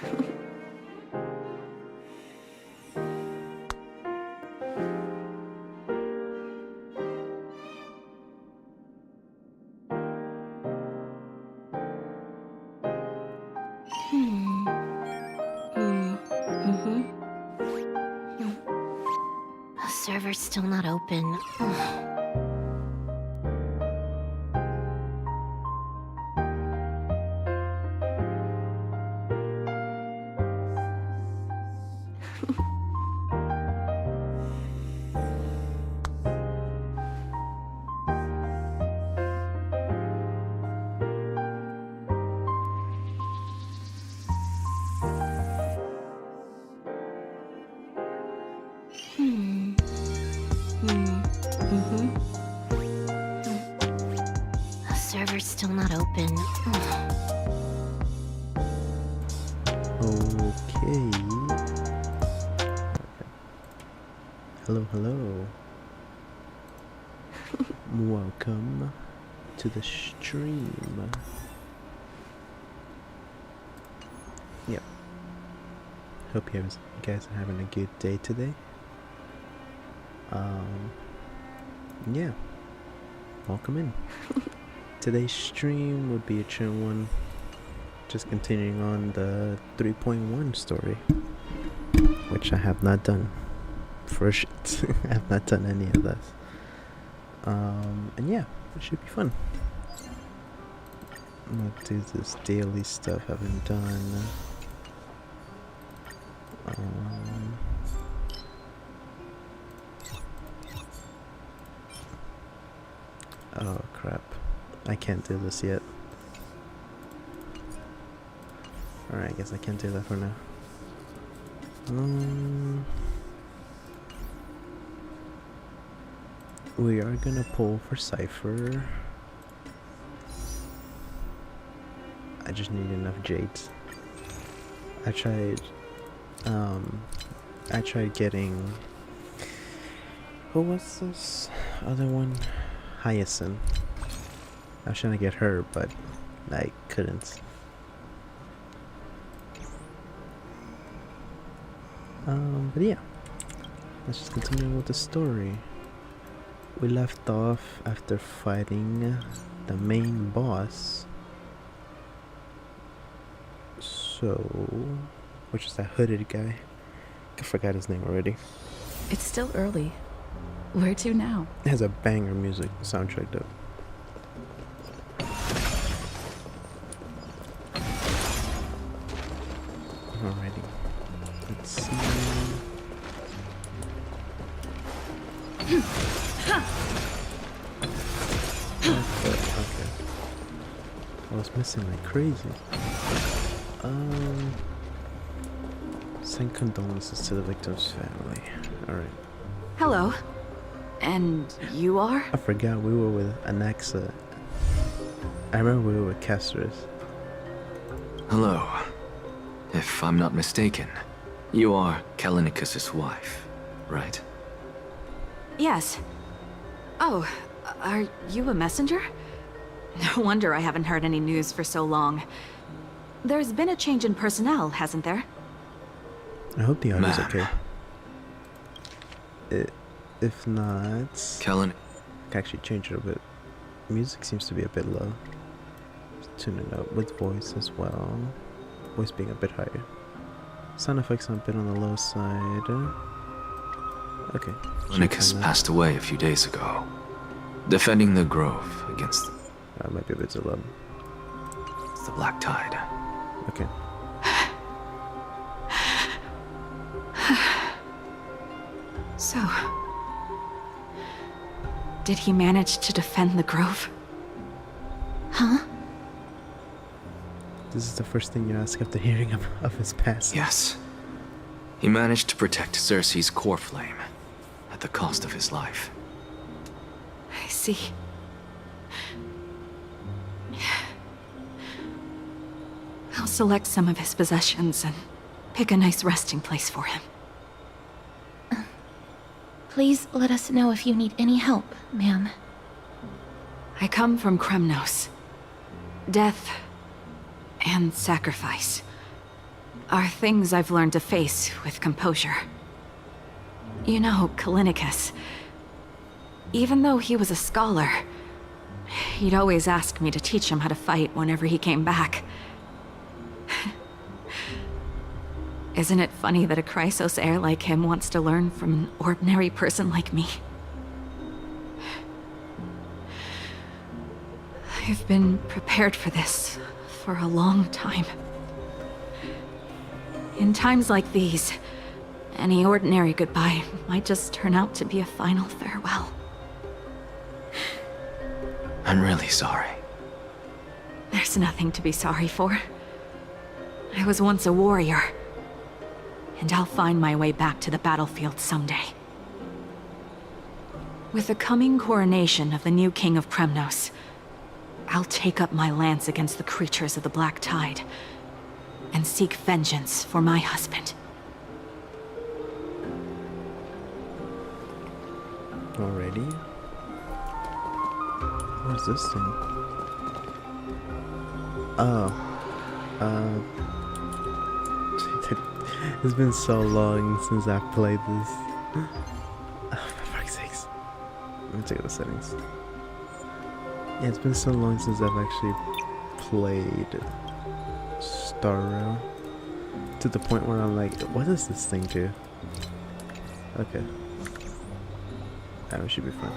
The server's still not open. The server's still not open. Okay. Hello, hello. Welcome to the stream. Yep. Hope you guys are having a good day today. Yeah. Welcome in. Today's stream would be a chill one. Just continuing on the 3.1 story, which I have not done for shit. I have not done any of this. And yeah, it should be fun. I'm gonna do this daily stuff I haven't done. Oh crap, I can't do this yet. Alright, I guess I can't do that for now. We are gonna pull for Cypher. I just need enough jades. I tried getting, who was this other one? Hyacinth. I was trying to get her, but I couldn't. But yeah, let's just continue with the story. We left off after fighting the main boss. So, which is that hooded guy. I forgot his name already. It's still early. Where to now? It has a banger music soundtrack though. Alrighty. Let's see. Okay. I was missing like crazy. Send condolences to the victim's family. Alright. Hello. And you are? I forgot we were with Anaxa. I remember we were with Casterus. Hello. If I'm not mistaken, you are Callinicus' wife, right? Yes. Oh, are you a messenger? No wonder I haven't heard any news for so long. There's been a change in personnel, hasn't there? I hope the audio's Ma'am. okay. If not, Callan... I can actually change it a bit. Music seems to be a bit low. Just tune it up with voice as well. Voice being a bit higher. Sound effects are a bit on the low side. Okay. Callinicus passed away a few days ago, defending the Grove against Might be a bit too low. the Black Tide. Okay. So... did he manage to defend the Grove? Huh? This is the first thing you ask after hearing of his passing. Yes. He managed to protect Cersei's core flame at the cost of his life. I see. I'll select some of his possessions and pick a nice resting place for him. Please let us know if you need any help, ma'am. I come from Kremnos. Death and sacrifice. are things I've learned to face with composure. You know, Kallinicus, even though he was a scholar, he'd always ask me to teach him how to fight whenever he came back. Isn't it funny that a Chrysos heir like him wants to learn from an ordinary person like me? I've been prepared for this for a long time. In times like these, any ordinary goodbye might just turn out to be a final farewell. I'm really sorry. There's nothing to be sorry for. I was once a warrior, and I'll find my way back to the battlefield someday. With the coming coronation of the new king of Premnos, I'll take up my lance against the creatures of the Black Tide and seek vengeance for my husband. Already? What's this thing? Oh. It's been so long since I've played this. Oh, for fuck's sakes. Let me check the settings. Yeah, it's been so long since I've actually played Star Rail. To the point where I'm like, what does this thing do? Okay. That should be fine.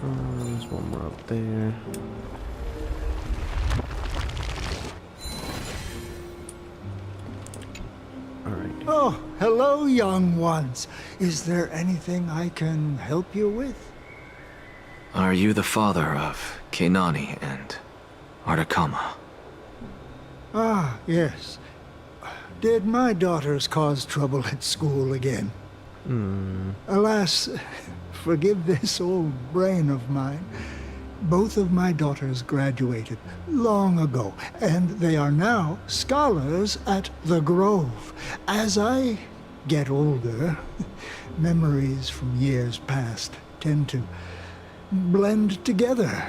There's one more up there. Alright. Oh, hello, young ones. Is there anything I can help you with? Are you the father of Keinani and Artakama? Ah, yes. Did my daughters cause trouble at school again? Alas, forgive this old brain of mine. Both of my daughters graduated long ago, and they are now scholars at the Grove. As I get older, memories from years past tend to blend together.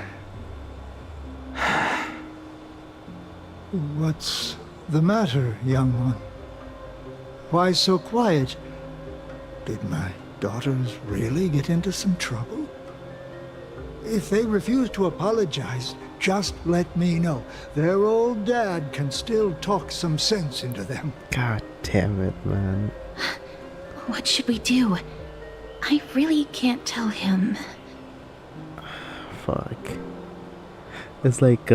What's the matter, young one? Why so quiet? Did my daughters really get into some trouble? If they refuse to apologize, just let me know. Their old dad can still talk some sense into them. God damn it, man. What should we do? I really can't tell him. Fuck. It's like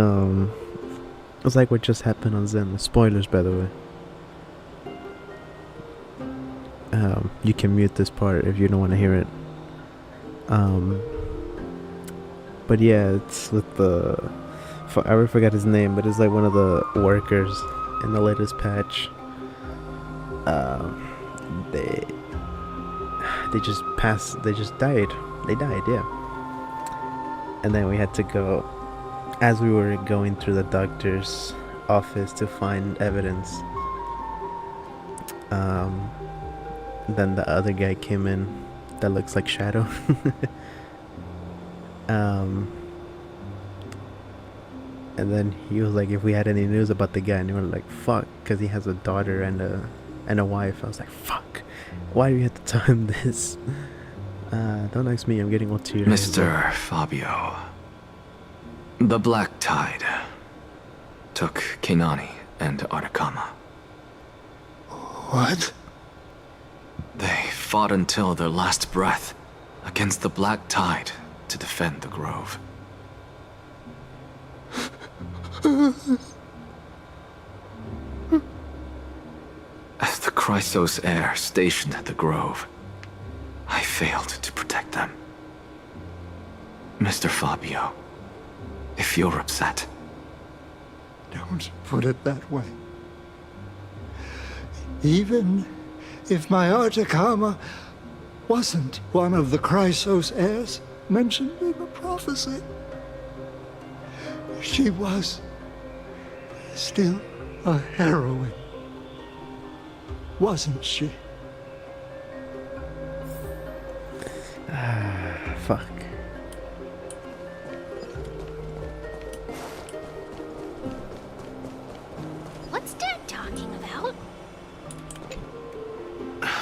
what just happened on Zen. Spoilers, by the way. You can mute this part if you don't want to hear it. But yeah, it's with the... I already forgot his name, but it's like one of the workers in the latest patch. They just passed... They just died. They died, yeah. And then we had to go... As we were going through the doctor's office to find evidence, then the other guy came in that looks like Shadow. And then he was like, if we had any news about the guy, and we were like, fuck, because he has a daughter and a wife. I was like, fuck, why do you have to tell him this? Don't ask me, I'm getting all teary. Mr. Fabio. The Black Tide took Keinani and Artakama. What? They fought until their last breath against the Black Tide to defend the Grove. As the Chrysos heir stationed at the Grove, I failed to protect them. Mr. Fabio, if you're upset... Don't put it that way. Even if my Artakama wasn't one of the Chrysos heirs mentioned in the prophecy, she was still a heroine, wasn't she? Fuck. What's Dad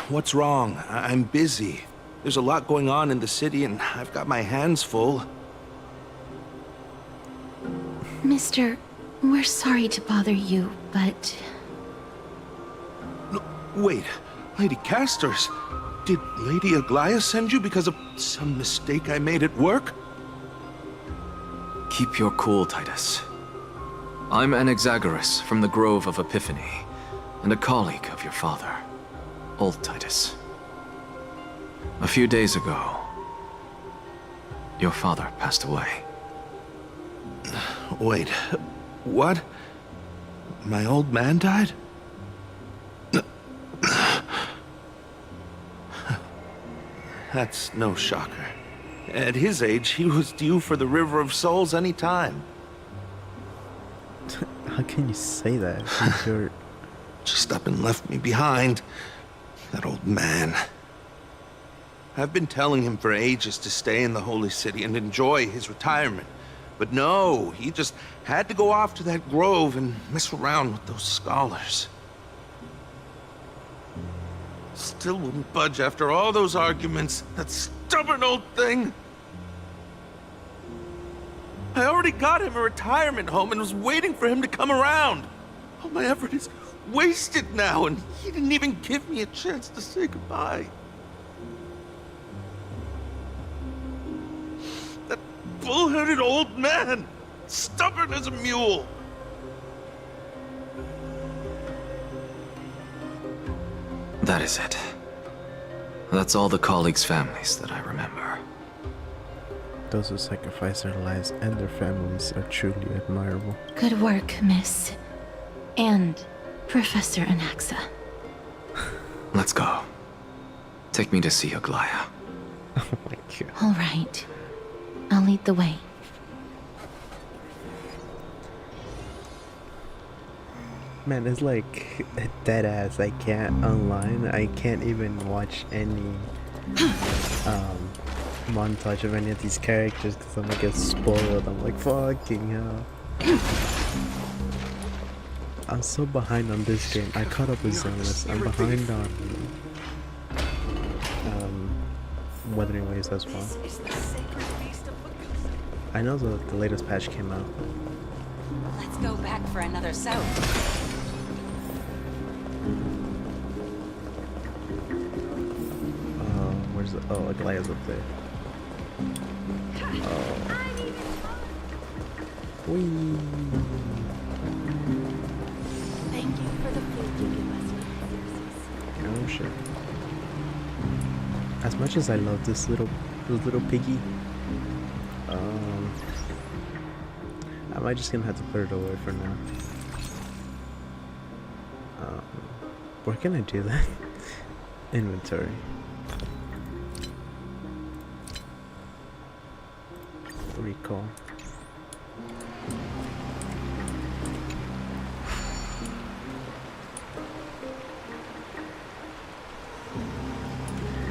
What's wrong? I'm busy. There's a lot going on in the city, and I've got my hands full. Mister, we're sorry to bother you, but Wait, Lady Castors, did Lady Aglaya send you because of some mistake I made at work? Keep your cool, Titus. I'm Anaxagoras from the Grove of Epiphany, and a colleague of your father, Old Titus. A few days ago, your father passed away. Wait, what? My old man died? That's no shocker. At his age, he was due for the River of Souls any time. How can you say that? He's your... Just up and left me behind. That old man. I've been telling him for ages to stay in the Holy City and enjoy his retirement. But no, he just had to go off to that grove and mess around with those scholars. Still wouldn't budge after all those arguments. That stubborn old thing. I already got him a retirement home and was waiting for him to come around. All my effort is wasted now, and he didn't even give me a chance to say goodbye. That bull-headed old man, stubborn as a mule. That is it. That's all the colleagues' families that I remember. Those who sacrifice their lives and their families are truly admirable. good work, Miss. And Professor Anaxa. Let's go. Take me to see Aglaya. Oh my god. All right. I'll lead the way. Man, it's like dead ass. I can't online. I can't even watch any montage of any of these characters because I'm gonna get spoiled. I'm like, fucking hell. I'm so behind on this game. I caught up with Zenless. I'm behind on Wuthering Waves as well. I know the latest patch came out. Let's go back for another soak. Where's the... Oh, Aglaya's up there. Oh. Whee! Thank you for the food you give us. Oh shit. As much as I love this little piggy, I might just gonna have to put it away for now. Where can I do that? Inventory. Recall.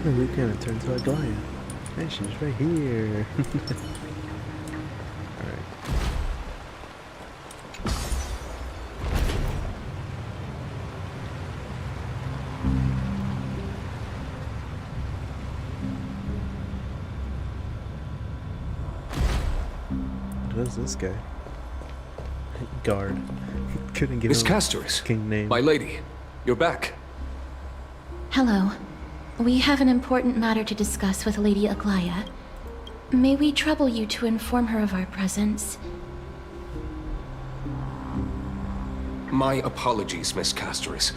And we kind of turn to Aglaya. And she's right here. Alright. What is this guy? Guard. Couldn't give Miss him a Castors, king name. my lady, you're back. Hello. We have an important matter to discuss with Lady Aglaya. May we trouble you to inform her of our presence? My apologies, Miss Castors.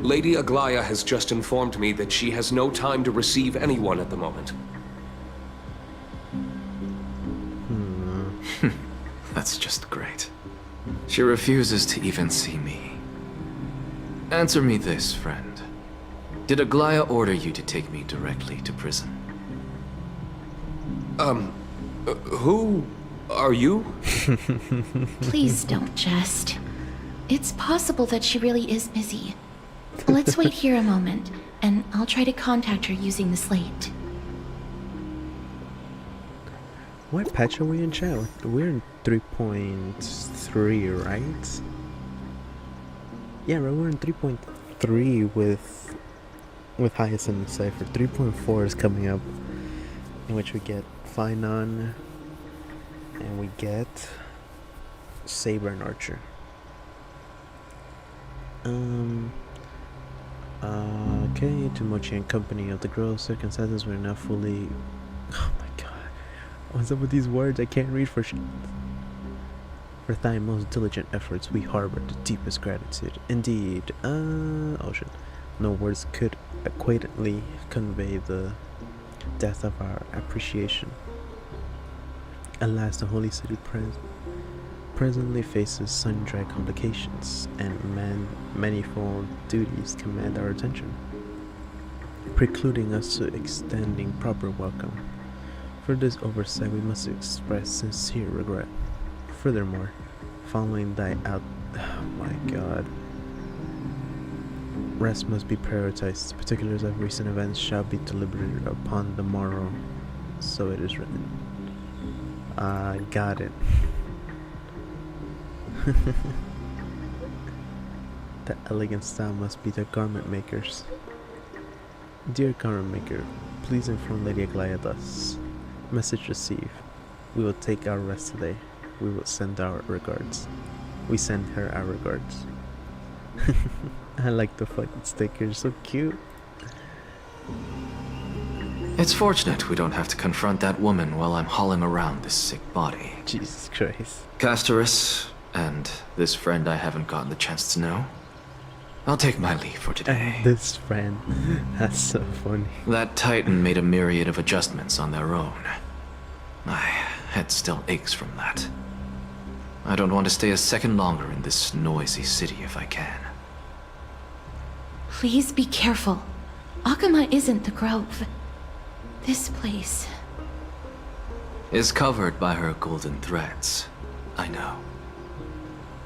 Lady Aglaya has just informed me that she has no time to receive anyone at the moment. That's just great. She refuses to even see me. Answer me this, friend. Did Aglaya order you to take me directly to prison? Who are you? Please don't jest. It's possible that she really is busy. Let's wait here a moment, and I'll try to contact her using the slate. What patch are we in, chat? We're in 3.3, right? Yeah, right, we're in 3.3 with with Hyacinth Cypher. 3.4 is coming up, in which we get Finon, and we get Saber and Archer. Okay, to Mochi and company of the Grove circumstances, we're now fully... Oh my god. What's up with these words? I can't read for shit. For thy most diligent efforts, we harbor the deepest gratitude. Indeed, oh shit. No words could adequately convey the depth of our appreciation. Alas, the Holy City presently faces sundry complications, and manifold duties command our attention, precluding us to extending proper welcome. For this oversight, we must express sincere regret. Furthermore, following thy oh my god. Rest must be prioritized. Particulars of recent events shall be deliberated upon the morrow. So it is written. Got it. The elegant style must be the garment makers. Dear garment maker, please inform Lady Aglaya thus. Message received. We will take our rest today. We will send our regards. We send her our regards. I like the fucking stickers, so cute. It's fortunate we don't have to confront that woman while I'm hauling around this sick body. Jesus Christ. Castorus, and this friend I haven't gotten the chance to know. I'll take my leave for today. And this friend. That's so funny. That Titan made a myriad of adjustments on their own. My head still aches from that. I don't want to stay a second longer in this noisy city if I can. Please be careful. Akuma isn't the Grove. This place... Is covered by her golden threads. I know.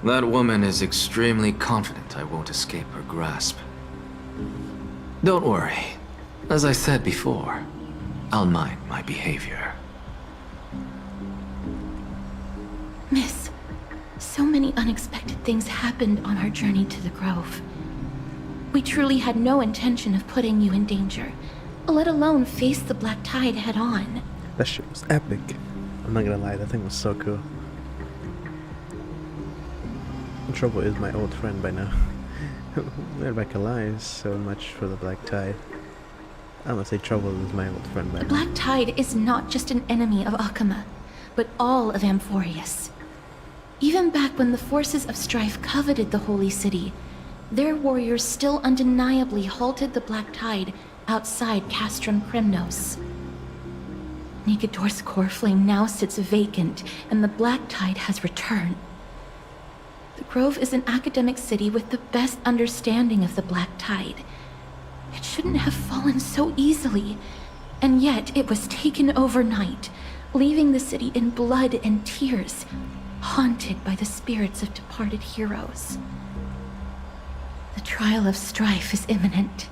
That woman is extremely confident I won't escape her grasp. Don't worry. As I said before, I'll mind my behavior. Miss, so many unexpected things happened on our journey to the Grove. We truly had no intention of putting you in danger, let alone face the Black Tide head-on. That shit was epic. I'm not gonna lie, that thing was so cool. Trouble is my old friend by now. Rebecca lies so much for the Black Tide. I'm gonna say Trouble is my old friend by The now. Black Tide is not just an enemy of Akuma, but all of Amphorius. Even back when the forces of strife coveted the Holy City, their warriors still undeniably halted the Black Tide outside Castrum Kremnos. Nigador's core flame now sits vacant, and the Black Tide has returned. The Grove is an academic city with the best understanding of the Black Tide. It shouldn't have fallen so easily, and yet it was taken overnight, leaving the city in blood and tears, haunted by the spirits of departed heroes. The trial of strife is imminent.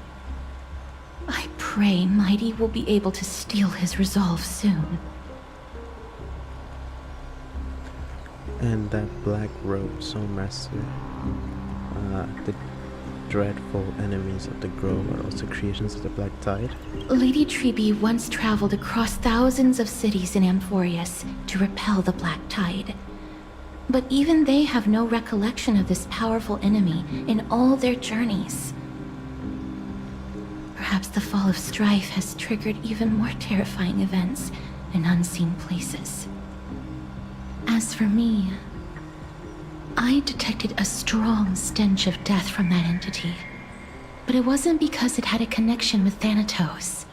I pray Mighty will be able to steal his resolve soon. And that black robe, Soul Master. The dreadful enemies of the Grove are also creations of the Black Tide. Lady Treeby once traveled across thousands of cities in Amphorius to repel the Black Tide. But even they have no recollection of this powerful enemy in all their journeys. Perhaps the fall of strife has triggered even more terrifying events in unseen places. As for me, I detected a strong stench of death from that entity. But it wasn't because it had a connection with Thanatos.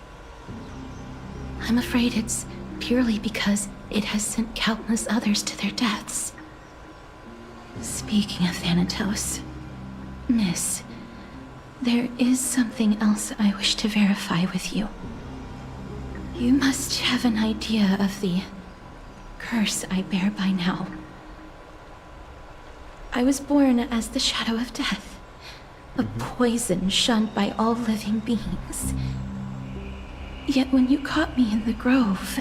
I'm afraid it's purely because it has sent countless others to their deaths. Speaking of Thanatos, Miss, there is something else I wish to verify with you. You must have an idea of the curse I bear by now. I was born as the shadow of death, a poison shunned by all living beings. Yet when you caught me in the Grove,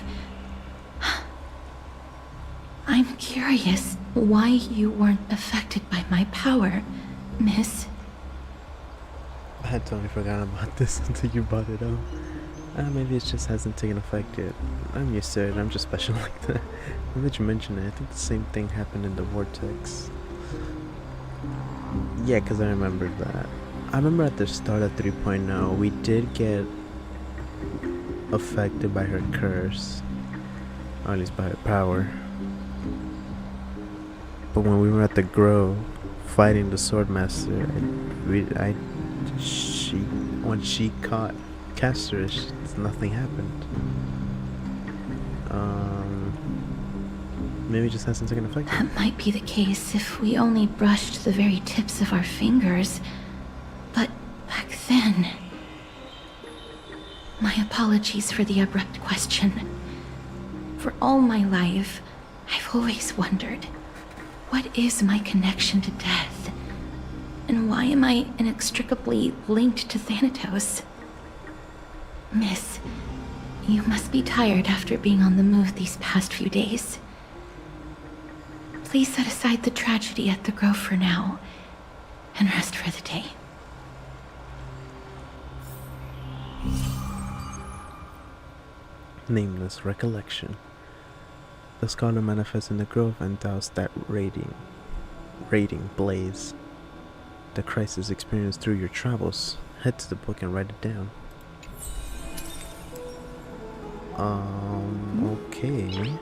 I'm curious why you weren't affected by my power, Miss. I totally forgot about this until you brought it up. Maybe it just hasn't taken effect yet. I'm used to it. I'm just special like that. Now that you mention it, I think the same thing happened in the Vortex. Yeah, because I remembered that. I remember at the start of 3.0, we did get affected by her curse. Or at least by her power. But when we were at the Grove, fighting the Swordmaster, when she caught Castorius, nothing happened. Maybe it just hasn't taken effect yet. That might be the case if we only brushed the very tips of our fingers. But back then... My apologies for the abrupt question. For all my life, I've always wondered, what is my connection to death? And why am I inextricably linked to Thanatos? Miss, you must be tired after being on the move these past few days. Please set aside the tragedy at the Grove for now, and rest for the day. Nameless recollection. The scholar manifests in the Grove and doused that radiant blaze. The crisis experienced through your travels. Head to the book and write it down. Okay.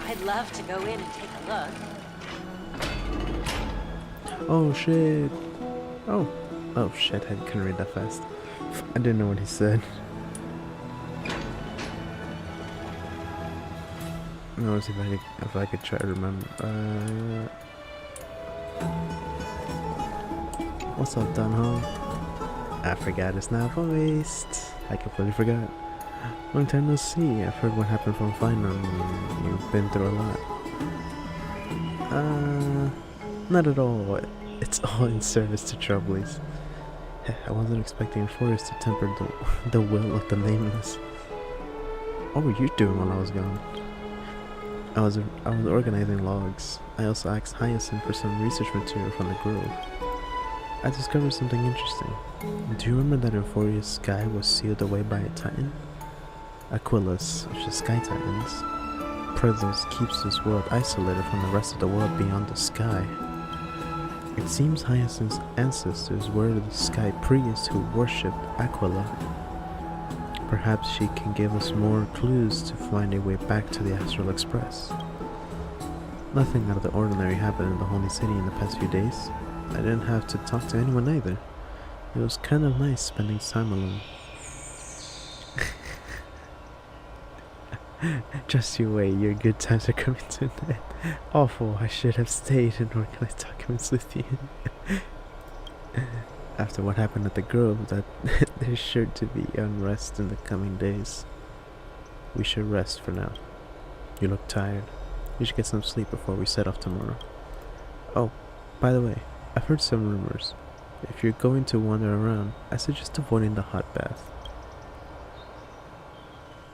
I'd love to go in and take a look. Oh shit. Oh shit, I couldn't read that fast. I didn't know what he said. Let's see if I could try to remember. What's up, Dunham? I forgot it's not voiced. I completely forgot. Long time no see. I've heard what happened from Final. You've been through a lot. Not at all. It's all in service to Troublies. I wasn't expecting Forrest to temper the will of the Nameless. What were you doing while I was gone? I was organizing logs. I also asked Hyacinth for some research material from the Grove. I discovered something interesting. Do you remember that Euphoria's sky was sealed away by a titan? Aquilus, of the Sky Titans. Presence keeps this world isolated from the rest of the world beyond the sky. It seems Hyacinth's ancestors were the Sky priests who worshipped Aquila. Perhaps she can give us more clues to find a way back to the Astral Express. Nothing out of the ordinary happened in the Holy City in the past few days. I didn't have to talk to anyone either. It was kind of nice spending time alone. Just you wait, your good times are coming to an end. Awful, I should have stayed and organized documents with you. After what happened at the Grove, that there's sure to be unrest in the coming days. We should rest for now. You look tired. We should get some sleep before we set off tomorrow. Oh, by the way, I've heard some rumors. If you're going to wander around, I suggest avoiding the hot bath.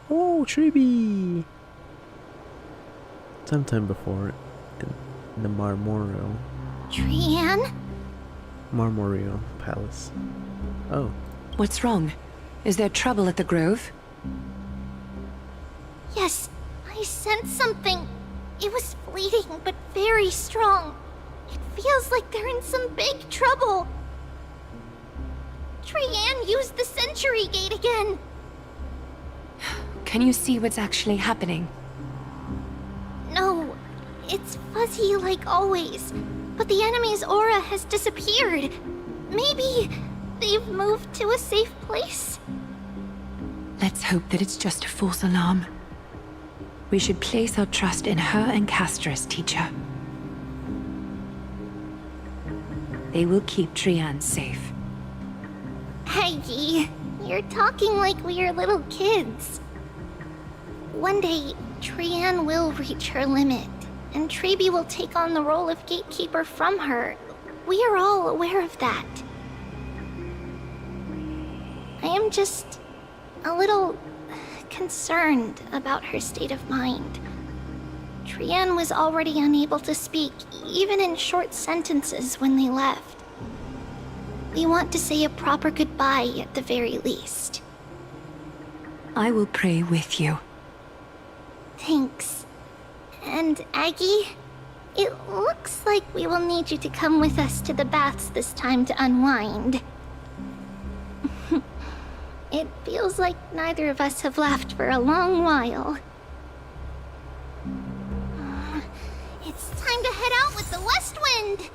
Oh, Triby! Sometime before, in the Marmorio Palace. Oh. What's wrong? Is there trouble at the Grove? Yes, I sensed something. It was fleeting, but very strong. It feels like they're in some big trouble. Trianne used the Century Gate again. Can you see what's actually happening? No, it's fuzzy like always. But the enemy's aura has disappeared. Maybe they've moved to a safe place? Let's hope that it's just a false alarm. We should place our trust in her and Castorus, teacher. They will keep Trianne safe. Peggy, you're talking like we're little kids. One day, Trianne will reach her limit, and Trebi will take on the role of gatekeeper from her. We are all aware of that. I am just a little concerned about her state of mind. Trian was already unable to speak, even in short sentences when they left. We want to say a proper goodbye at the very least. I will pray with you. Thanks. And Aggie, it looks like we will need you to come with us to the baths this time to unwind. It feels like neither of us have laughed for a long while. It's time to head out with the west wind!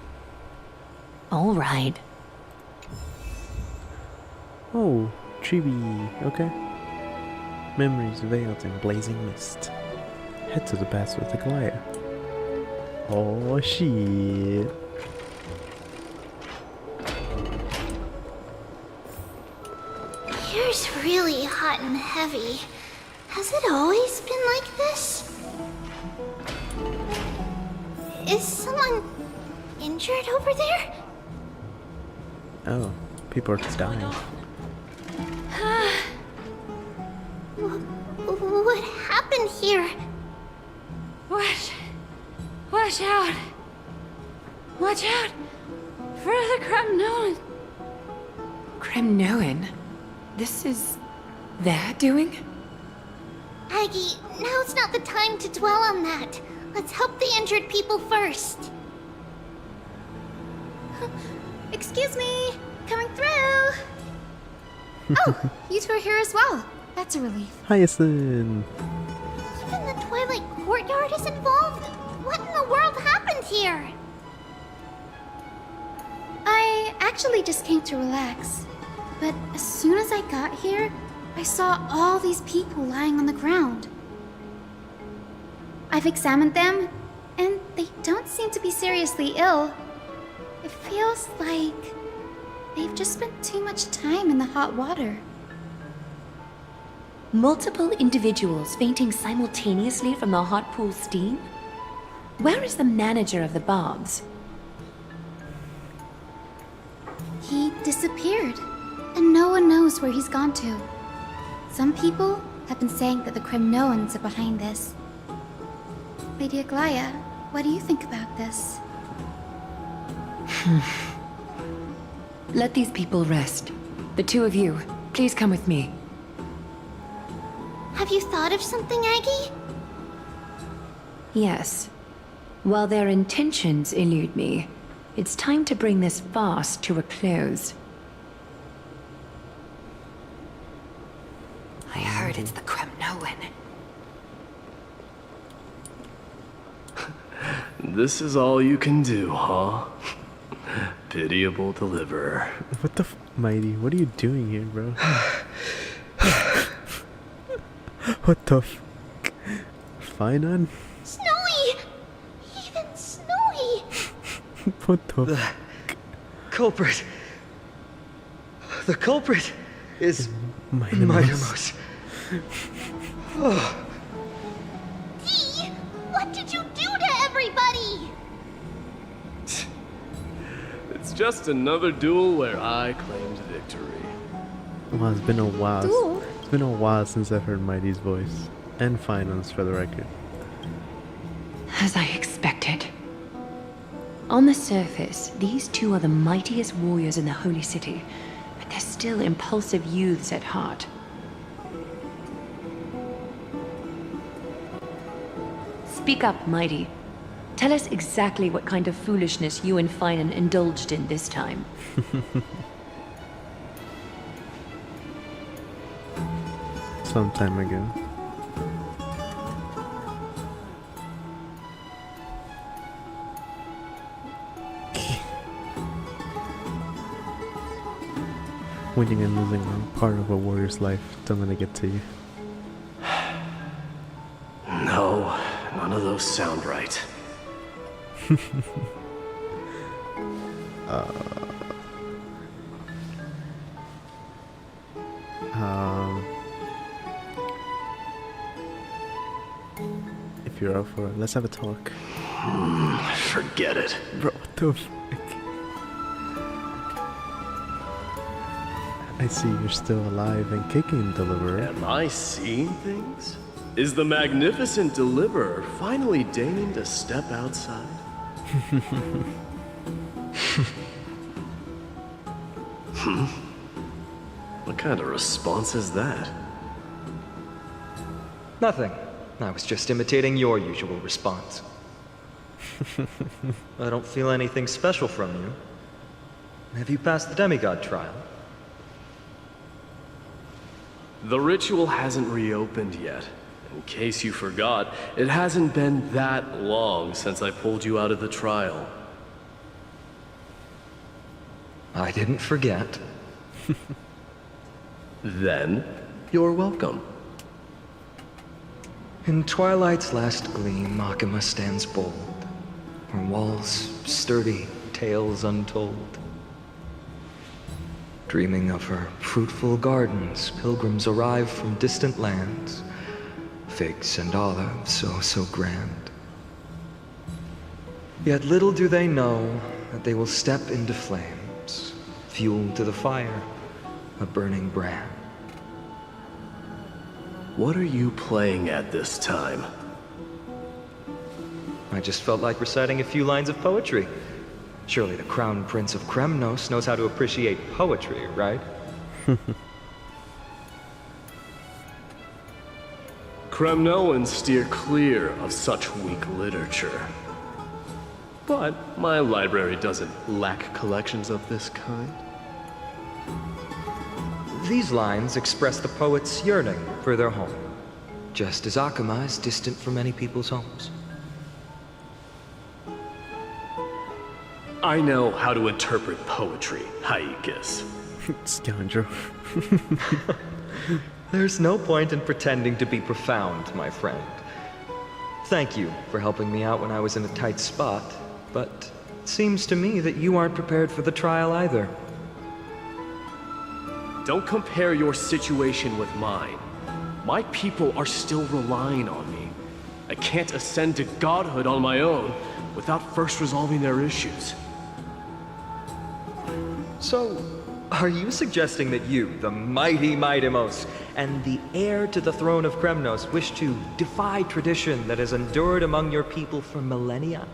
All right. Oh, Chibi. Okay. Memories veiled in blazing mist. Head to the baths with Aglaia. Oh shit. Here's really hot and heavy. Has it always been like this? Is someone injured over there? Oh, people are dying. What happened here? Watch out! Watch out! For the Cremnoan! Cremnoan? This is their doing? Aggie, now's not the time to dwell on that. Let's help the injured people first. Excuse me! Coming through! Oh, you two are here as well. That's a relief. Hyacinth! Even the Twilight Courtyard is involved? What in the world happened here? I actually just came to relax. But as soon as I got here, I saw all these people lying on the ground. I've examined them, and they don't seem to be seriously ill. It feels like they've just spent too much time in the hot water. Multiple individuals fainting simultaneously from the hot pool steam? Where is the manager of the baths? He disappeared, and no one knows where he's gone to. Some people have been saying that the Cremnoans are behind this. Lady Aglaia, what do you think about this? Let these people rest. The two of you, please come with me. Have you thought of something, Aggie? Yes. While their intentions elude me, it's time to bring this farce to a close. I heard it's the Cremnoan. This is all you can do, huh? Pitiable deliverer. What the Mighty, what are you doing here, bro? What the Fine on? Snowy! Even Snowy! What the culprit. The culprit is Mightymouse. Oh. Dee! What did you do to everybody? It's just another duel where I claimed victory. Wow, it's been a while. Duel? It's been a while since I've heard Mighty's voice. And Finance, for the record. As I expected. On the surface, these two are the mightiest warriors in the Holy City, but they're still impulsive youths at heart. Speak up, Mighty. Tell us exactly what kind of foolishness you and Finan indulged in this time. Some time ago. Winning and losing are part of a warrior's life. Don't let it get to you. No, none of those sound right. If you're up for it, let's have a talk. Forget it. Bro, what the fuck? I see you're still alive and kicking, Deliverer. Am I seeing things? Is the magnificent Deliverer finally deigning to step outside? What kind of response is that? Nothing. I was just imitating your usual response. I don't feel anything special from you. Have you passed the demigod trial? The ritual hasn't reopened yet. In case you forgot, it hasn't been that long since I pulled you out of the trial. I didn't forget. Then, you're welcome. In twilight's last gleam, Makima stands bold. Her walls sturdy, tales untold. Dreaming of her fruitful gardens, pilgrims arrive from distant lands. Figs and olives, so grand. Yet little do they know that they will step into flames, fuel to the fire, a burning brand. What are you playing at this time? I just felt like reciting a few lines of poetry. Surely the Crown Prince of Kremnos knows how to appreciate poetry, right? Kremnoans steer clear of such weak literature. But my library doesn't lack collections of this kind. These lines express the poet's yearning for their home, just as Akama is distant from many people's homes. I know how to interpret poetry, Haikis. Scoundrel. There's no point in pretending to be profound, my friend. Thank you for helping me out when I was in a tight spot, but it seems to me that you aren't prepared for the trial either. Don't compare your situation with mine. My people are still relying on me. I can't ascend to godhood on my own without first resolving their issues. So, are you suggesting that you, the mighty Mightimos, and the heir to the throne of Kremnos, wish to defy tradition that has endured among your people for millennia?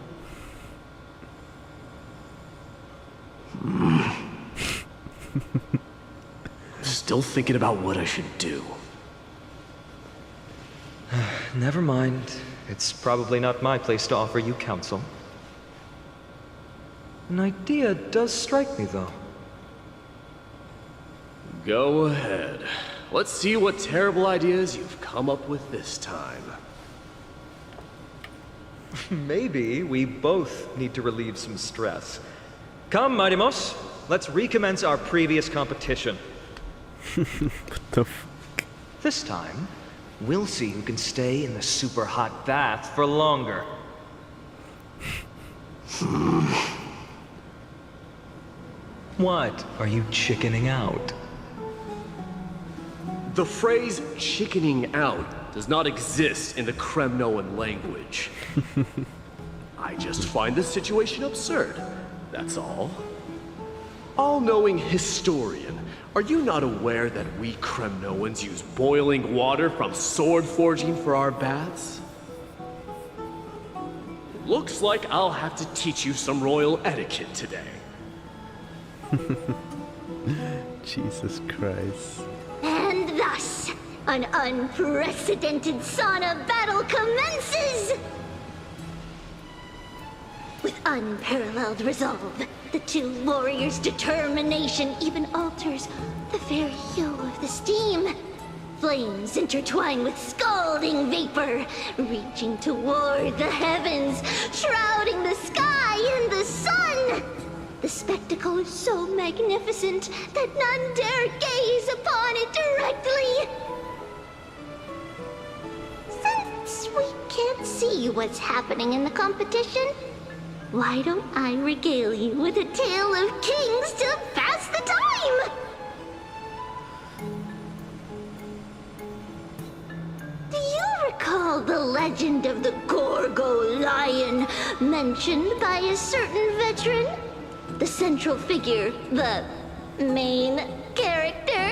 Still thinking about what I should do. Never mind. It's probably not my place to offer you counsel. An idea does strike me, though. Go ahead. Let's see what terrible ideas you've come up with this time. Maybe we both need to relieve some stress. Come, Mightimos, let's recommence our previous competition. What the fuck? This time, we'll see who can stay in the super hot bath for longer. What? Are you chickening out? The phrase chickening out does not exist in the Kremnoan language. I just find this situation absurd, that's all. All-knowing historian, are you not aware that we Kremnoans use boiling water from sword forging for our baths? Looks like I'll have to teach you some royal etiquette today. Jesus Christ. And thus, an unprecedented sauna battle commences! With unparalleled resolve, the two warriors' determination even alters the very hue of the steam. Flames intertwine with scalding vapor, reaching toward the heavens, shrouding the sky and the sun. The spectacle is so magnificent that none dare gaze upon it directly. Since we can't see what's happening in the competition, why don't I regale you with a tale of kings to pass the time? Do you recall the legend of the Gorgo lion mentioned by a certain veteran? The central figure, the main character?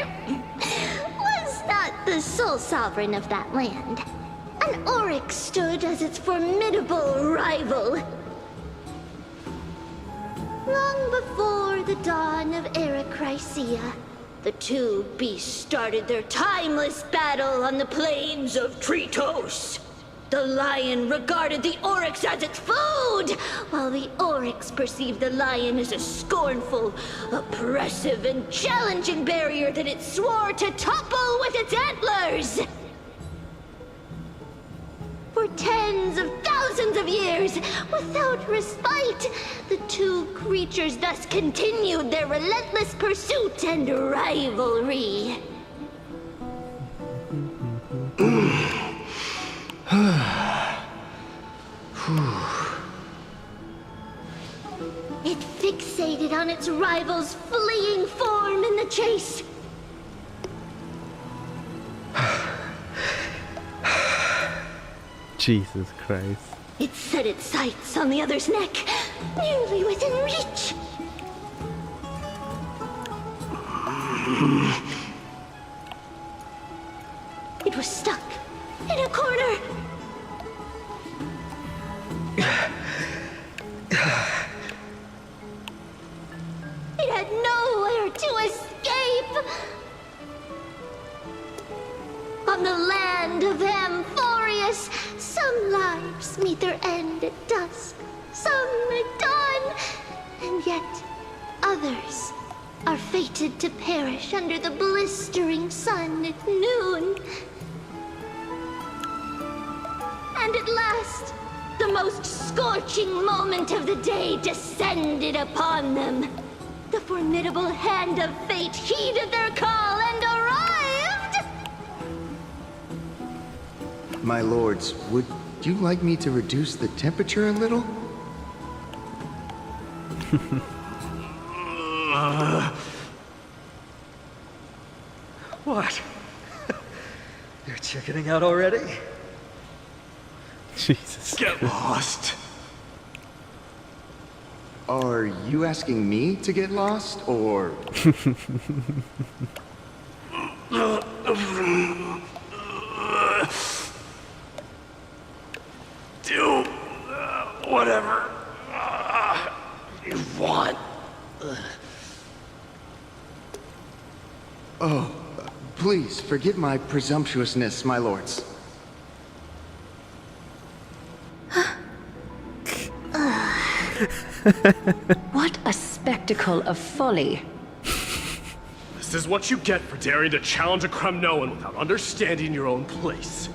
the sole sovereign of that land, an Oryx stood as its formidable rival. Long before the dawn of Erechrysia, the two beasts started their timeless battle on the plains of Tritos. The lion regarded the Oryx as its food, while the Oryx perceived the lion as a scornful, oppressive, and challenging barrier that it swore to topple with its antlers. For tens of thousands of years, without respite, the two creatures thus continued their relentless pursuit and rivalry. It fixated on its rival's fleeing form in the chase. Jesus Christ. It set its sights on the other's neck, nearly within reach. It was stuck in a corner. It had nowhere to escape. On the land of Amphorius, some lives meet their end at dusk, some at dawn, and yet others are fated to perish under the blistering sun at noon. And at last, the most scorching moment of the day descended upon them. The formidable hand of fate heeded their call and arrived! My lords, would you like me to reduce the temperature a little? What? You're chickening out already? Jesus. Get lost. Are you asking me to get lost, or... Do whatever you want. Oh, please forgive my presumptuousness, my lords. What a spectacle of folly. This is what you get for daring to challenge a Kremnoan without understanding your own place.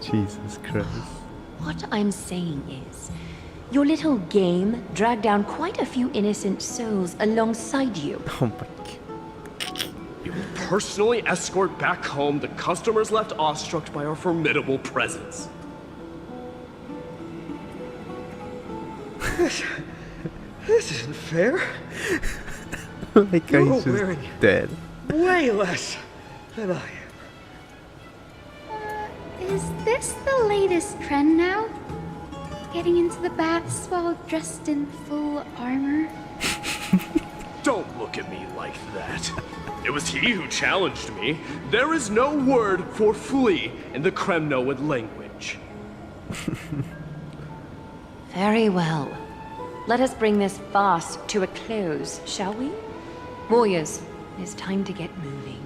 Jesus Christ. What I'm saying is, your little game dragged down quite a few innocent souls alongside you. Oh my God. You will personally escort back home the customers left awestruck by our formidable presence. This isn't fair. Like You're he's just wearing dead. way less than I am. Is this the latest trend now? Getting into the baths while dressed in full armor? Don't look at me like that. It was he who challenged me. There is no word for flee in the Kremnoan language. Very well. Let us bring this farce to a close, shall we? Warriors, it's time to get moving.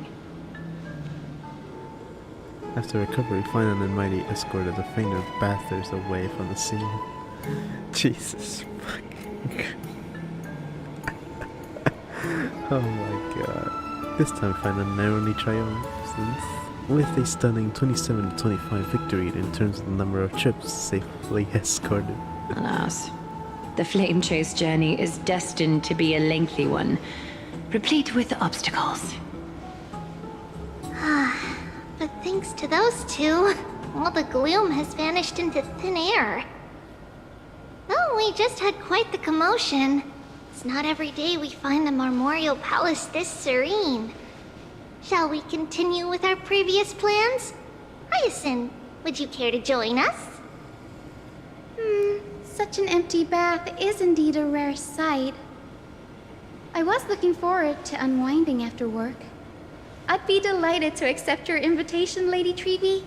After recovery, Final and Mighty escorted the fainted bastards away from the scene. Jesus fucking. Oh my god. This time Final narrowly triumphs with a stunning 27-25 victory in terms of the number of trips safely escorted. Alas, the flame chase journey is destined to be a lengthy one, replete with obstacles. But thanks to those two, all the gloom has vanished into thin air. Oh, we just had quite the commotion. It's not every day we find the Marmoreal Palace this serene. Shall we continue with our previous plans? Hyacinth, would you care to join us? Such an empty bath is indeed a rare sight. I was looking forward to unwinding after work. I'd be delighted to accept your invitation, Lady Treeby.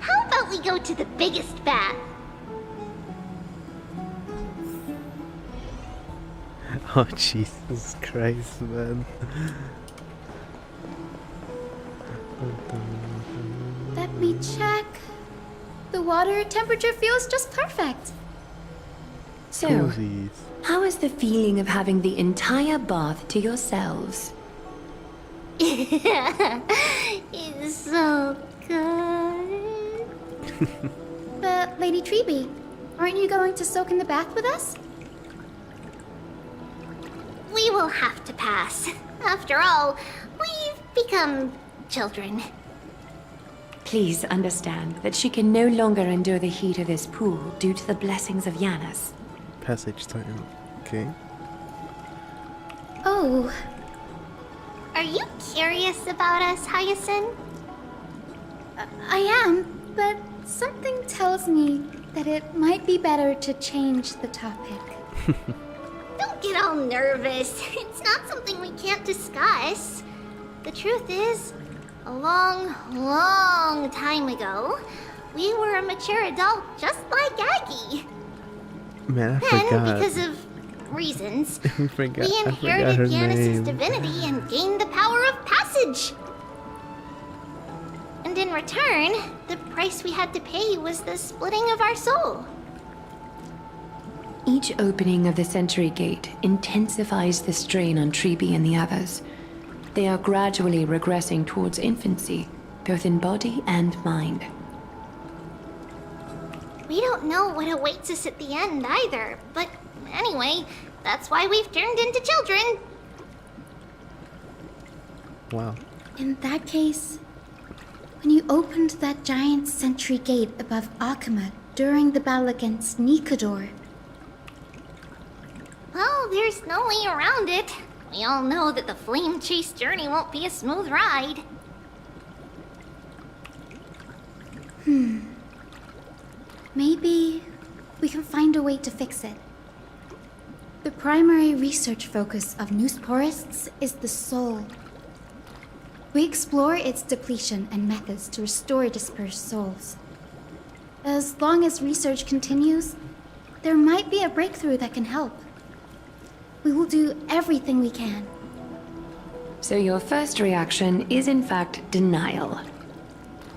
How about we go to the biggest bath? Oh, Jesus Christ, man. Let me check. The water temperature feels just perfect. So, Cozies. how is the feeling of having the entire bath to yourselves? It's so good. But, Lady Treeby, aren't you going to soak in the bath with us? We will have to pass. After all, we've become children. Please understand that she can no longer endure the heat of this pool due to the blessings of Janus. Passage time. Okay. Oh, Are you curious about us, Hyacinth? I am, but something tells me that it might be better to change the topic. Don't get all nervous. It's not something we can't discuss. The truth is, a long, long time ago, we were a mature adult just like Aggie. Man, I Then, forgot. because of reasons, I forgot we her inherited Janus' name. divinity and gained the power of passage. And in return, the price we had to pay was the splitting of our soul. Each opening of the Century Gate intensifies the strain on Treeby and the others. They are gradually regressing towards infancy, both in body and mind. We don't know what awaits us at the end either, but anyway, that's why we've turned into children. Wow. In that case, when you opened that giant sentry gate above Akama during the battle against Nikador, Well, there's no way around it. We all know that the flame chase journey won't be a smooth ride. maybe we can find a way to fix it. The primary research focus of Noosporists is the soul. We explore its depletion and methods to restore dispersed souls. As long as research continues, there might be a breakthrough that can help. We will do everything we can. So your first reaction is in fact denial.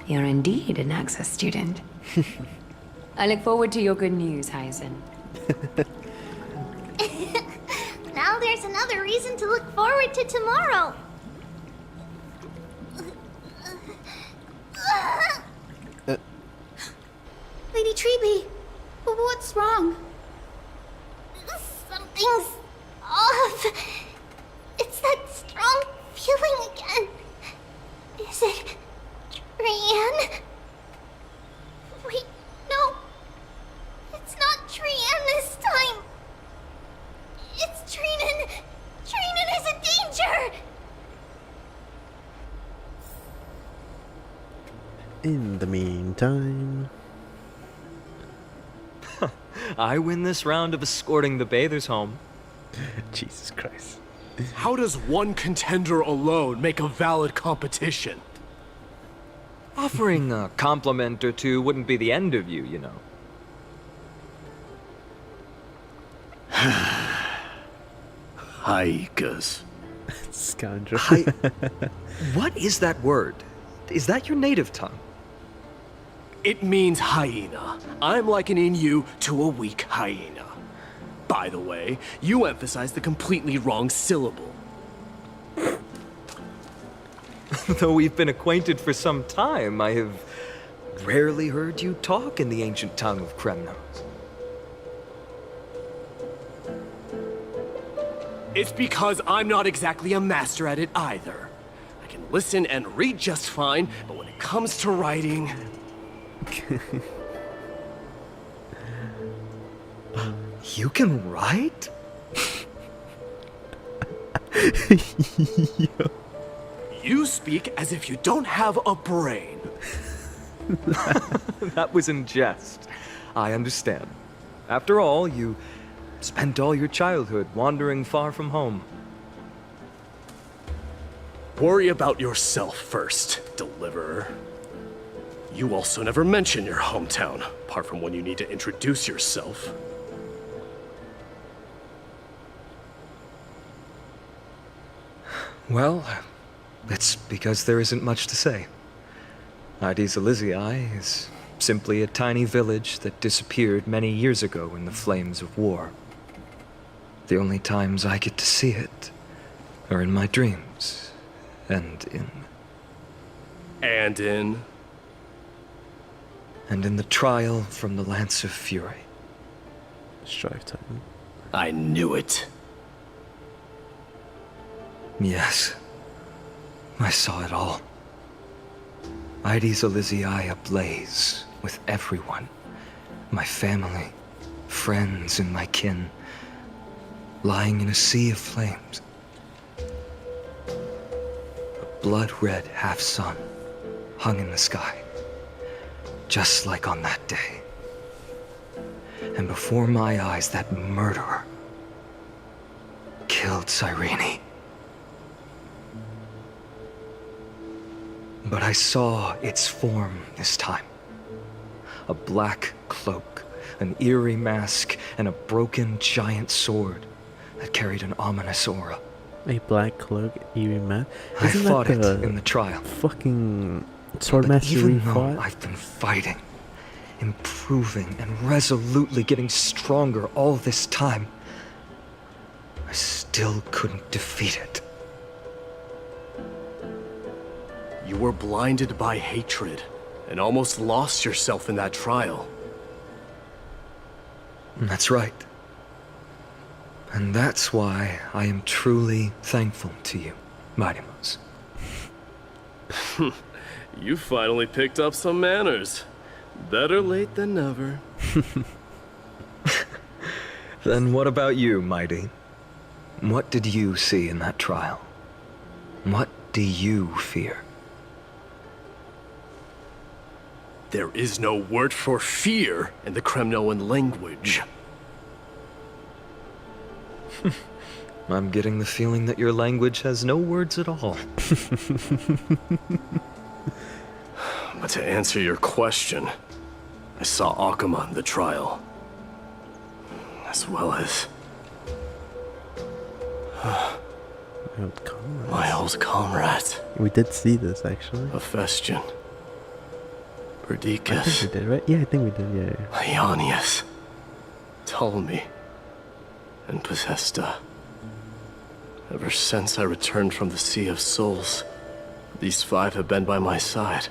You're indeed an Access student. I look forward to your good news, Hyacinth. Now there's another reason to look forward to tomorrow. Lady Treeby, what's wrong? Something's off. It's that strong feeling again. Is it Trian? Wait, no. It's not Trian this time. It's Trinan. Trinan is in danger. In the meantime... I win this round of escorting the bathers home. Jesus Christ. How does one contender alone make a valid competition? Offering a compliment or two wouldn't be the end of you, you know. Haikas. Scoundrel. What is that word? Is that your native tongue? It means hyena. I'm likening you to a weak hyena. By the way, you emphasized the completely wrong syllable. Though we've been acquainted for some time, I have rarely heard you talk in the ancient tongue of Kremnos. It's because I'm not exactly a master at it either. I can listen and read just fine, but when it comes to writing... You can write? You speak as if you don't have a brain. That was in jest. I understand. After all, you spent all your childhood wandering far from home. Worry about yourself first, Deliverer. You also never mention your hometown, apart from when you need to introduce yourself. Well, it's because there isn't much to say. Ides Elysiae is simply a tiny village that disappeared many years ago in the flames of war. The only times I get to see it are in my dreams, and in the trial from the Lance of Fury. Strive Titan. I knew it. Yes, I saw it all. Ides Elysiae ablaze with everyone. My family, friends, and my kin, lying in a sea of flames. A blood-red half-sun hung in the sky, just like on that day. And before my eyes, that murderer killed Cyrene. But I saw its form this time. A black cloak, an eerie mask, and a broken giant sword that carried an ominous aura. A black cloak, eerie mask. I fought it in the trial. Fucking Swordmaster even you though fought? I've been fighting, improving, and resolutely getting stronger all this time, I still couldn't defeat it. You were blinded by hatred and almost lost yourself in that trial. That's right. And that's why I am truly thankful to you, Mighty-Mouse. You finally picked up some manners. Better late than never. Then what about you, Mighty? What did you see in that trial? What do you fear? There is no word for fear in the Kremnoan language. I'm getting the feeling that your language has no words at all. But to answer your question, I saw Akuma in the trial. As well as my old comrade. We did see this, actually. Hephaestion. I Perdiccas. think we did, right? Yeah, I think we did, yeah. Ionius. Ptolemy. And Possesta. Ever since I returned from the Sea of Souls, these five have been by my side.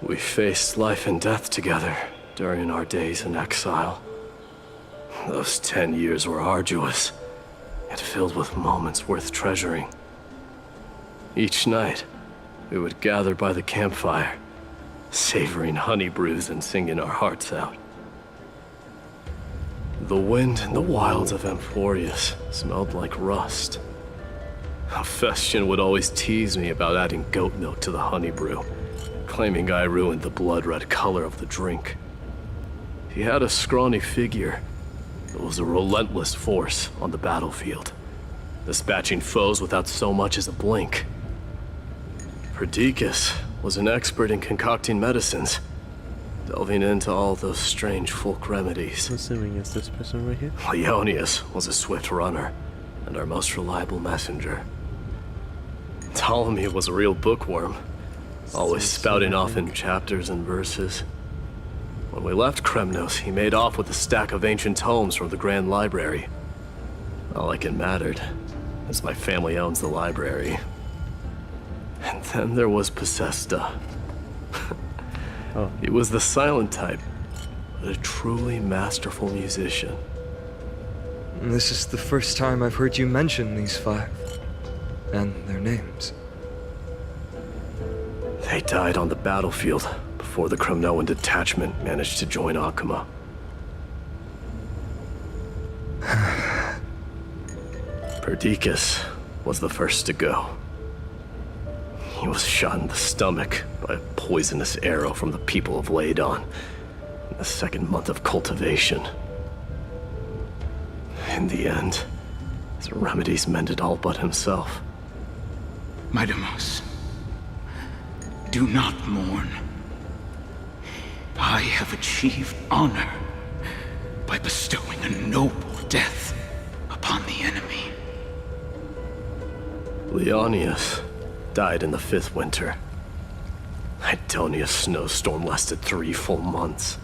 We faced life and death together during our days in exile. Those 10 years were arduous, yet filled with moments worth treasuring. Each night, we would gather by the campfire, savoring honey brews and singing our hearts out. The wind in the wilds of Amphorius smelled like rust. Hephaestion would always tease me about adding goat milk to the honey brew, claiming I ruined the blood-red color of the drink. He had a scrawny figure, but was a relentless force on the battlefield, dispatching foes without so much as a blink. Perdiccas was an expert in concocting medicines, delving into all those strange folk remedies. I'm assuming it's this person right here. Leonius was a swift runner, and our most reliable messenger. Ptolemy was a real bookworm, always spouting off in chapters and verses. When we left Kremnos, he made off with a stack of ancient tomes from the Grand Library. Not like it mattered, as my family owns the library. And then there was Possesta. Oh. He was the silent type, but a truly masterful musician. This is the first time I've heard you mention these five, and their names. They died on the battlefield before the Kremnoan detachment managed to join Akuma. Perdiccas was the first to go. He was shot in the stomach by a poisonous arrow from the people of Ladon in the second month of cultivation. In the end, his remedies mended all but himself. Midamos, do not mourn. I have achieved honor by bestowing a noble death upon the enemy. Leonius died in the 5th winter. Idonia's snowstorm lasted 3 full months.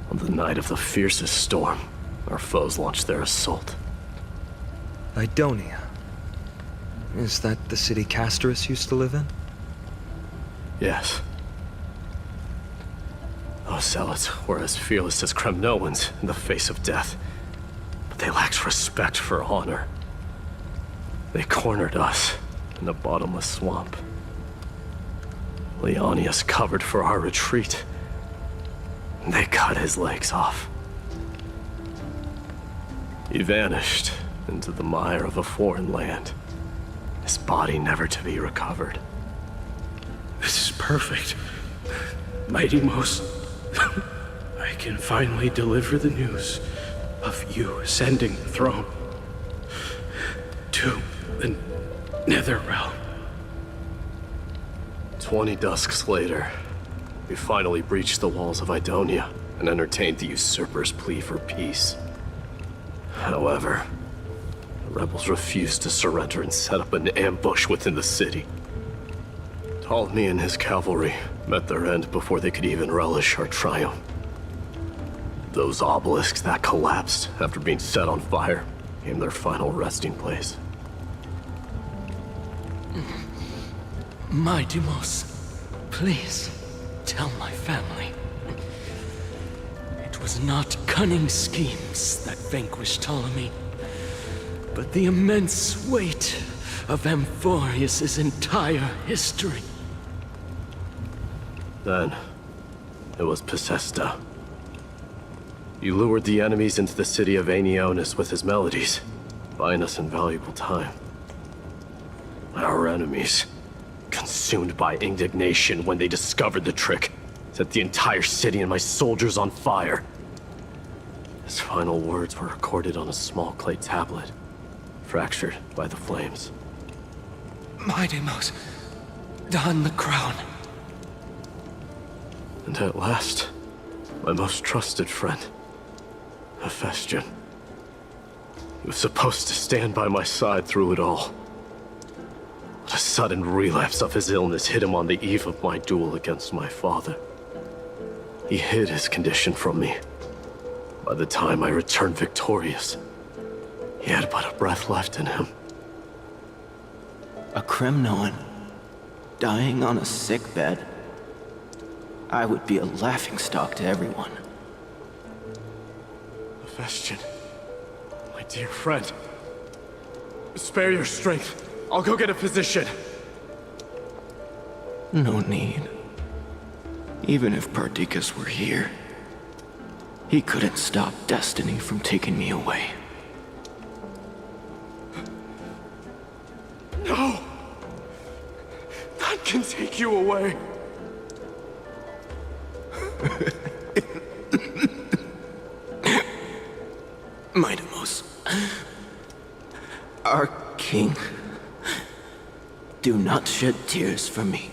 On the night of the fiercest storm, our foes launched their assault. Idonia. Is that the city Castorus used to live in? Yes. Those zealots were as fearless as Kremnoans in the face of death, but they lacked respect for honor. They cornered us in a bottomless swamp. Leonius covered for our retreat. They cut his legs off. He vanished into the mire of a foreign land, his body never to be recovered. This is perfect. Midamos, I can finally deliver the news of you ascending the throne to the Netherrealm. 20 dusks later, we finally breached the walls of Idonia and entertained the usurper's plea for peace. However, the rebels refused to surrender and set up an ambush within the city. Ptolemy and his cavalry met their end before they could even relish our triumph. Those obelisks that collapsed after being set on fire became their final resting place. Midamos, please tell my family. It was not cunning schemes that vanquished Ptolemy, but the immense weight of Amphorius' entire history. Then, it was Pacesta. He lured the enemies into the city of Aenionis with his melodies, buying us invaluable time. Our enemies, consumed by indignation when they discovered the trick, set the entire city and my soldiers on fire. His final words were recorded on a small clay tablet, fractured by the flames. Midamos, don the crown. And at last, my most trusted friend, Hephaestion. He was supposed to stand by my side through it all. But a sudden relapse of his illness hit him on the eve of my duel against my father. He hid his condition from me. By the time I returned victorious, he had but a breath left in him. A Kremnoan, dying on a sick bed. I would be a laughingstock to everyone. Hephaestion, my dear friend, spare your strength. I'll go get a physician. No need. Even if Perdiccas were here, he couldn't stop destiny from taking me away. No! None can take you away. Midamos, our king, do not shed tears for me.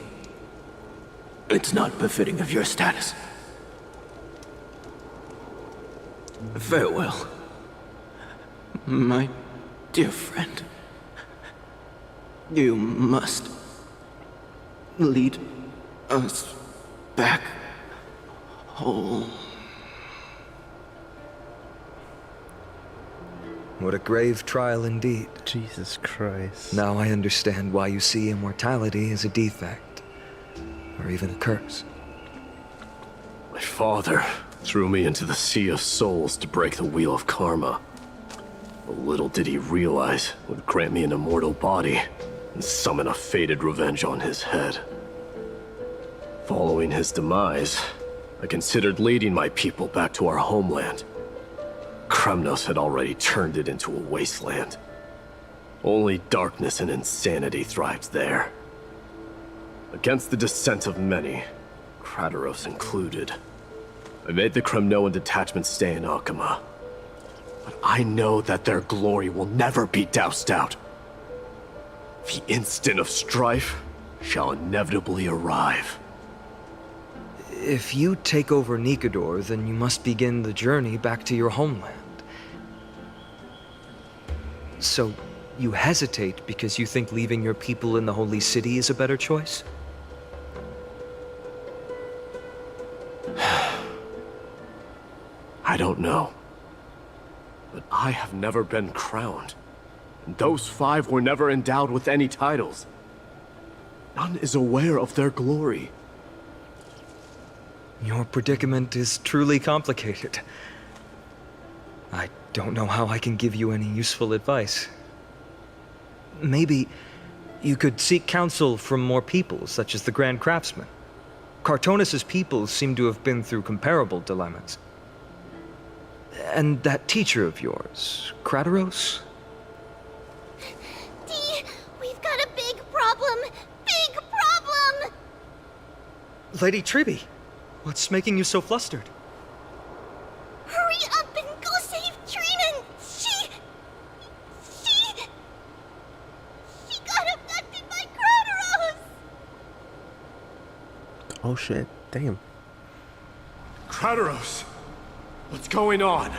It's not befitting of your status. Farewell, my dear friend. You must lead us back home. What a grave trial indeed. Jesus Christ. Now I understand why you see immortality as a defect, or even a curse. My father threw me into the Sea of Souls to break the wheel of karma. But little did he realize it would grant me an immortal body and summon a fated revenge on his head. Following his demise, I considered leading my people back to our homeland. Kremnos had already turned it into a wasteland. Only darkness and insanity thrived there. Against the dissent of many, Crateros included, I made the Kremnoan detachment stay in Akama. But I know that their glory will never be doused out. The instant of strife shall inevitably arrive. If you take over Nikedor, then you must begin the journey back to your homeland. So, you hesitate because you think leaving your people in the Holy City is a better choice? I don't know. But I have never been crowned. And those 5 were never endowed with any titles. None is aware of their glory. Your predicament is truly complicated. I don't know how I can give you any useful advice. Maybe you could seek counsel from more people, such as the Grand Craftsman. Cartonis' people seem to have been through comparable dilemmas. And that teacher of yours, Krateros? Dee, we've got a big problem! Big problem! Lady Tribby, what's making you so flustered? Hurry up and go save Trina! She got abducted by Krateros! Oh shit, damn. Krateros! What's going on?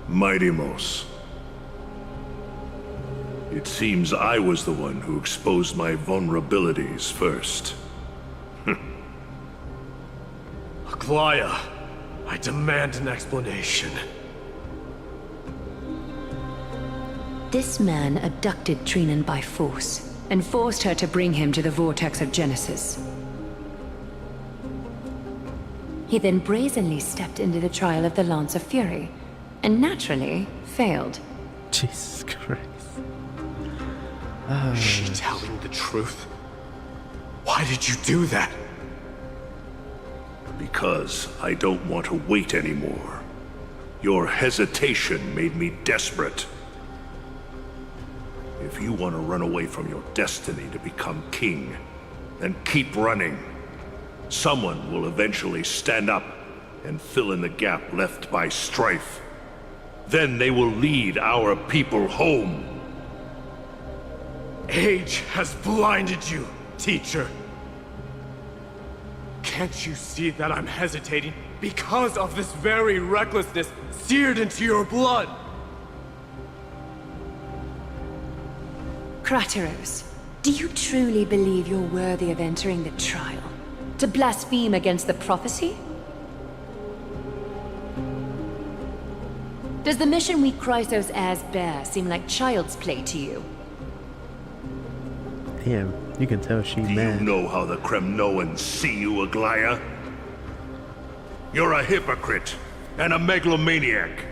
Mighty-Mos. It seems I was the one who exposed my vulnerabilities first. Aglaya, I demand an explanation. This man abducted Trinan by force, and forced her to bring him to the Vortex of Genesis. He then brazenly stepped into the trial of the Lance of Fury, and naturally failed. Jesus Christ. Is she telling the truth? Why did you do that? Because I don't want to wait anymore. Your hesitation made me desperate. If you want to run away from your destiny to become king, then keep running. Someone will eventually stand up and fill in the gap left by strife. Then they will lead our people home. Age has blinded you, teacher. Can't you see that I'm hesitating because of this very recklessness seared into your blood? Krateros, do you truly believe you're worthy of entering the trial? To blaspheme against the prophecy? Does the mission we Chrysos heirs bear seem like child's play to you? Damn, you can tell she's mad. Do you know how the Kremnoans see you, Aglaya? You're a hypocrite and a megalomaniac.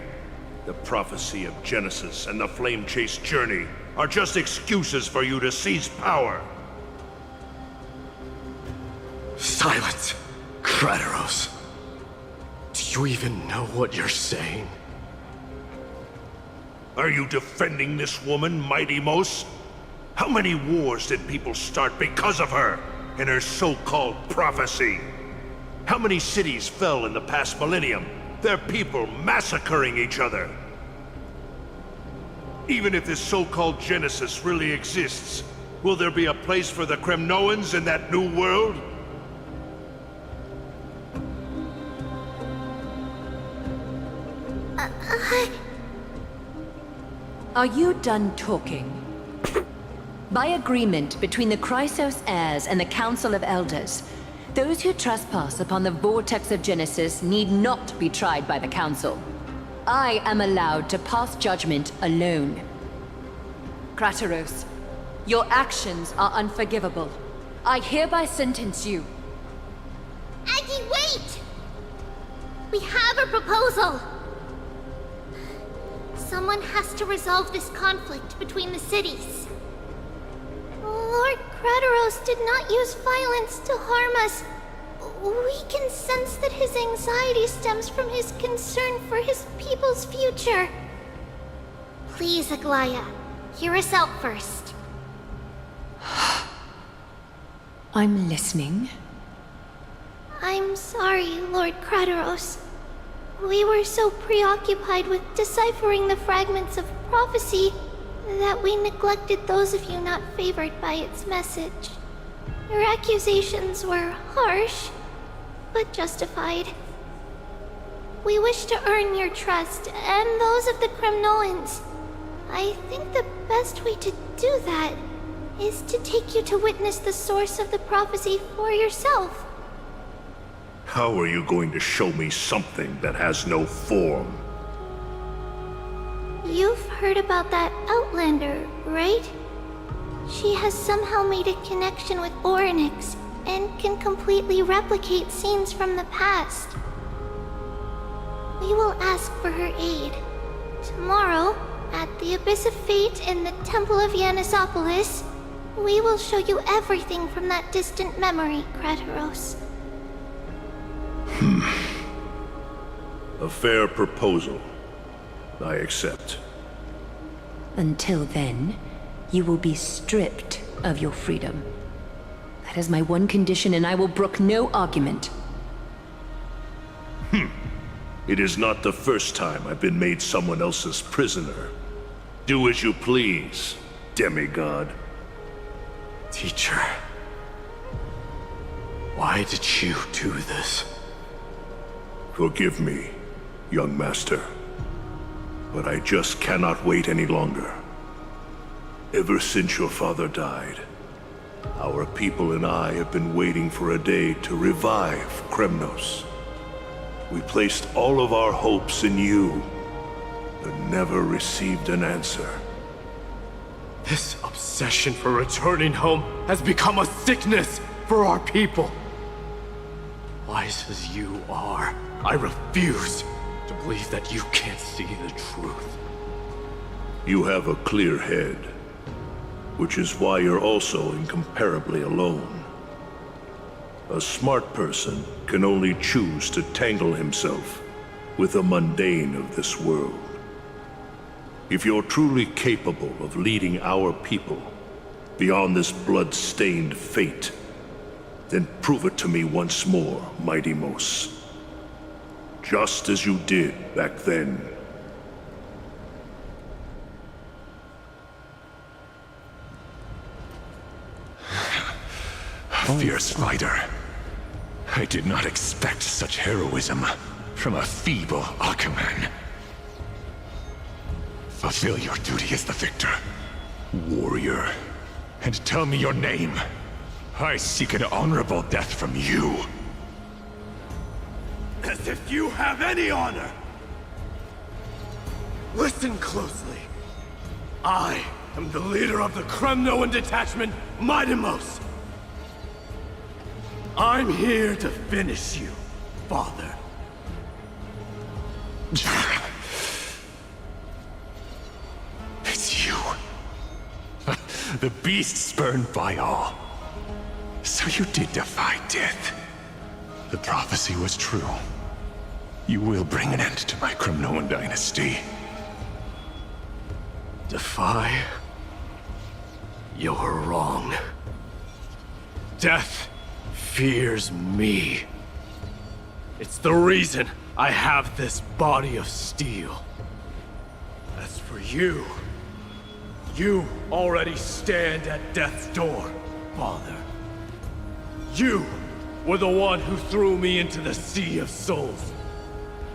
The prophecy of Genesis and the Flame Chase journey are just excuses for you to seize power. Silence, Krateros. Do you even know what you're saying? Are you defending this woman, Mighty-Mos? How many wars did people start because of her and her so-called prophecy? How many cities fell in the past millennium? Their people massacring each other. Even if this so-called Genesis really exists, will there be a place for the Kremnoans in that new world? Are you done talking? By agreement between the Chrysos heirs and the Council of Elders, those who trespass upon the Vortex of Genesis need not be tried by the Council. I am allowed to pass judgment alone. Krateros, your actions are unforgivable. I hereby sentence you. Aggie, wait! We have a proposal! Someone has to resolve this conflict between the cities. Lord Krateros did not use violence to harm us. We can sense that his anxiety stems from his concern for his people's future. Please, Aglaya, hear us out first. I'm listening. I'm sorry, Lord Krateros. We were so preoccupied with deciphering the fragments of prophecy that we neglected those of you not favored by its message. Your accusations were harsh, but justified. We wish to earn your trust, and those of the Kremnoans. I think the best way to do that is to take you to witness the source of the prophecy for yourself. How are you going to show me something that has no form? You've heard about that Outlander, right? She has somehow made a connection with Orynyx and can completely replicate scenes from the past. We will ask for her aid. Tomorrow, at the Abyss of Fate in the Temple of Yanisopolis, we will show you everything from that distant memory, Krateros. A fair proposal. I accept. Until then, you will be stripped of your freedom. That is my one condition, and I will brook no argument. It is not the first time I've been made someone else's prisoner. Do as you please, demigod. Teacher, why did you do this? Forgive me, young master. But I just cannot wait any longer. Ever since your father died, our people and I have been waiting for a day to revive Kremnos. We placed all of our hopes in you, but never received an answer. This obsession for returning home has become a sickness for our people. Wise as you are, I refuse to believe that you can't see the truth. You have a clear head, which is why you're also incomparably alone. A smart person can only choose to tangle himself with the mundane of this world. If you're truly capable of leading our people beyond this blood-stained fate, then prove it to me once more, Mighty Mos. Just as you did back then. A fierce fighter. I did not expect such heroism from a feeble Achaeman. Fulfill your duty as the victor, warrior, and tell me your name. I seek an honorable death from you. As if you have any honor! Listen closely. I am the leader of the Kremnoan detachment, Mighty Mos. I'm here to finish you, Father. It's you. The beast spurned by all. So you did defy death. The prophecy was true. You will bring an end to my Kremnoan dynasty. Defy? You're wrong. Death fears me. It's the reason I have this body of steel. As for you, you already stand at death's door, Father. You were the one who threw me into the Sea of Souls.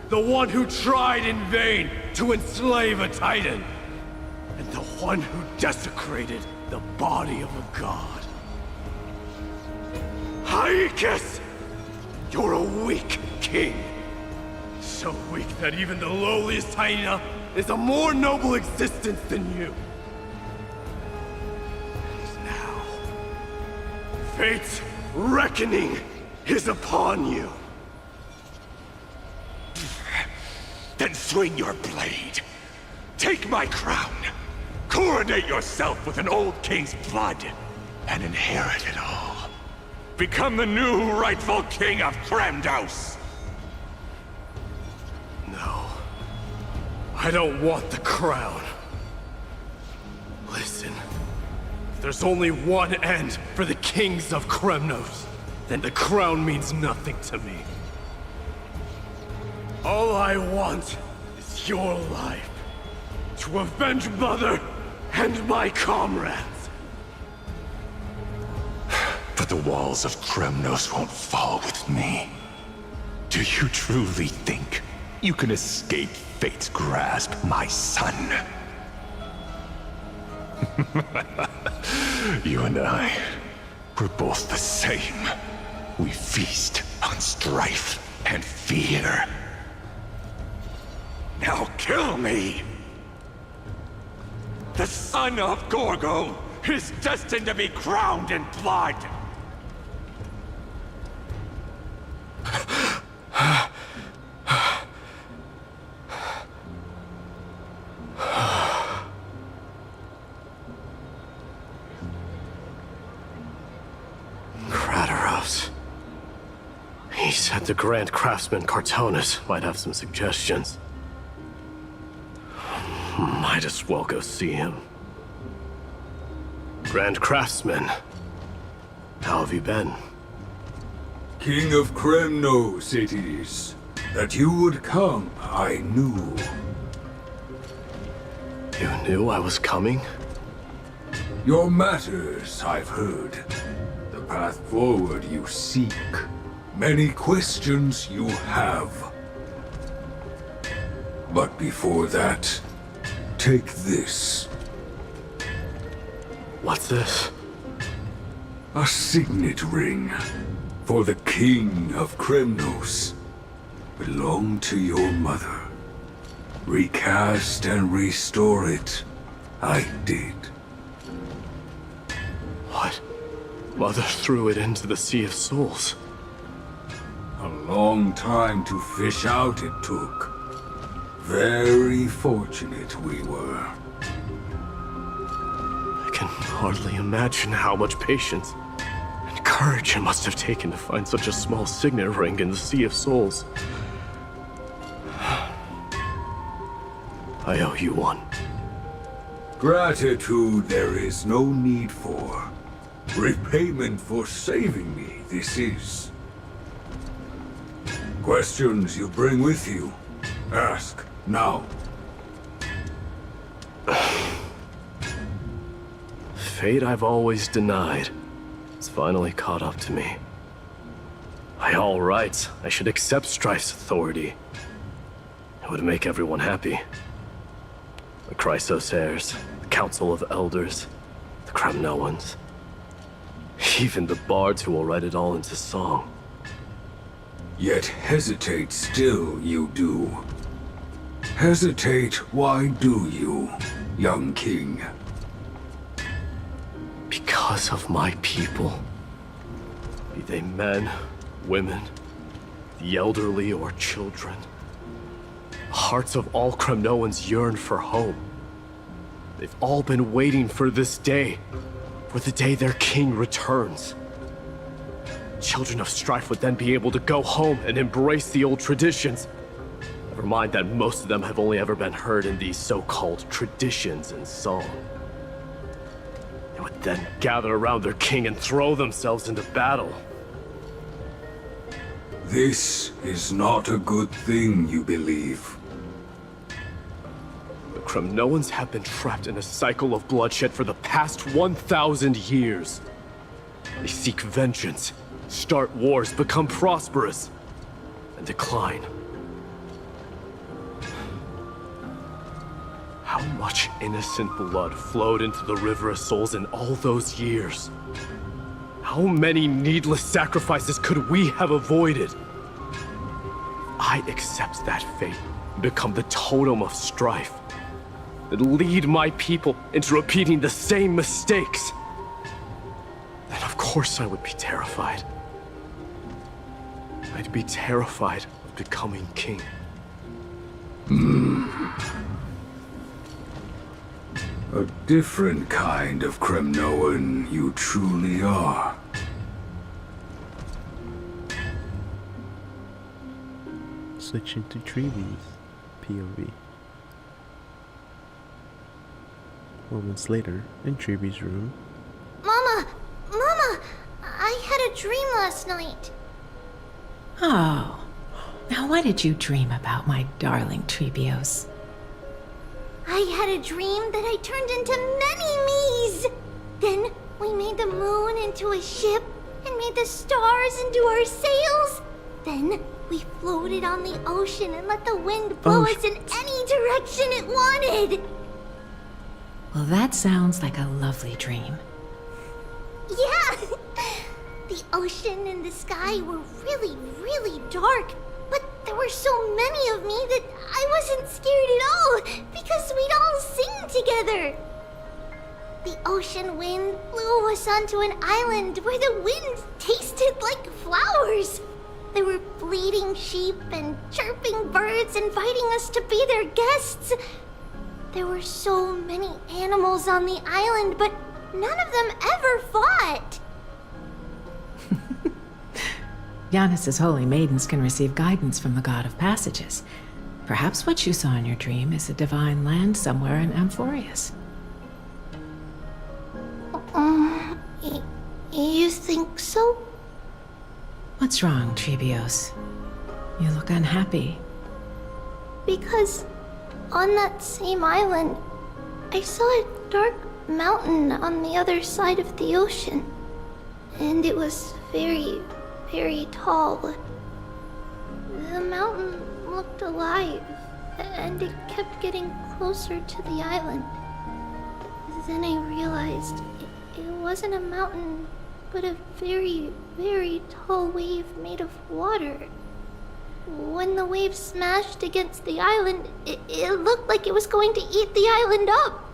The one who tried in vain to enslave a Titan. And the one who desecrated the body of a god. Aegis! You're a weak king. So weak that even the lowliest hyena is a more noble existence than you. And now, fate's reckoning is upon you. Then swing your blade. Take my crown. Coronate yourself with an old king's blood and inherit it all. Become the new rightful king of Kremnos. No. I don't want the crown. Listen. If there's only one end for the kings of Kremnos, then the crown means nothing to me. All I want is your life. To avenge Mother and my comrades. But the walls of Kremnos won't fall with me. Do you truly think you can escape fate's grasp, my son? You and I, we're both the same. We feast on strife and fear. Now kill me! The son of Gorgo is destined to be crowned in blood! Crateros. He said the Grand Craftsman Cartonus might have some suggestions. Might as well go see him. Grand Craftsman, how have you been? King of Kremnos it is. That you would come, I knew. You knew I was coming? Your matters, I've heard. The path forward you seek. Many questions you have. But before that, take this. What's this? A signet ring. For the King of Kremnos. Belonged to your mother. Recast and restore it. I did. What? Mother threw it into the Sea of Souls. A long time to fish out it took. Very fortunate we were. I can hardly imagine how much patience and courage it must have taken to find such a small signet ring in the Sea of Souls. I owe you one. Gratitude there is no need for. Repayment for saving me, this is. Questions you bring with you? Ask, now. Fate I've always denied. It's finally caught up to me. By all rights, I should accept Strife's authority. It would make everyone happy. The Chrysos heirs, the Council of Elders, the Kremnoans. Even the bards who will write it all into song. Yet hesitate still you do. Hesitate, why do you, young king? Because of my people. Be they men, women, the elderly or children. Hearts of all Kremnoans yearn for home. They've all been waiting for this day. For the day their king returns. Children of Strife would then be able to go home and embrace the old traditions. Never mind that most of them have only ever been heard in these so-called traditions and song. They would then gather around their king and throw themselves into battle. This is not a good thing, you believe. The Kremnoans have been trapped in a cycle of bloodshed for the past 1,000 years. They seek vengeance, start wars, become prosperous, and decline. How much innocent blood flowed into the River of Souls in all those years? How many needless sacrifices could we have avoided? If I accept that fate and become the totem of strife, and lead my people into repeating the same mistakes, then of course I would be terrified. I'd be terrified of becoming king. A different kind of Kremnoan you truly are. Switching to Treebe's POV. Moments later, in Treebe's room. Mama! Mama! I had a dream last night. Oh, now Now, what did you dream about, my darling Trebios? I had a dream that I turned into many me's. Then we made the moon into a ship and made the stars into our sails. Then we floated on the ocean and let the wind blow us in any direction it wanted. Well, that sounds like a lovely dream. Yeah! The ocean and the sky were really, really dark. But there were so many of me that I wasn't scared at all because we'd all sing together. The ocean wind blew us onto an island where the wind tasted like flowers. There were bleating sheep and chirping birds inviting us to be their guests. There were so many animals on the island, but none of them ever fought. Yanis's holy maidens can receive guidance from the God of Passages. Perhaps what you saw in your dream is a divine land somewhere in Amphorius. You think so? What's wrong, Trebios? You look unhappy. Because on that same island, I saw a dark mountain on the other side of the ocean. And it was very, very tall. The mountain looked alive, and it kept getting closer to the island. Then I realized it wasn't a mountain, but a very, very tall wave made of water. When the wave smashed against the island, it looked like it was going to eat the island up.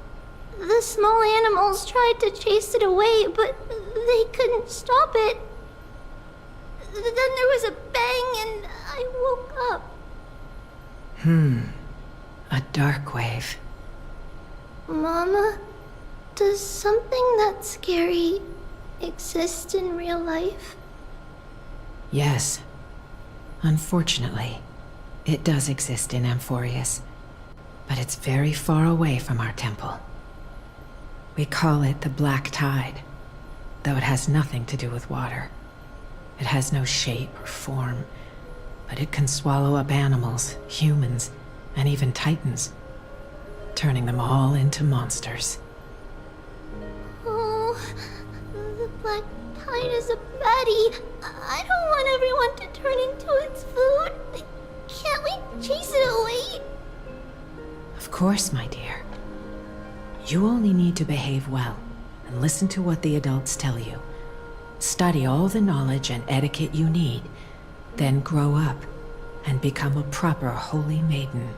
The small animals tried to chase it away, but they couldn't stop it. Then there was a bang and I woke up. A dark wave. Mama, does something that scary exist in real life? Yes. Unfortunately, it does exist in Amphorius, but it's very far away from our temple. We call it the Black Tide, though it has nothing to do with water. It has no shape or form, but it can swallow up animals, humans, and even titans, turning them all into monsters. Oh, the Black Tide is a baddie. I don't want everyone to turn into its food. Can't we chase it away? Of course, my dear. You only need to behave well and listen to what the adults tell you. Study all the knowledge and etiquette you need, then grow up and become a proper holy maiden.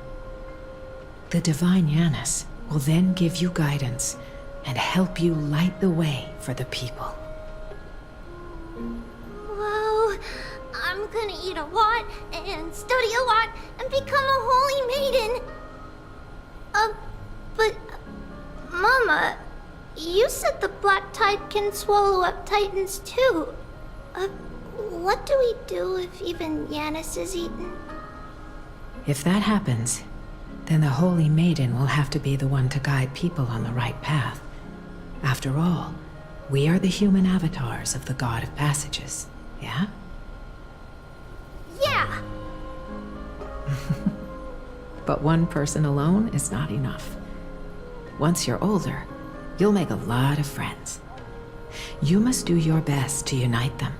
The divine Yanis will then give you guidance and help you light the way for the people. Wow, I'm gonna eat a lot and study a lot and become a holy maiden. But Mama, you said the Black Tide can swallow up titans too. What do we do if even Yanis is eaten? If that happens, then the Holy Maiden will have to be the one to guide people on the right path. After all, we are the human avatars of the God of Passages, yeah? Yeah! But one person alone is not enough. Once you're older, you'll make a lot of friends. You must do your best to unite them,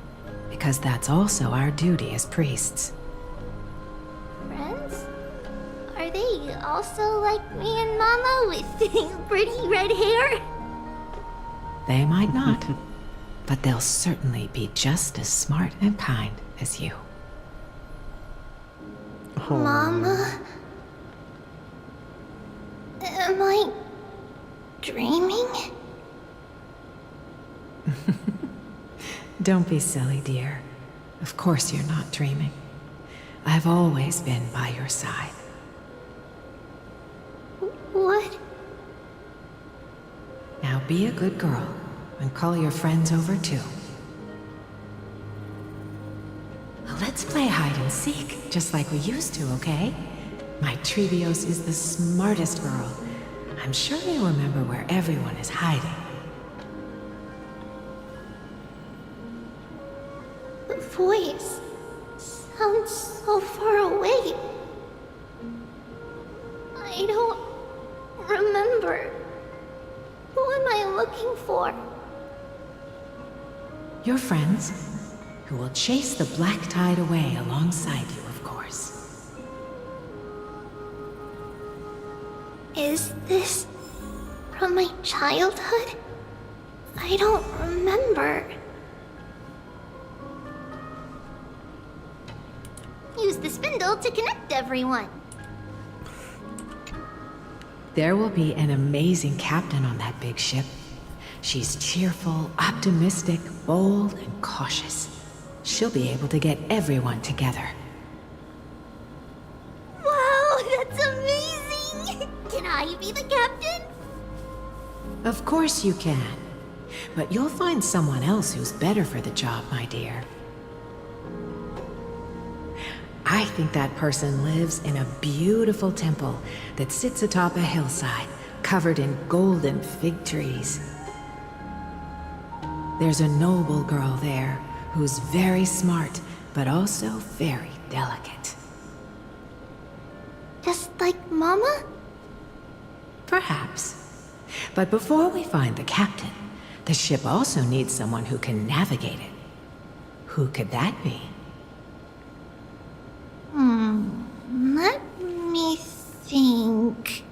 because that's also our duty as priests. Friends? Are they also like me and Mama with pretty red hair? They might not, but they'll certainly be just as smart and kind as you. Mama? Am I dreaming? Don't be silly, dear. Of course you're not dreaming. I've always been by your side. What? Now be a good girl and call your friends over too. Let's play hide and seek, just like we used to, okay? My Trebios is the smartest girl. I'm sure you'll remember where everyone is hiding. The voice sounds so far away. remember. Who am I looking for? Your friends, who will chase the black tide away alongside you, of course. Is this from my childhood? I don't remember. Use the spindle to connect everyone. There will be an amazing captain on that big ship. She's cheerful, optimistic, bold, and cautious. She'll be able to get everyone together. Wow, that's amazing! Can I be the captain? Of course you can. But you'll find someone else who's better for the job, my dear. I think that person lives in a beautiful temple that sits atop a hillside, covered in golden fig trees. There's a noble girl there who's very smart, but also very delicate. Just like Mama? Perhaps. But before we find the captain, the ship also needs someone who can navigate it. Who could that be? Let me think.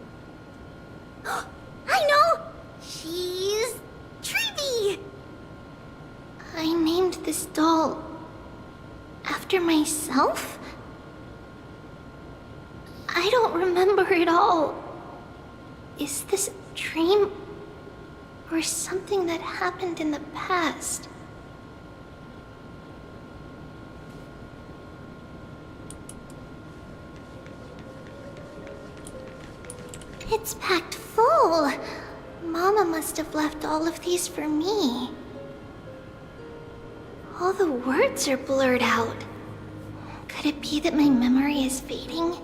I know! She's Treeby! I named this doll after myself? I don't remember it all. Is this a dream or something that happened in the past? It's packed full. Mama must have left all of these for me. All the words are blurred out. Could it be that my memory is fading?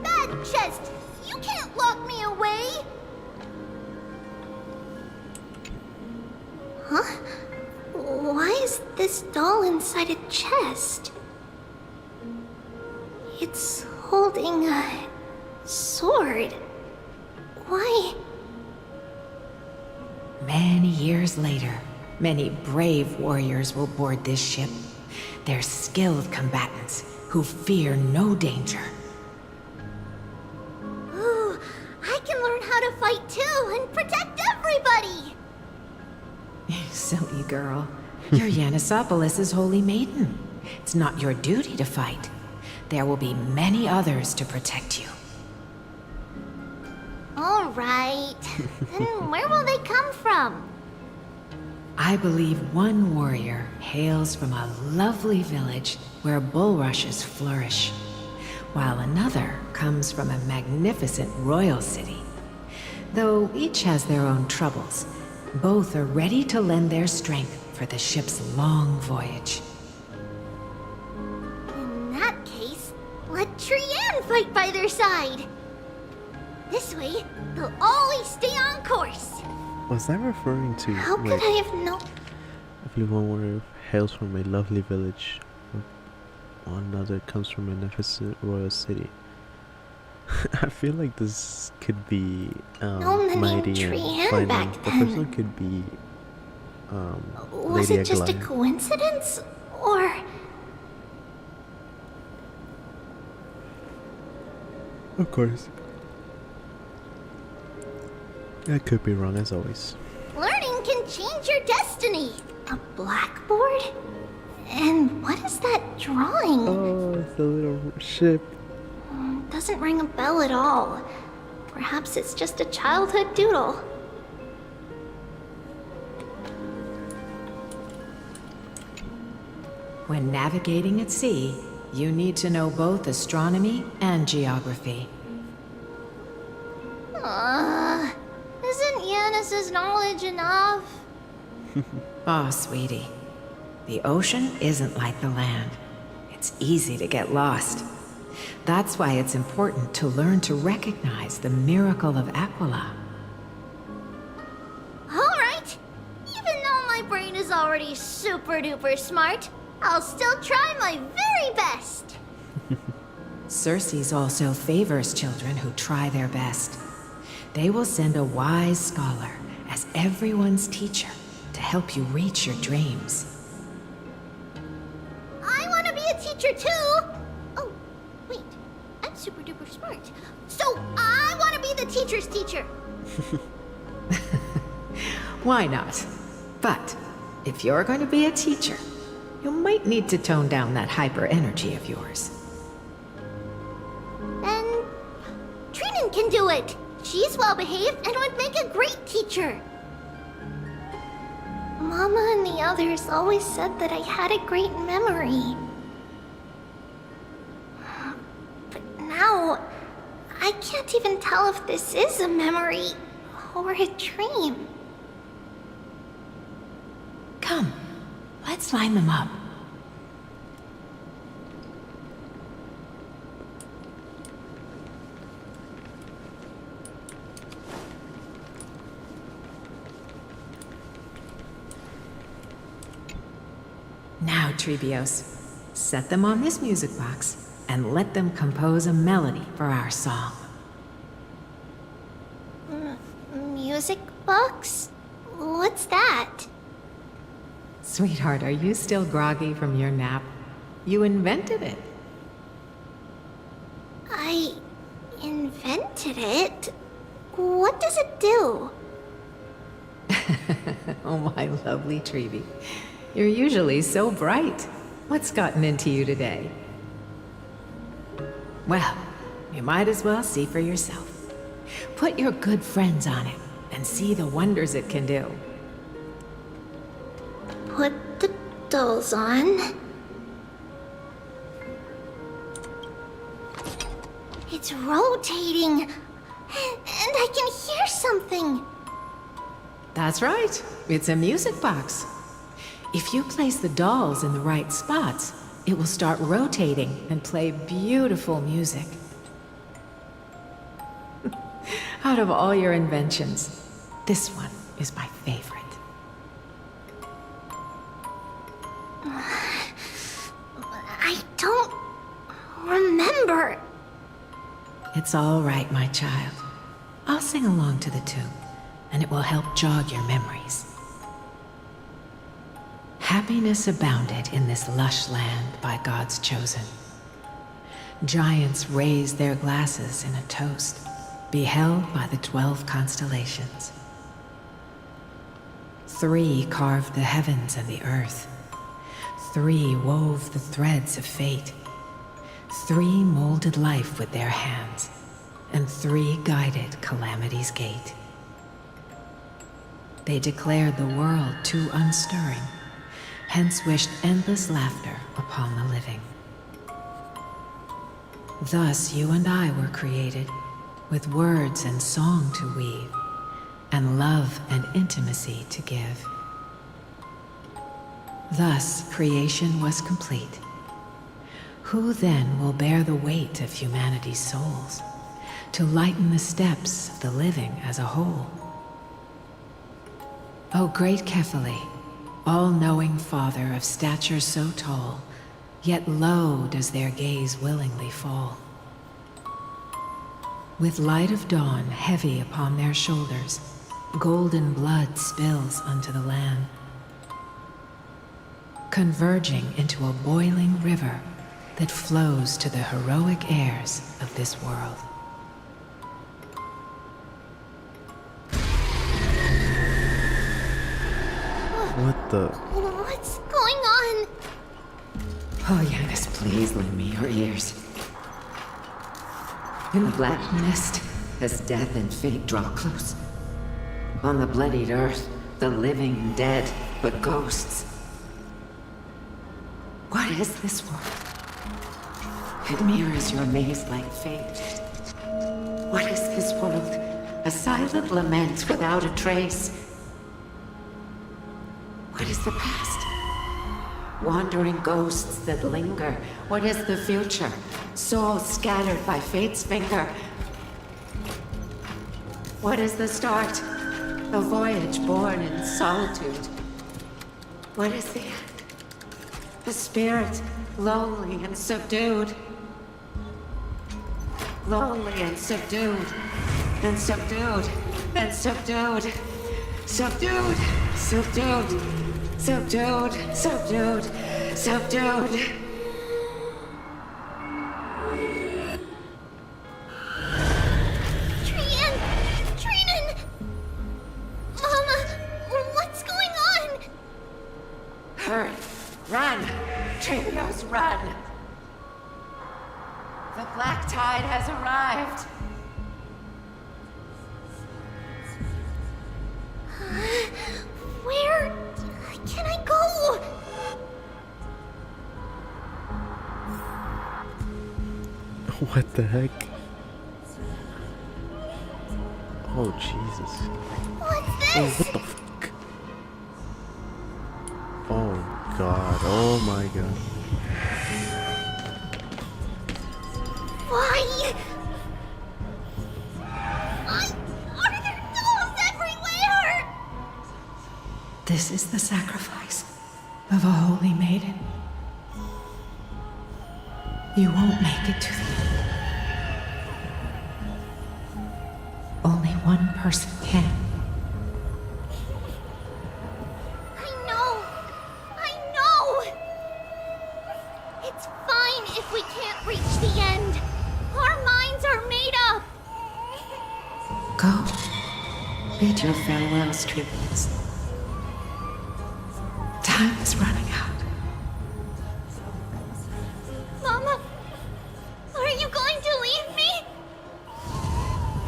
Bad chest! You can't lock me away! Huh? Why is this doll inside a chest? It's holding a sword. Why? Many years later, many brave warriors will board this ship. They're skilled combatants who fear no danger. Ooh, I can learn how to fight too and protect everybody! Silly girl. You're Yanisopoulos' holy maiden. It's not your duty to fight. There will be many others to protect you. All right. Then where will they come from? I believe one warrior hails from a lovely village where bulrushes flourish, while another comes from a magnificent royal city. Though each has their own troubles, both are ready to lend their strength for the ship's long voyage. In that case, let Trian fight by their side. This way, they'll always stay on course. Was that referring to? How could I have known? I believe one warrior hails from a lovely village, while another comes from a magnificent royal city. I feel like this could be Mighty and Finding. The first one could be Was Lady it just a Aglaia. coincidence? Or... Of course. I could be wrong as always. learning can change your destiny. A blackboard? And what is that drawing? Oh, it's a little ship. Doesn't ring a bell at all. Perhaps it's just a childhood doodle. When navigating at sea, you need to know both astronomy and geography. Isn't Yanis's knowledge enough? Oh, sweetie. The ocean isn't like the land. It's easy to get lost. That's why it's important to learn to recognize the miracle of Aquila. Alright! Even though my brain is already super duper smart, I'll still try my very best! Circe also favors children who try their best. They will send a wise scholar as everyone's teacher to help you reach your dreams. I want to be a teacher too! Oh, wait. I'm super duper smart. So I want to be the teacher's teacher! Why not? But if you're going to be a teacher, you might need to tone down that hyper energy of yours. Then Trinan can do it! She's well behaved and would make a great teacher. Mama and the others always said that I had a great memory. But now, I can't even tell if this is a memory or a dream. Come, let's line them up. Now, Trebios, set them on this music box and let them compose a melody for our song. Music box? What's that? Sweetheart, are you still groggy from your nap? You invented it. I invented it? What does it do? Oh, my lovely Trebi. You're usually so bright. What's gotten into you today? Well, you might as well see for yourself. Put your good friends on it and see the wonders it can do. Put the dolls on. It's rotating, and I can hear something. That's right. It's a music box. If you place the dolls in the right spots, it will start rotating and play beautiful music. Out of all your inventions, this one is my favorite. I don't remember. It's all right, my child. I'll sing along to the tune, and it will help jog your memories. Happiness abounded in this lush land by God's chosen. Giants raised their glasses in a toast, beheld by the 12 constellations. 3 carved the heavens and the earth. 3 wove the threads of fate. 3 molded life with their hands, and 3 guided calamity's gate. They declared the world too unstirring, hence wished endless laughter upon the living. Thus you and I were created, with words and song to weave, and love and intimacy to give. Thus creation was complete. Who then will bear the weight of humanity's souls, to lighten the steps of the living as a whole? O great Kephale, all-knowing Father of stature so tall, yet low does their gaze willingly fall. With light of dawn heavy upon their shoulders, golden blood spills unto the land, converging into a boiling river that flows to the heroic heirs of this world. What the? What's going on? Oh, Yanis, please lend me your ears. In the black mist, as death and fate draw close. On the bloodied earth, the living and dead, but ghosts. What is this world? It mirrors your maze-like fate. What is this world? A silent lament without a trace. What is the past? Wandering ghosts that linger. What is the future? Souls scattered by fate's finger. What is the start? A voyage born in solitude. What is the end? A spirit, lonely and subdued. lonely and subdued, and subdued, and subdued, subdued, subdued, subdued, subdued, subdued. Trian! Mama, what's going on? Hurry, run! Trivios, run! The black tide has arrived. Where can I go? What the heck? Oh, Jesus. What's this? Oh, what the fuck? Oh, God. Oh, my God. Why? Are there dolls everywhere? This is the sacrifice of a holy maiden. You won't make it to the end. Only one person can. I know. It's fine if we can't reach the end. Our minds are made up. Go. Bid your farewells, tributes. Time is running out. Mama, are you going to leave me?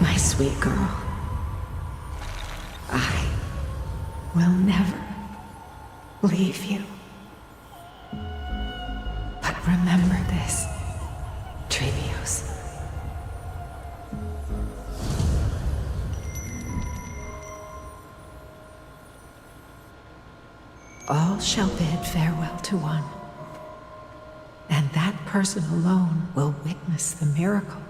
My sweet girl. I will never leave you. But remember this, Trevios. All shall bid farewell to one, and that person alone will witness the miracle.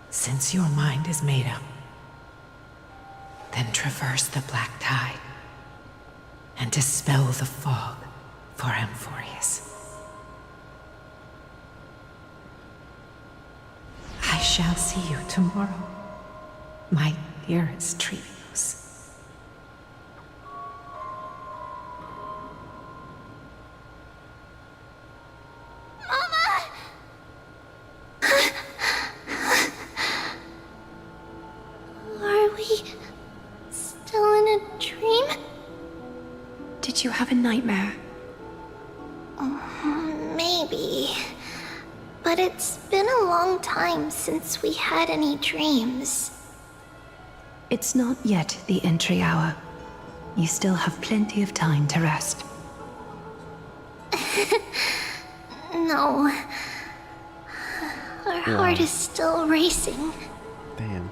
Since your mind is made up, then traverse the black tide and dispel the fog for Amphorius. I shall see you tomorrow, my dearest Trevios. Are we still in a dream? Did you have a nightmare? Maybe. But it's been a long time since we had any dreams. It's not yet the entry hour. You still have plenty of time to rest. No. Our heart is still racing. Damn.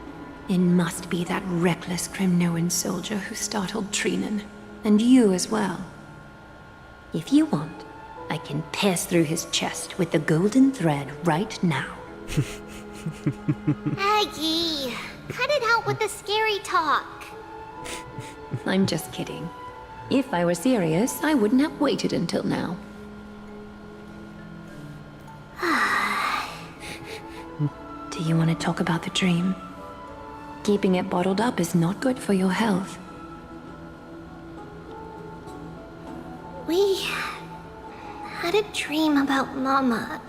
It must be that reckless Kremnoan soldier who startled Trinan. And you as well. If you want, I can pierce through his chest with the golden thread right now. Aggie, cut it out with the scary talk. I'm just kidding. If I were serious, I wouldn't have waited until now. Do you want to talk about the dream? Keeping it bottled up is not good for your health. We had a dream about Mama.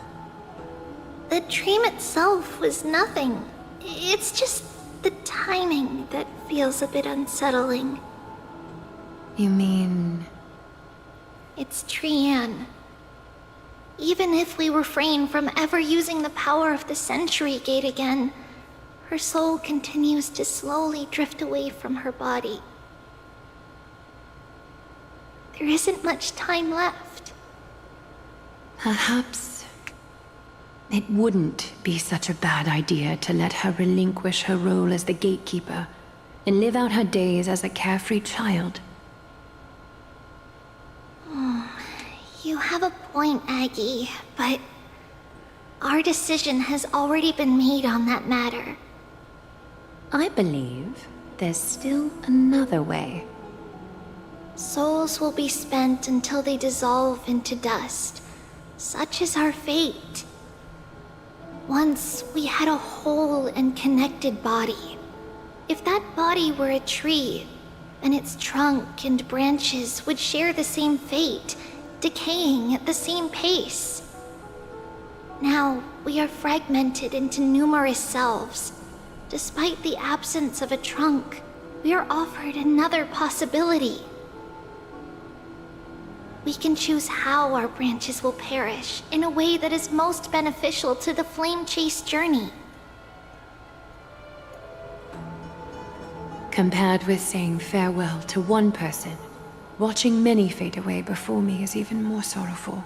The dream itself was nothing. It's just the timing that feels a bit unsettling. You mean... It's Trian. Even if we refrain from ever using the power of the Century Gate again, her soul continues to slowly drift away from her body. There isn't much time left. Perhaps it wouldn't be such a bad idea to let her relinquish her role as the gatekeeper and live out her days as a carefree child. You have a point, Aggie, but our decision has already been made on that matter. I believe there's still another way. Souls will be spent until they dissolve into dust, Such is our fate. Once we had a whole and connected body. If that body were a tree, then its trunk and branches would share the same fate, decaying at the same pace. Now, we are fragmented into numerous selves. Despite the absence of a trunk, we are offered another possibility. We can choose how our branches will perish in a way that is most beneficial to the Flame Chase journey. Compared with saying farewell to one person, watching many fade away before me is even more sorrowful.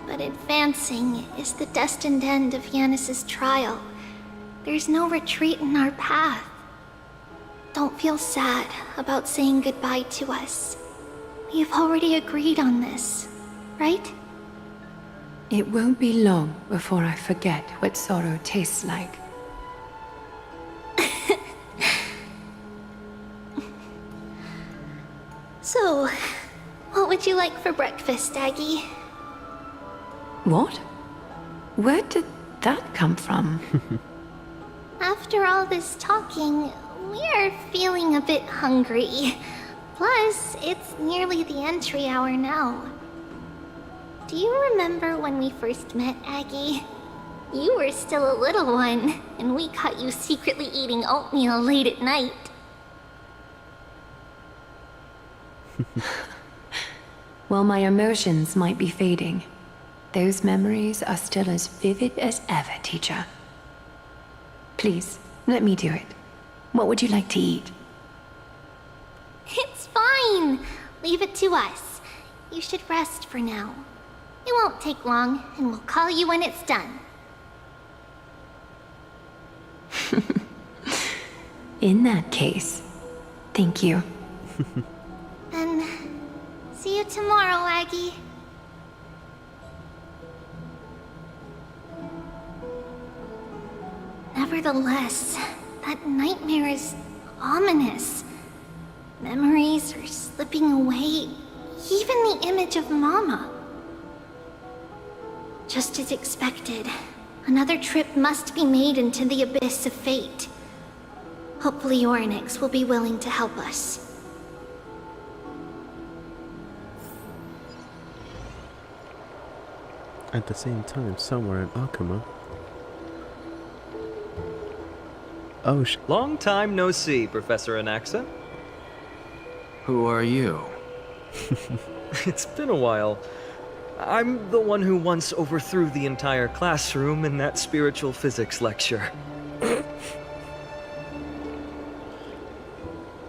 But advancing is the destined end of Yanis's trial. There's no retreat in our path. Don't feel sad about saying goodbye to us. We have already agreed on this, right? It won't be long before I forget what sorrow tastes like. So, what would you like for breakfast, Aggie? What? Where did that come from? After all this talking, we are feeling a bit hungry. Plus, it's nearly the entry hour now. Do you remember when we first met, Aggie? You were still a little one, and we caught you secretly eating oatmeal late at night. While my emotions might be fading, those memories are still as vivid as ever, teacher. Please, let me do it. What would you like to eat? It's fine! Leave it to us. You should rest for now. It won't take long, and we'll call you when it's done. In that case, thank you. Then, see you tomorrow, Aggie. Nevertheless, that nightmare is ominous. Memories are slipping away, even the image of Mama. Just as expected, another trip must be made into the abyss of fate. Hopefully Orynyx will be willing to help us. At the same time, somewhere in Akuma. Oh, long time no see, Professor Anaxa. Who are you? It's been a while. I'm the one who once overthrew the entire classroom in that spiritual physics lecture.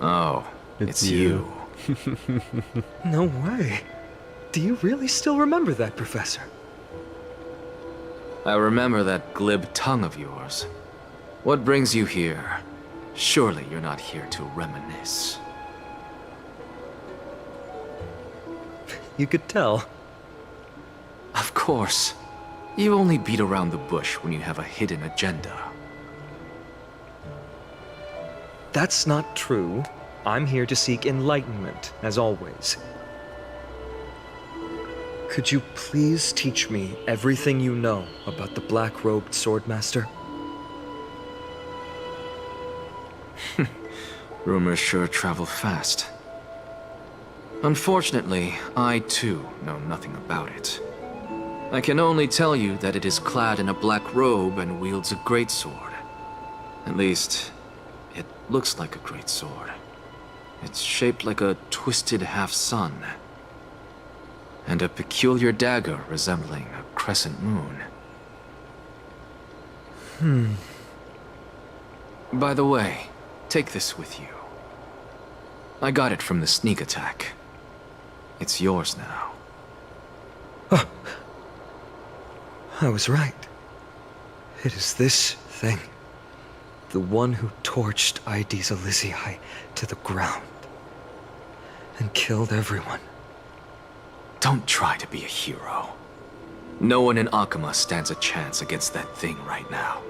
Oh, it's you. No way. Do you really still remember that, Professor? I remember that glib tongue of yours. What brings you here? Surely you're not here to reminisce. You could tell. Of course. You only beat around the bush when you have a hidden agenda. That's not true. I'm here to seek enlightenment, as always. Could you please teach me everything you know about the black-robed swordmaster? Rumors sure travel fast. Unfortunately, I too know nothing about it. I can only tell you that it is clad in a black robe and wields a greatsword. At least, it looks like a greatsword. It's shaped like a twisted half-sun, and a peculiar dagger resembling a crescent moon. By the way, take this with you. I got it from the sneak attack. It's yours now. Oh. I was right. It is this thing. The one who torched Aedes Elysiae to the ground. And killed everyone. Don't try to be a hero. No one in Akuma stands a chance against that thing right now.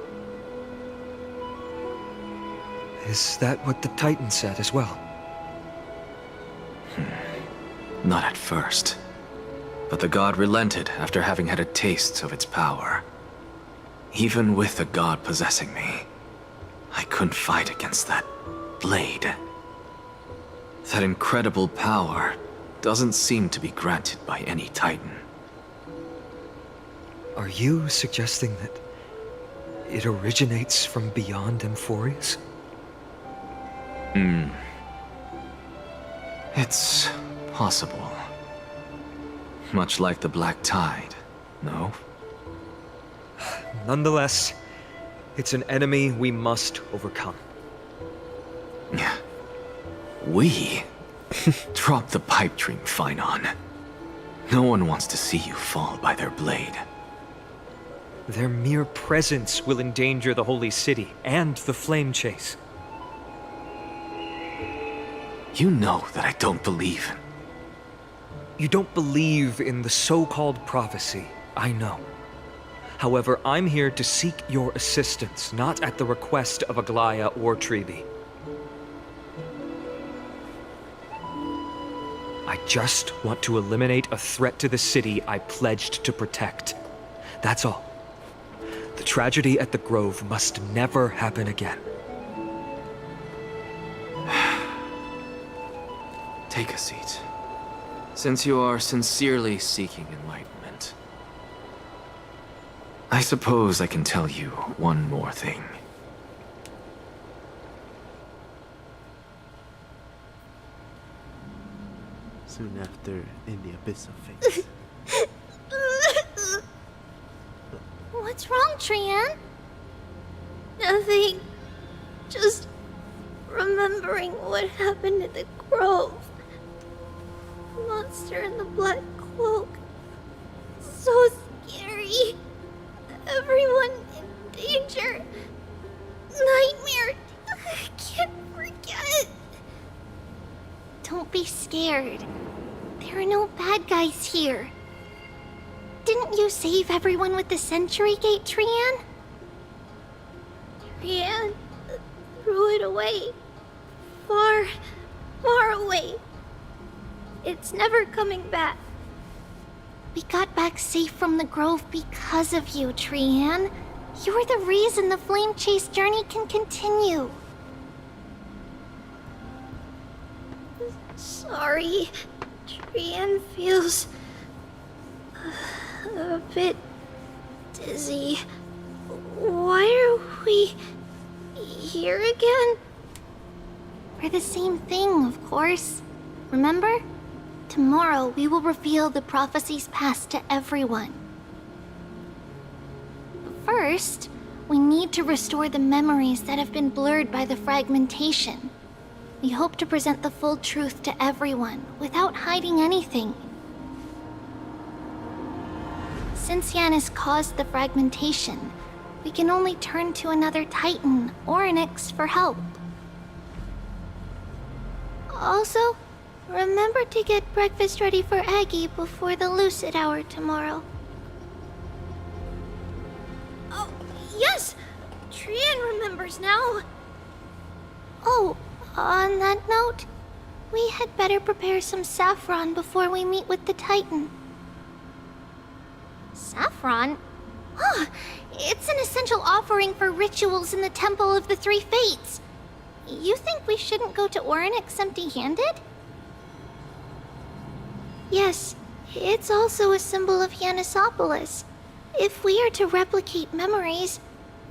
Is that what the Titan said as well? Not at first. But the god relented after having had a taste of its power. Even with the god possessing me, I couldn't fight against that blade. That incredible power doesn't seem to be granted by any Titan. Are you suggesting that it originates from beyond Amphorius? It's possible. Much like the Black Tide, no? Nonetheless, it's an enemy we must overcome. We? Drop the pipe dream, Phynon. No one wants to see you fall by their blade. Their mere presence will endanger the Holy City and the Flame Chase. You know that I don't believe in... You don't believe in the so-called prophecy, I know. However, I'm here to seek your assistance, not at the request of Aglaya or Tribi. I just want to eliminate a threat to the city I pledged to protect. That's all. The tragedy at the Grove must never happen again. Take a seat. Since you are sincerely seeking enlightenment, I suppose I can tell you one more thing. Soon after, in the abyss of fate. What's wrong, Trian? Nothing. Just remembering what happened at the Grove. The monster in the black cloak. So scary. Everyone in danger. Nightmare. I can't forget. Don't be scared. There are no bad guys here. Didn't you save everyone with the Century Gate, Trian? Trian threw it away. Far, far away. It's never coming back. We got back safe from the Grove because of you, Trian. You're the reason the Flame Chase journey can continue. Sorry. Trian feels a bit dizzy. Why are we here again? For the same thing, of course. Remember? Tomorrow we will reveal the prophecies past to everyone. But first, we need to restore the memories that have been blurred by the fragmentation. We hope to present the full truth to everyone without hiding anything. Since Yanis caused the fragmentation, we can only turn to another Titan, Orynyx, for help. Also, remember to get breakfast ready for Aggie before the Lucid Hour tomorrow. Oh, yes! Trian remembers now. Oh, on that note, we had better prepare some saffron before we meet with the Titan. Saffron? Huh, it's an essential offering for rituals in the Temple of the Three Fates. You think we shouldn't go to Orynyx empty-handed? Yes, it's also a symbol of Yanisopolis. If we are to replicate memories,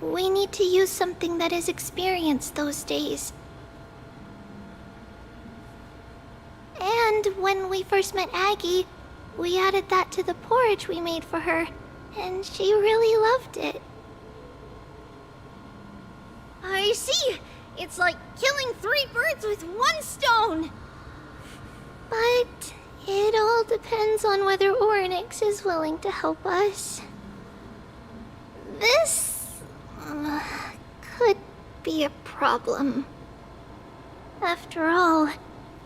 we need to use something that is experienced those days. And when we first met Aggie, we added that to the porridge we made for her, and she really loved it. I see! It's like killing 3 birds with 1 stone! But it all depends on whether Orynyx is willing to help us. This could be a problem. After all,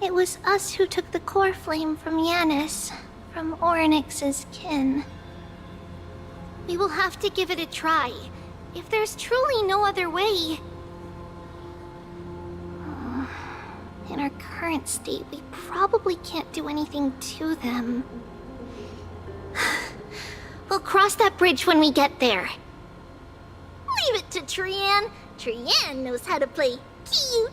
it was us who took the core flame from Yanis, from Orynyx's kin. We will have to give it a try. If there's truly no other way... It In our current state, we probably can't do anything to them. We'll cross that bridge when we get there. Leave it to Trian. Trian knows how to play cute.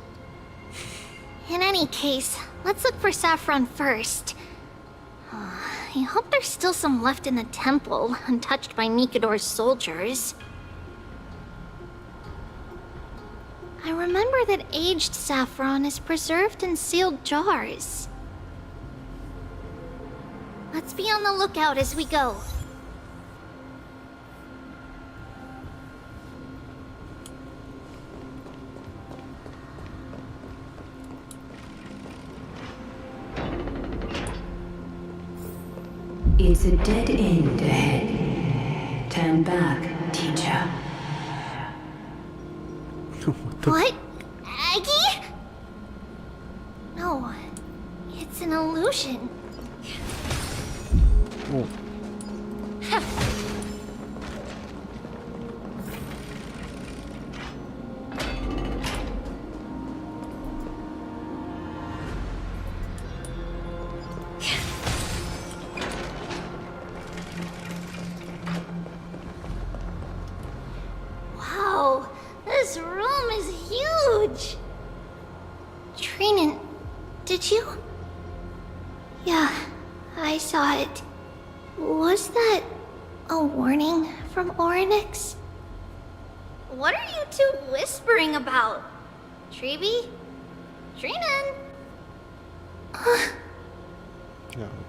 In any case, let's look for Saffron first. I hope there's still some left in the temple, untouched by Nikador's soldiers. I remember that aged saffron is preserved in sealed jars. Let's be on the lookout as we go. It's a dead end ahead. Turn back, teacher. What? Aggie? No, it's an illusion. Oh. Wow, this room is huge. Trinan, did you? Yeah, I saw it. Was that a warning from Orynyx? What are you two whispering about? Treeby? Trinan? Oh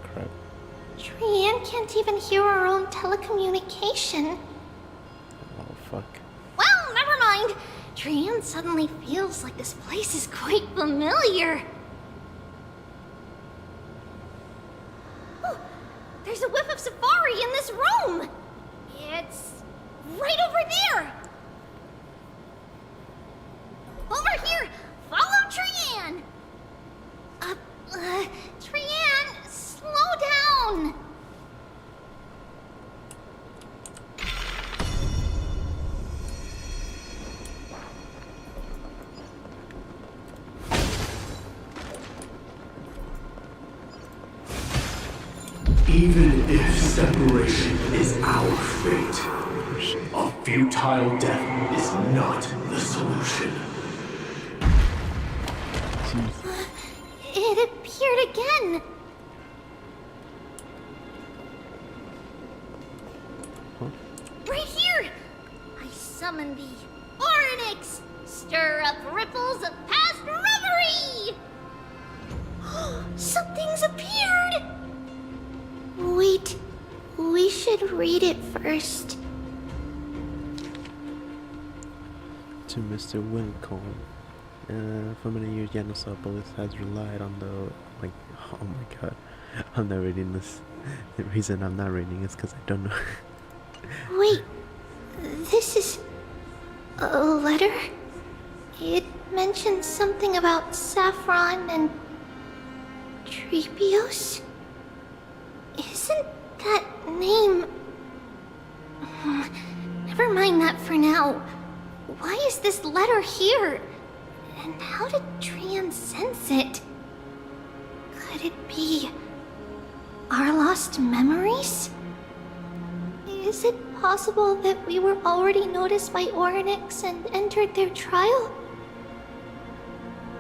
crap. Trian can't even hear our own telecommunication. Oh fuck. Well, never mind. Trian suddenly feels like this place is quite familiar. Oh, there's a whiff of safari in this room. It's right over there. Over here. Follow Trian. Trian, slow down. Even if separation is our fate, a futile death is not the solution. It appeared again. Right here. I summon thee, Orynyx. Stir up ripples of past reverie. Something's appeared. Wait, we should read it first. To Mr. Wincombe. For many years, Yanosopolis has relied on the... oh my god. I'm not reading this. The reason I'm not reading is because I don't know. Wait, this is a letter? It mentions something about Saffron and Treebios? Isn't that name... Never mind that for now. Why is this letter here? And how did Trian sense it? Could it be our lost memories? Is it possible that we were already noticed by Orynyx and entered their trial?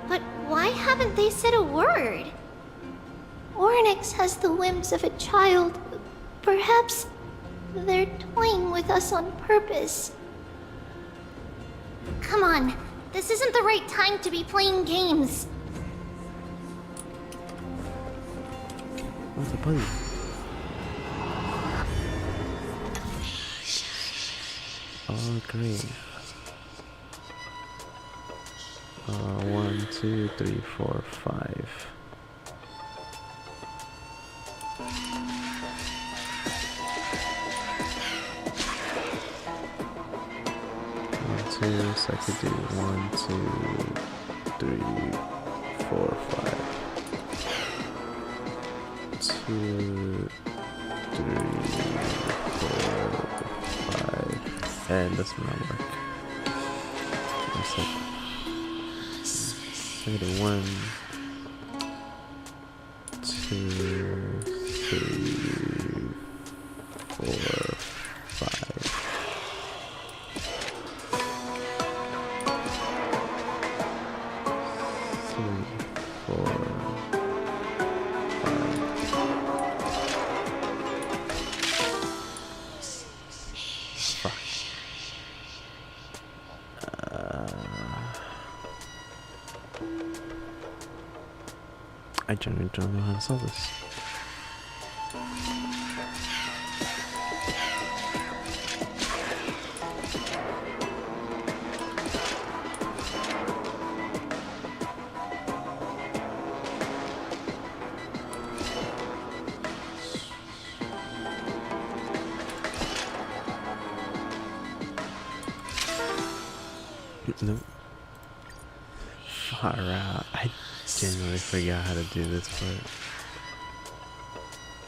But why haven't they said a word? Orynyx has the whims of a child. Perhaps they're toying with us on purpose. Come on, this isn't the right time to be playing games. What's the puzzle? Oh, great. 1, 2, 3, 4, 5. So I could do 1, 2, 3, 4, 5. 2, 3, 4, 5. And does not work. One second. I got a 1, 2, 3, 4, 5. I genuinely don't know how to solve this. Nope. Far out. I genuinely forgot how to do this part.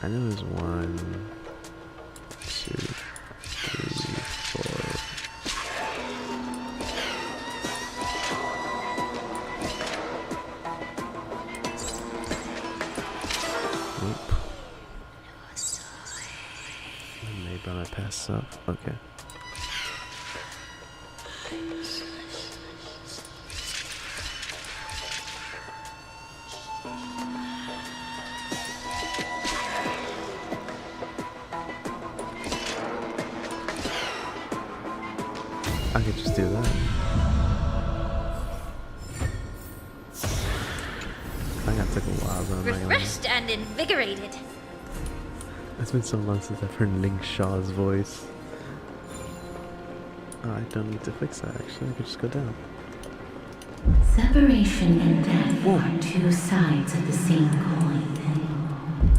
I know there's 1, 2, 3, 4. Nope. Maybe I might pass up. Okay. I could just do that. I got took a while though. Refreshed and invigorated. It's been so long since I've heard Ning Shaw's voice. Oh, I don't need to fix that actually. I could just go down. Separation and death are two sides of the same coin.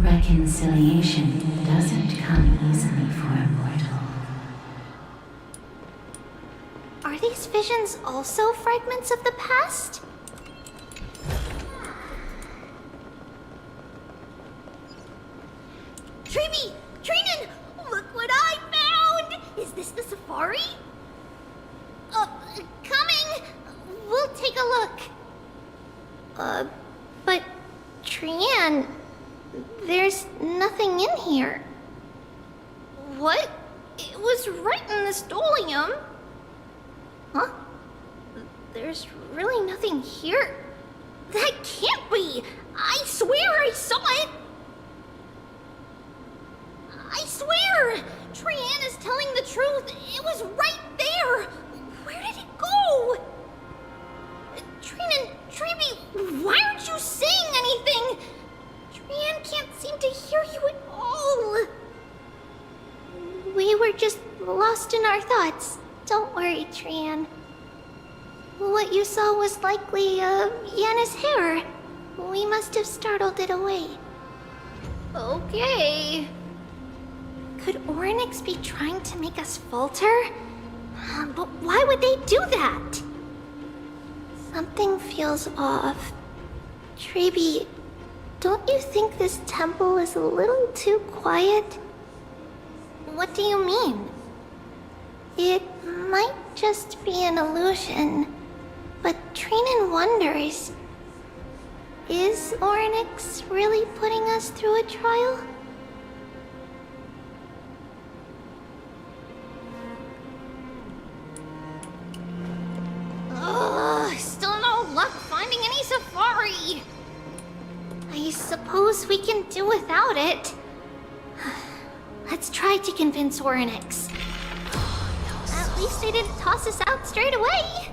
Reconciliation doesn't come easily for a mortal. Are these visions also fragments of the past? Treeby! Trinan! Look what I found! Is this the safari? Coming! We'll take a look. But Trian, there's nothing in here. What? It was right in the stolium. Huh? There's really nothing here. That can't be! I swear I saw it! I swear! Trian is telling the truth. It was right there! Where did it go? Trinan, Treeby, why aren't you saying anything? Trian can't seem to hear you at all. We were just lost in our thoughts. Don't worry, Trian. What you saw was likely, Yanna's hair. We must have startled it away. Okay. Could Orynyx be trying to make us falter? But why would they do that? Something feels off. Treeby, don't you think this temple is a little too quiet? What do you mean? It might just be an illusion, but Trinan wonders, is Orynyx really putting us through a trial? Still no luck finding any safari. I suppose we can do without it. Let's try to convince Orynyx. At least they didn't toss us out straight away.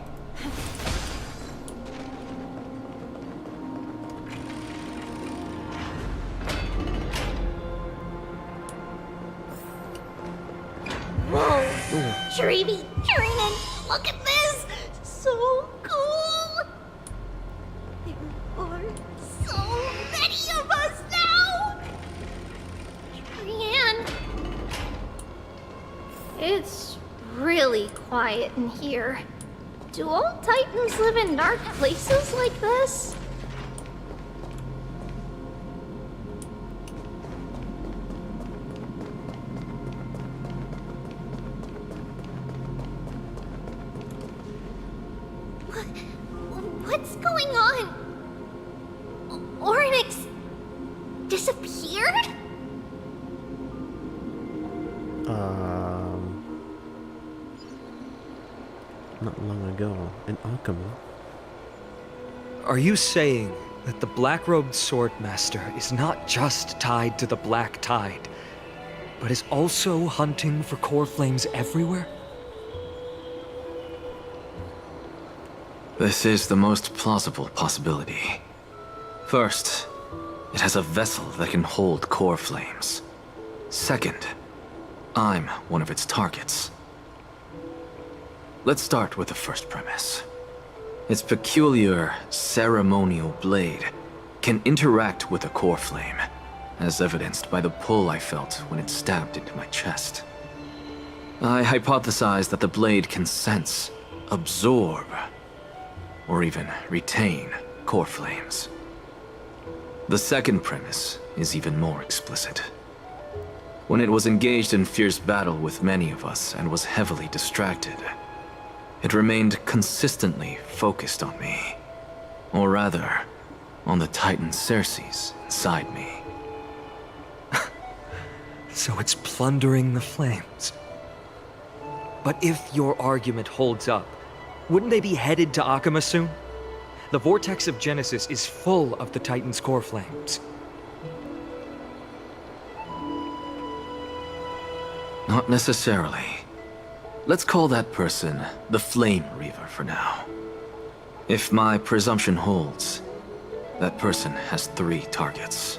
Whoa! Treeby, Trinan, look at this! So cool! There are so many of us now! Trian, it's really quiet in here. Do all Titans live in dark places like this? What's going on? Orynyx not long ago in Akuma. Are you saying that the Black-Robed Swordmaster is not just tied to the Black Tide, but is also hunting for core flames everywhere? This is the most plausible possibility. First, it has a vessel that can hold core flames. Second, I'm one of its targets. Let's start with the first premise. Its peculiar ceremonial blade can interact with a core flame, as evidenced by the pull I felt when it stabbed into my chest. I hypothesized that the blade can sense, absorb, or even retain core flames. The second premise is even more explicit. When it was engaged in fierce battle with many of us and was heavily distracted, it remained consistently focused on me. Or rather, on the Titan Cersei's inside me. So it's plundering the flames. But if your argument holds up, wouldn't they be headed to Akuma soon? The vortex of Genesis is full of the Titan's core flames. Not necessarily. Let's call that person the Flame Reaver for now. If my presumption holds, that person has 3 targets.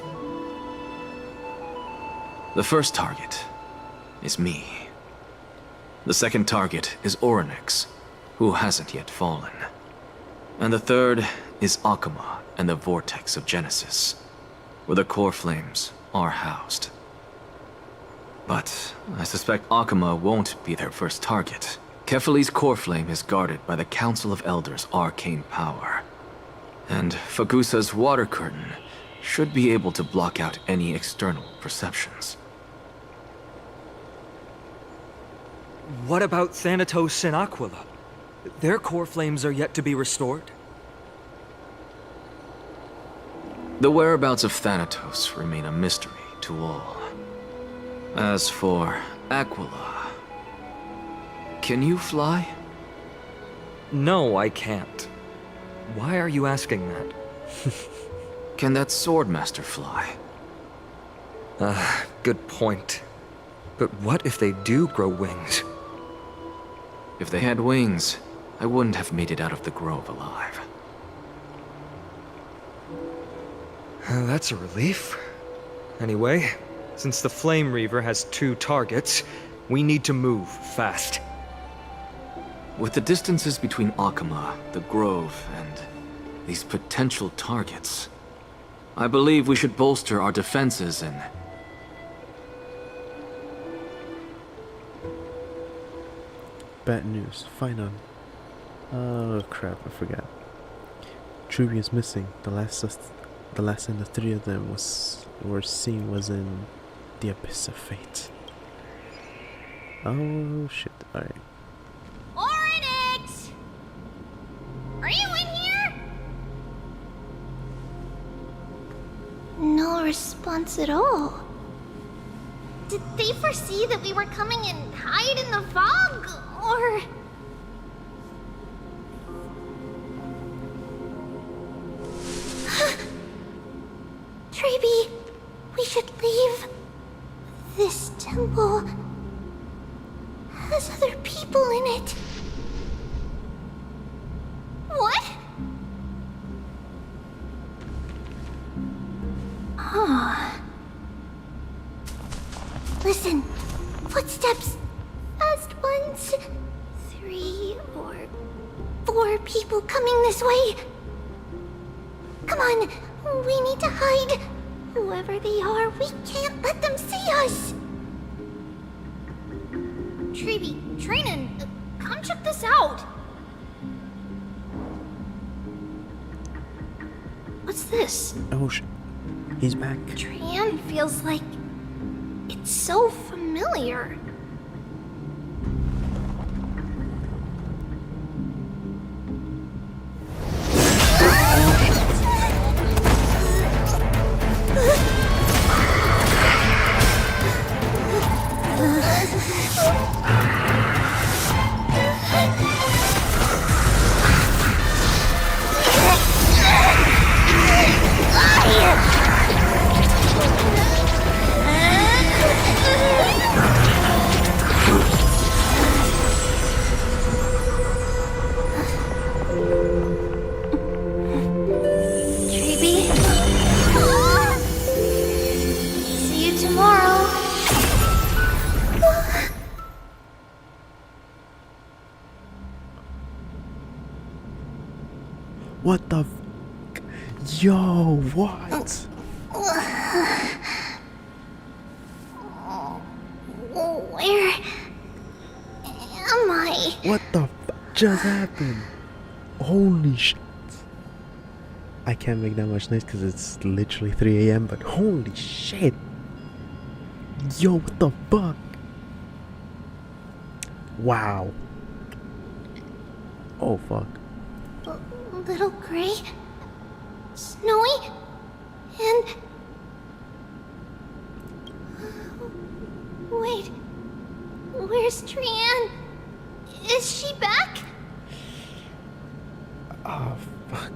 The first target is me. The second target is Orynyx, who hasn't yet fallen. And the third is Akuma and the Vortex of Genesis, where the core flames are housed. But I suspect Akuma won't be their first target. Kefali's core flame is guarded by the Council of Elders' arcane power. And Fagusa's water curtain should be able to block out any external perceptions. What about Thanatos and Aquila? Their core flames are yet to be restored. The whereabouts of Thanatos remain a mystery to all. As for Aquila, can you fly? No, I can't. Why are you asking that? Can that Swordmaster fly? Good point. But what if they do grow wings? If they had wings, I wouldn't have made it out of the grove alive. That's a relief. Anyway, since the Flame Reaver has 2 targets, we need to move fast. With the distances between Akuma, the grove, and these potential targets, I believe we should bolster our defenses and... Bad news. Finon. Oh crap, I forgot. Trubia is missing. The last time the 3 of them were seen was in the Abyss of Fate. Oh shit, alright. Orynyx! Are you in here? No response at all. Did they foresee that we were coming and hide in the fog? Or... Trebi, we should leave. This temple has other people in it. What? Oh. Listen, footsteps. Fast ones. 3 or 4 people coming this way. Come on, we need to hide. Whoever they are, we can't let them see us. Trebi, Trainin, come check this out. What's this? Oh shit. He's back. Trian feels like it's so familiar. Treby? See you tomorrow. What the Yo, what? Where am I? What the just happened? Holy shit. I can't make that much noise because it's literally 3 a.m., but holy shit. Yo, what the fuck? Wow. Oh, fuck. Little Gray? Snowy? And... Wait. Where's Trianne? Is she back? Oh, fuck.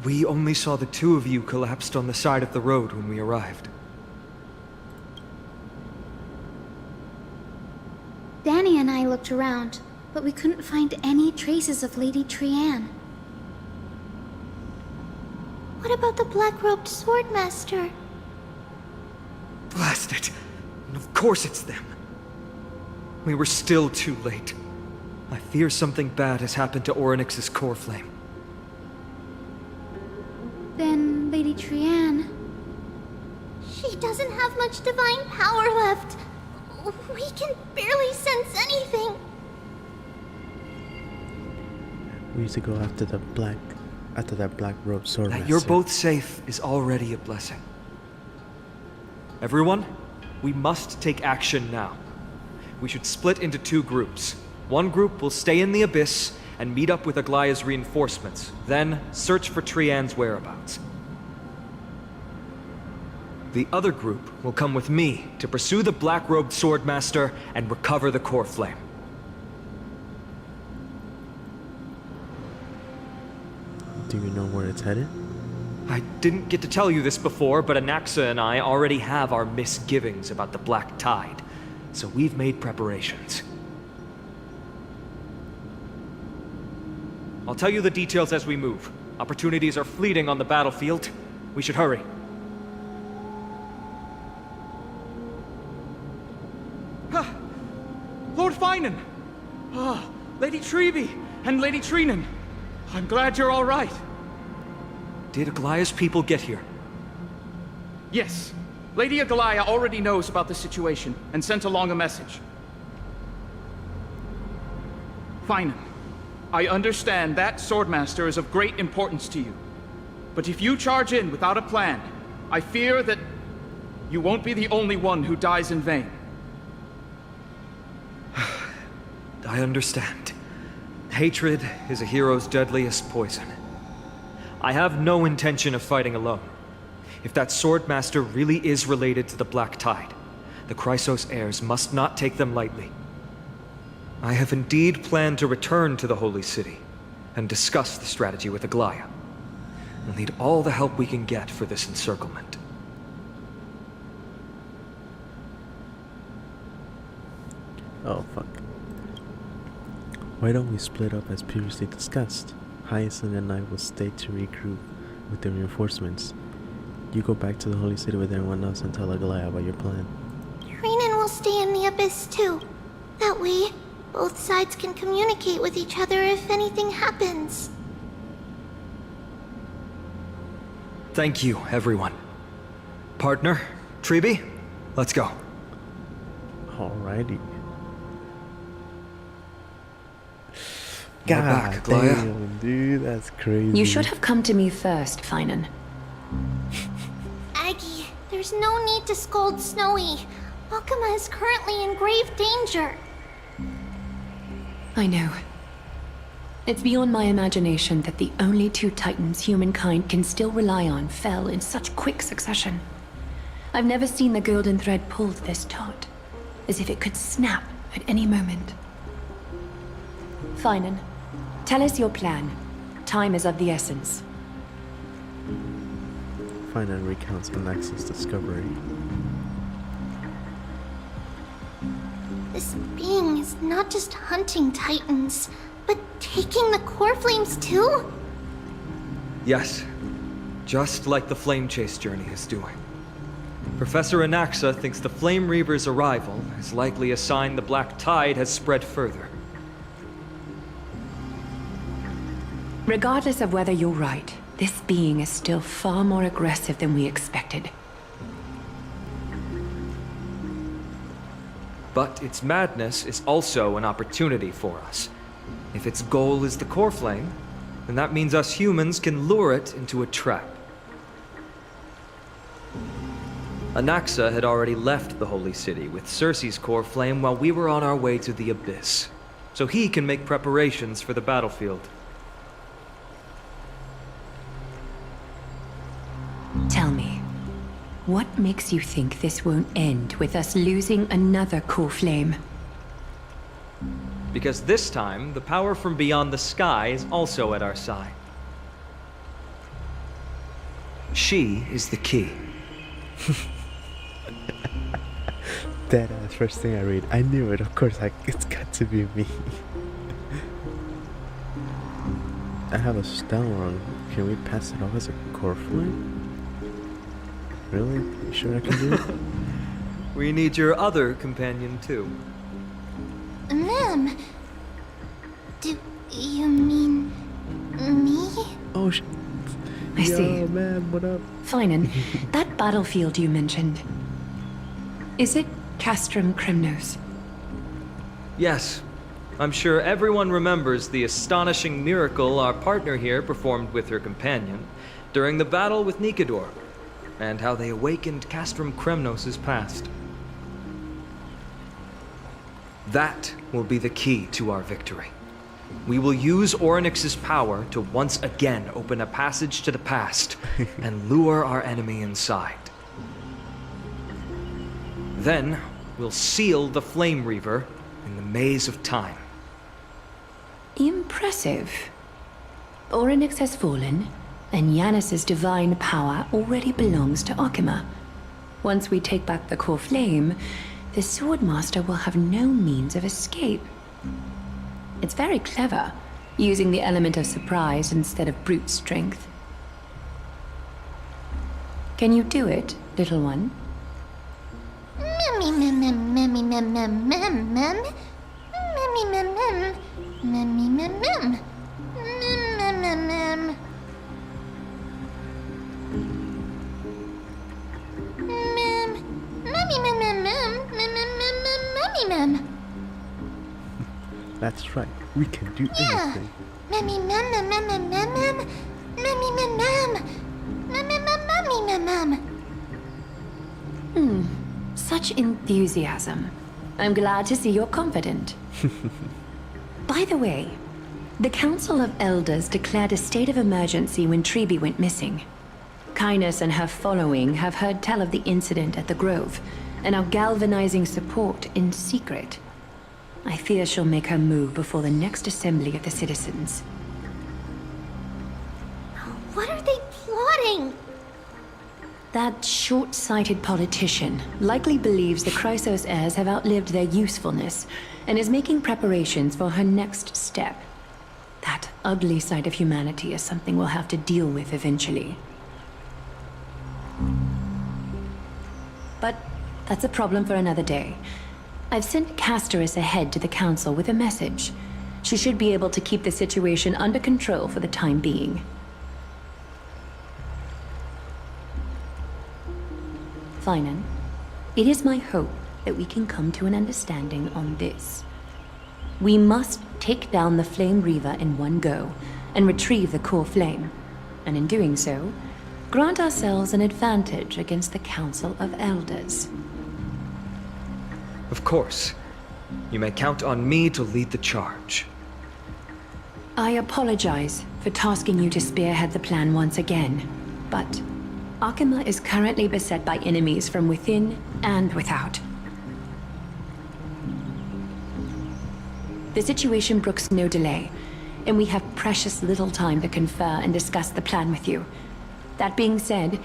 We only saw the two of you collapsed on the side of the road when we arrived. Danny and I looked around, but we couldn't find any traces of Lady Trianne. What about the black-robed swordmaster? Blast it! Of course it's them. We were still too late. I fear something bad has happened to Orynyx's core flame. Then Lady Trianne... She doesn't have much divine power left. We can barely sense anything. We used to go after that black robe sword. That you're both safe is already a blessing. Everyone, we must take action now. We should split into two groups. One group will stay in the Abyss and meet up with Aglaya's reinforcements, then search for Trianne's whereabouts. The other group will come with me to pursue the black-robed swordmaster and recover the core flame. Do you know where it's headed? I didn't get to tell you this before, but Anaxa and I already have our misgivings about the Black Tide, so we've made preparations. I'll tell you the details as we move. Opportunities are fleeting on the battlefield. We should hurry. Lord Finan! Lady Treby and Lady Trinan. I'm glad you're all right. Did Aglaya's people get here? Yes. Lady Aglaya already knows about the situation and sent along a message. Finan, I understand that Swordmaster is of great importance to you. But if you charge in without a plan, I fear that you won't be the only one who dies in vain. I understand. Hatred is a hero's deadliest poison. I have no intention of fighting alone. If that Swordmaster really is related to the Black Tide, the Chrysos heirs must not take them lightly. I have indeed planned to return to the Holy City and discuss the strategy with Aglaya. We'll need all the help we can get for this encirclement. Oh, fuck. Why don't we split up as previously discussed? Hyacinth and I will stay to regroup with the reinforcements. You go back to the Holy City with everyone else and tell Aglaya about your plan. Trinan will stay in the Abyss too. That way, both sides can communicate with each other if anything happens. Thank you, everyone. Partner, Treby, let's go. Alrighty. We're God back, Aglaya. damn, dude, that's crazy. You should have come to me first, Finan. Aggie, there's no need to scold Snowy. Akama is currently in grave danger. I know. It's beyond my imagination that the only two titans humankind can still rely on fell in such quick succession. I've never seen the golden thread pulled this taut, as if it could snap at any moment. Finan, tell us your plan. Time is of the essence. Finan recounts Anaxa's discovery. This being is not just hunting titans, but taking the core flames too? Yes, just like the Flame Chase journey is doing. Professor Anaxa thinks the Flame Reaver's arrival is likely a sign the Black Tide has spread further. Regardless of whether you're right, this being is still far more aggressive than we expected. But its madness is also an opportunity for us. If its goal is the core flame, then that means us humans can lure it into a trap. Anaxa had already left the Holy City with Cersei's core flame while we were on our way to the Abyss, so he can make preparations for the battlefield. Tell me, what makes you think this won't end with us losing another core flame? Because this time, the power from beyond the sky is also at our side. She is the key. Deadass, first thing I read. I knew it, of course, it's got to be me. I have a Stellar. Can we pass it off as a core flame? Really? You sure I can do it? We need your other companion, too. Ma'am, do you mean me? Oh, I see. Yo, man, what up? Finan, that battlefield you mentioned, is it Castrum Kremnos? Yes. I'm sure everyone remembers the astonishing miracle our partner here performed with her companion during the battle with Nikador, and how they awakened Castrum Kremnos' past. That will be the key to our victory. We will use Orynyx's power to once again open a passage to the past and lure our enemy inside. Then, we'll seal the Flame Reaver in the maze of time. Impressive. Orynyx has fallen, and Yanis's divine power already belongs to Okima. Once we take back the core flame, the Swordmaster will have no means of escape. It's very clever, using the element of surprise instead of brute strength. Can you do it, little one? Memmy mem mem memmy mem mem mem mem. Memmy mem mem. Memmy mem mem. Mem mem mem mem. Mem. Memmy mem mem mem. Mem mem mem mem memmy mem. That's right. We can do anything. Memmy mem mem mem mem mem mem. Memmy mem mem. Mem mem mem memmy mem mem. Such enthusiasm. I'm glad to see you're confident. By the way, the Council of Elders declared a state of emergency when Treeby went missing. Kynus and her following have heard tell of the incident at the Grove, and are galvanizing support in secret. I fear she'll make her move before the next assembly of the citizens. What are they plotting? That short-sighted politician likely believes the Chrysos heirs have outlived their usefulness and is making preparations for her next step. That ugly side of humanity is something we'll have to deal with eventually. But that's a problem for another day. I've sent Castoris ahead to the council with a message. She should be able to keep the situation under control for the time being. Finan, it is my hope that we can come to an understanding on this. We must take down the Flame Reaver in one go and retrieve the core flame, and in doing so, grant ourselves an advantage against the Council of Elders. Of course. You may count on me to lead the charge. I apologize for tasking you to spearhead the plan once again, but Akima is currently beset by enemies from within and without. The situation brooks no delay, and we have precious little time to confer and discuss the plan with you. That being said,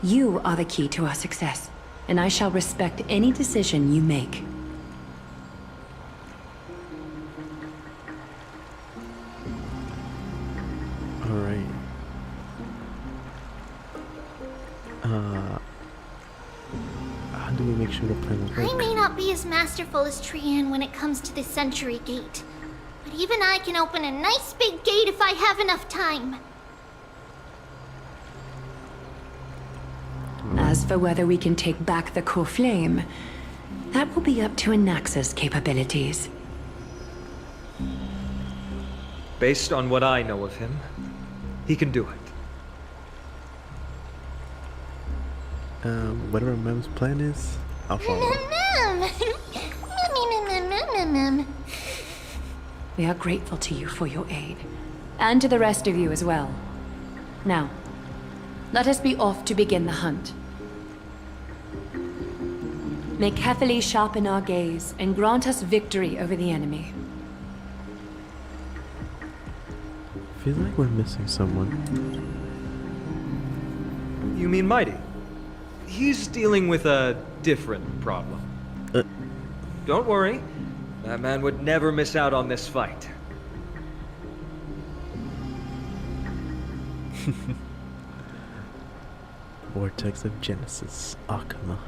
you are the key to our success, and I shall respect any decision you make. Alright. How do we make sure the plan will work? I may not be as masterful as Trian when it comes to the Century Gate, but even I can open a nice big gate if I have enough time. As for whether we can take back the core flame, that will be up to Anaxa's capabilities. Based on what I know of him, he can do it. Whatever Mem's plan is, I'll follow. We are grateful to you for your aid, and to the rest of you as well. Now, let us be off to begin the hunt. May Kethely sharpen our gaze and grant us victory over the enemy. Feels like we're missing someone. You mean Mighty? He's dealing with a different problem. Don't worry. That man would never miss out on this fight. Vortex of Genesis, Akima.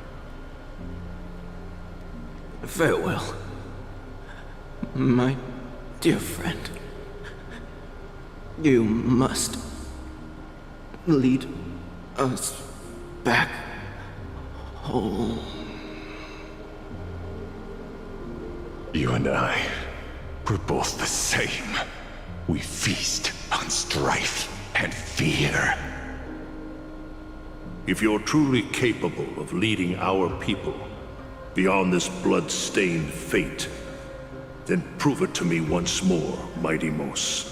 Farewell, my dear friend. You must lead us back home. You and I, we're both the same. We feast on strife and fear. If you're truly capable of leading our people beyond this blood-stained fate, then prove it to me once more, Mighty Mos.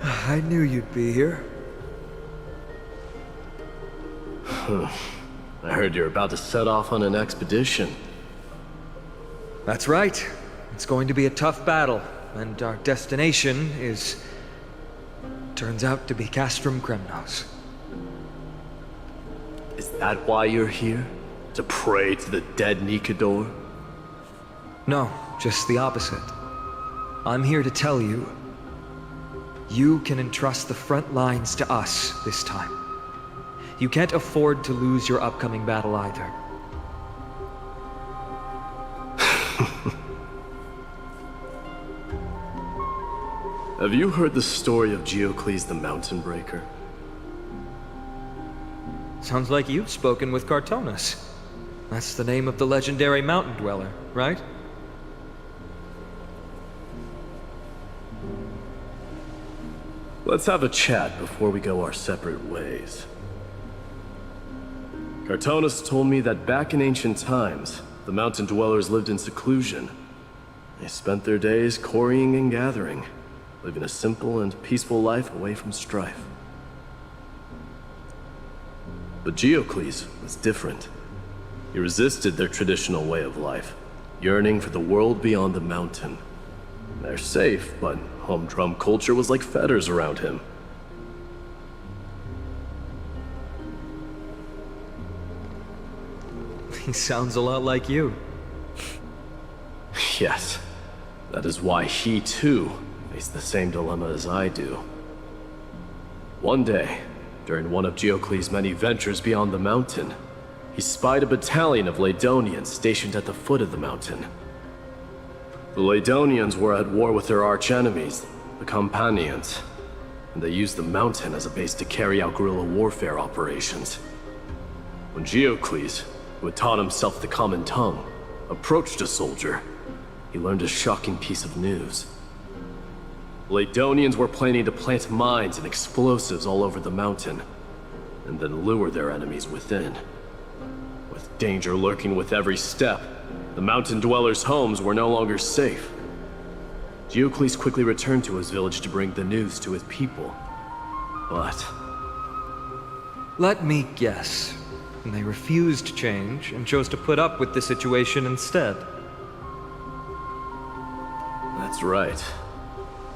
I knew you'd be here. I heard you're about to set off on an expedition. That's right. It's going to be a tough battle, and our destination is... turns out to be Castrum Kremnos. Is that why you're here? To pray to the dead Nikador? No, just the opposite. I'm here to tell you, you can entrust the front lines to us this time. You can't afford to lose your upcoming battle either. Have you heard the story of Geocles the Mountain Breaker? Sounds like you've spoken with Cartonis. That's the name of the legendary mountain dweller, right? Let's have a chat before we go our separate ways. Cartonis told me that back in ancient times, the mountain dwellers lived in seclusion. They spent their days quarrying and gathering, living a simple and peaceful life away from strife. But Geocles was different. He resisted their traditional way of life, yearning for the world beyond the mountain. They're safe, but humdrum culture was like fetters around him. He sounds a lot like you. Yes. That is why he, too, faced the same dilemma as I do. One day, during one of Geocles' many ventures beyond the mountain, he spied a battalion of Laedonians stationed at the foot of the mountain. The Laedonians were at war with their archenemies, the Companions, and they used the mountain as a base to carry out guerrilla warfare operations. When Geocles, who had taught himself the common tongue, approached a soldier, he learned a shocking piece of news. The Laedonians were planning to plant mines and explosives all over the mountain, and then lure their enemies within. With danger lurking with every step, the mountain dwellers' homes were no longer safe. Diocles quickly returned to his village to bring the news to his people. But Let me guess. They refused change and chose to put up with the situation instead. that's right.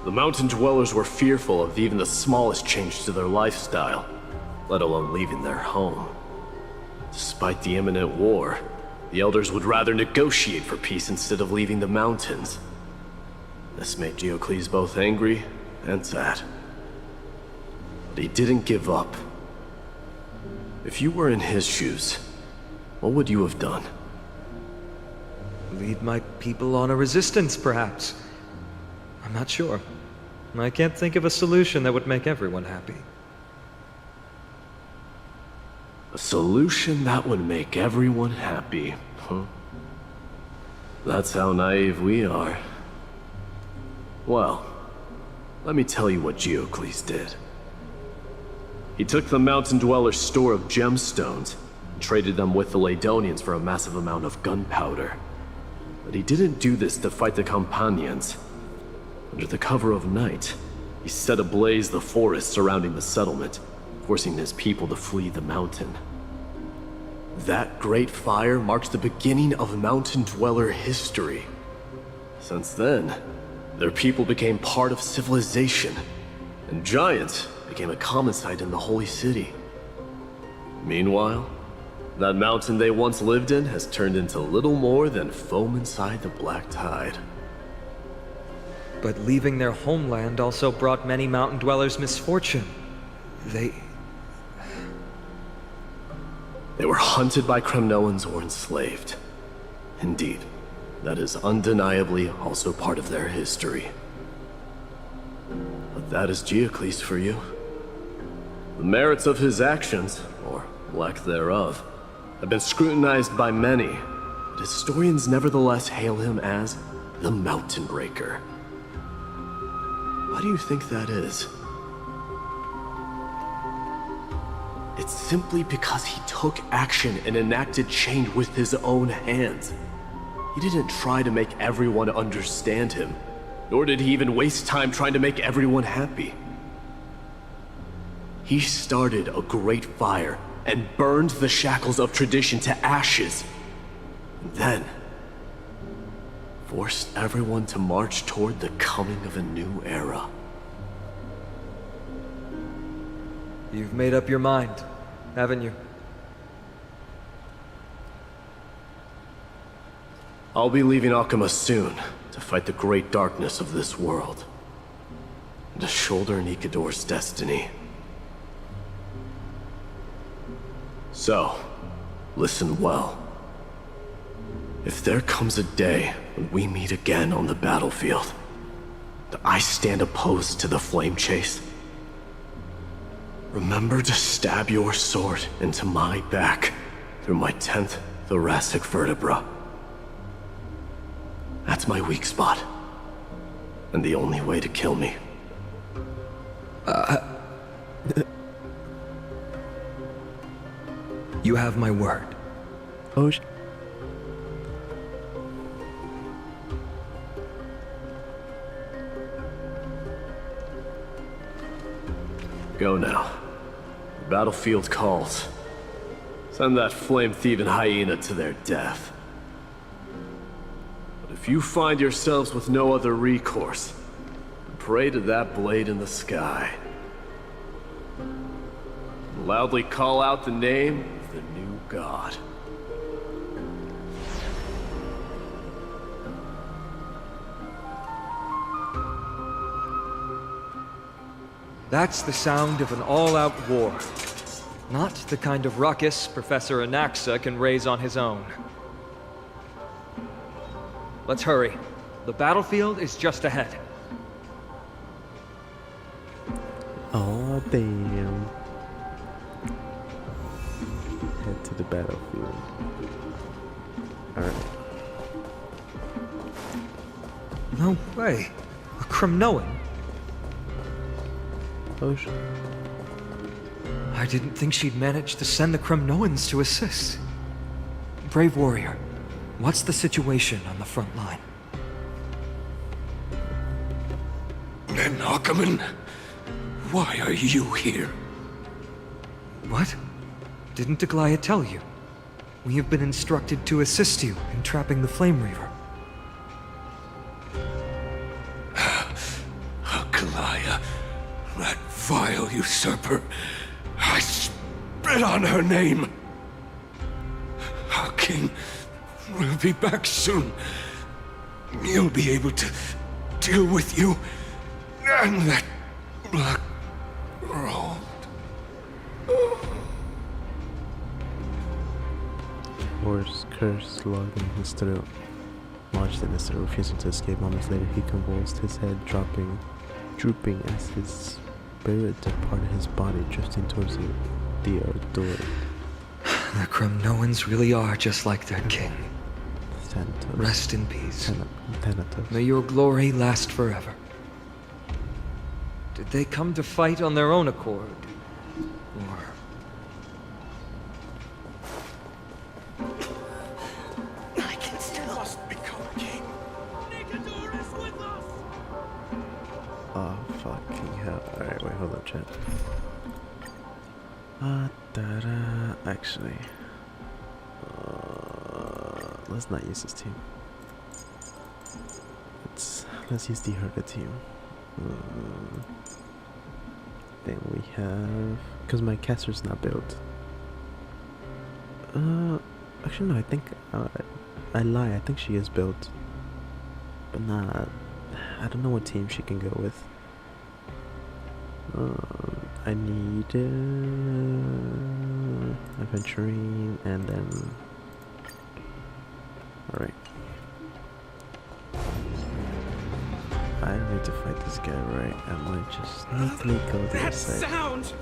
The mountain dwellers were fearful of even the smallest change to their lifestyle, let alone leaving their home. Despite the imminent war, the elders would rather negotiate for peace instead of leaving the mountains. This made Diocles both angry and sad. But he didn't give up. If you were in his shoes, what would you have done? Lead my people on a resistance, perhaps. I'm not sure. I can't think of a solution that would make everyone happy. A solution that would make everyone happy, huh? That's how naive we are. Well, let me tell you what Diocles did. He took the mountain dwellers' store of gemstones and traded them with the Ladonians for a massive amount of gunpowder. But he didn't do this to fight the Companions. Under the cover of night, he set ablaze the forest surrounding the settlement, forcing his people to flee the mountain. That great fire marked the beginning of mountain dweller history. Since then, their people became part of civilization, and giants became a common sight in the Holy City. Meanwhile, that mountain they once lived in has turned into little more than foam inside the black tide. But leaving their homeland also brought many mountain dwellers misfortune. They were hunted by Kremnoans or enslaved. Indeed, that is undeniably also part of their history. But that is Diocles for you. The merits of his actions, or lack thereof, have been scrutinized by many, but historians nevertheless hail him as the Mountain Breaker. Why do you think that is? It's simply because he took action and enacted change with his own hands. He didn't try to make everyone understand him, nor did he even waste time trying to make everyone happy. He started a great fire and burned the shackles of tradition to ashes, and then forced everyone to march toward the coming of a new era. You've made up your mind, haven't you? I'll be leaving Akama soon to fight the great darkness of this world, and to shoulder Nikador's destiny. So, listen well. If there comes a day when we meet again on the battlefield, and I stand opposed to the flame chase, remember to stab your sword into my back through my 10th thoracic vertebra. That's my weak spot, and the only way to kill me. You have my word. Oh, Go now. The battlefield calls. Send that flame-thieving hyena to their death. But if you find yourselves with no other recourse, pray to that blade in the sky. And loudly call out the name of the new god. That's the sound of an all-out war. Not the kind of ruckus Professor Anaxa can raise on his own. Let's hurry. The battlefield is just ahead. oh damn. Head to the battlefield. Alright. No way. A Kremnoan? Oh shit. I didn't think she'd manage to send the Kremnoans to assist. Brave warrior, what's the situation on the front line? Men Ackerman, why are you here? What? Didn't Aglaya tell you? We have been instructed to assist you in trapping the Flame Reaver. Aglaya, that vile usurper. I spit on her name. Our king will be back soon. He'll be able to deal with you and that black robe. Horse curse logged in his throat. Lodged in his throat, refusing to escape. Moments later, he convulsed, his head drooping as his spirit departed his body, drifting towards the door. The Kremnoans really are just like their king. Thanatos. Rest in peace. Thanatos. May your glory last forever. Did they come to fight on their own accord? Or... I can still must become king. Nicanor is with us. Oh, fucking hell. Alright, wait, hold up, chat. Actually, let's not use this team. Let's use the Herga team. Then we have, because my caster's not built. Actually no, I think I lie. I think she is built, but not. I don't know what team she can go with. I need Aventurine and then. Alright. I need to fight this guy, right? I might just sneakily go to the side. Sound!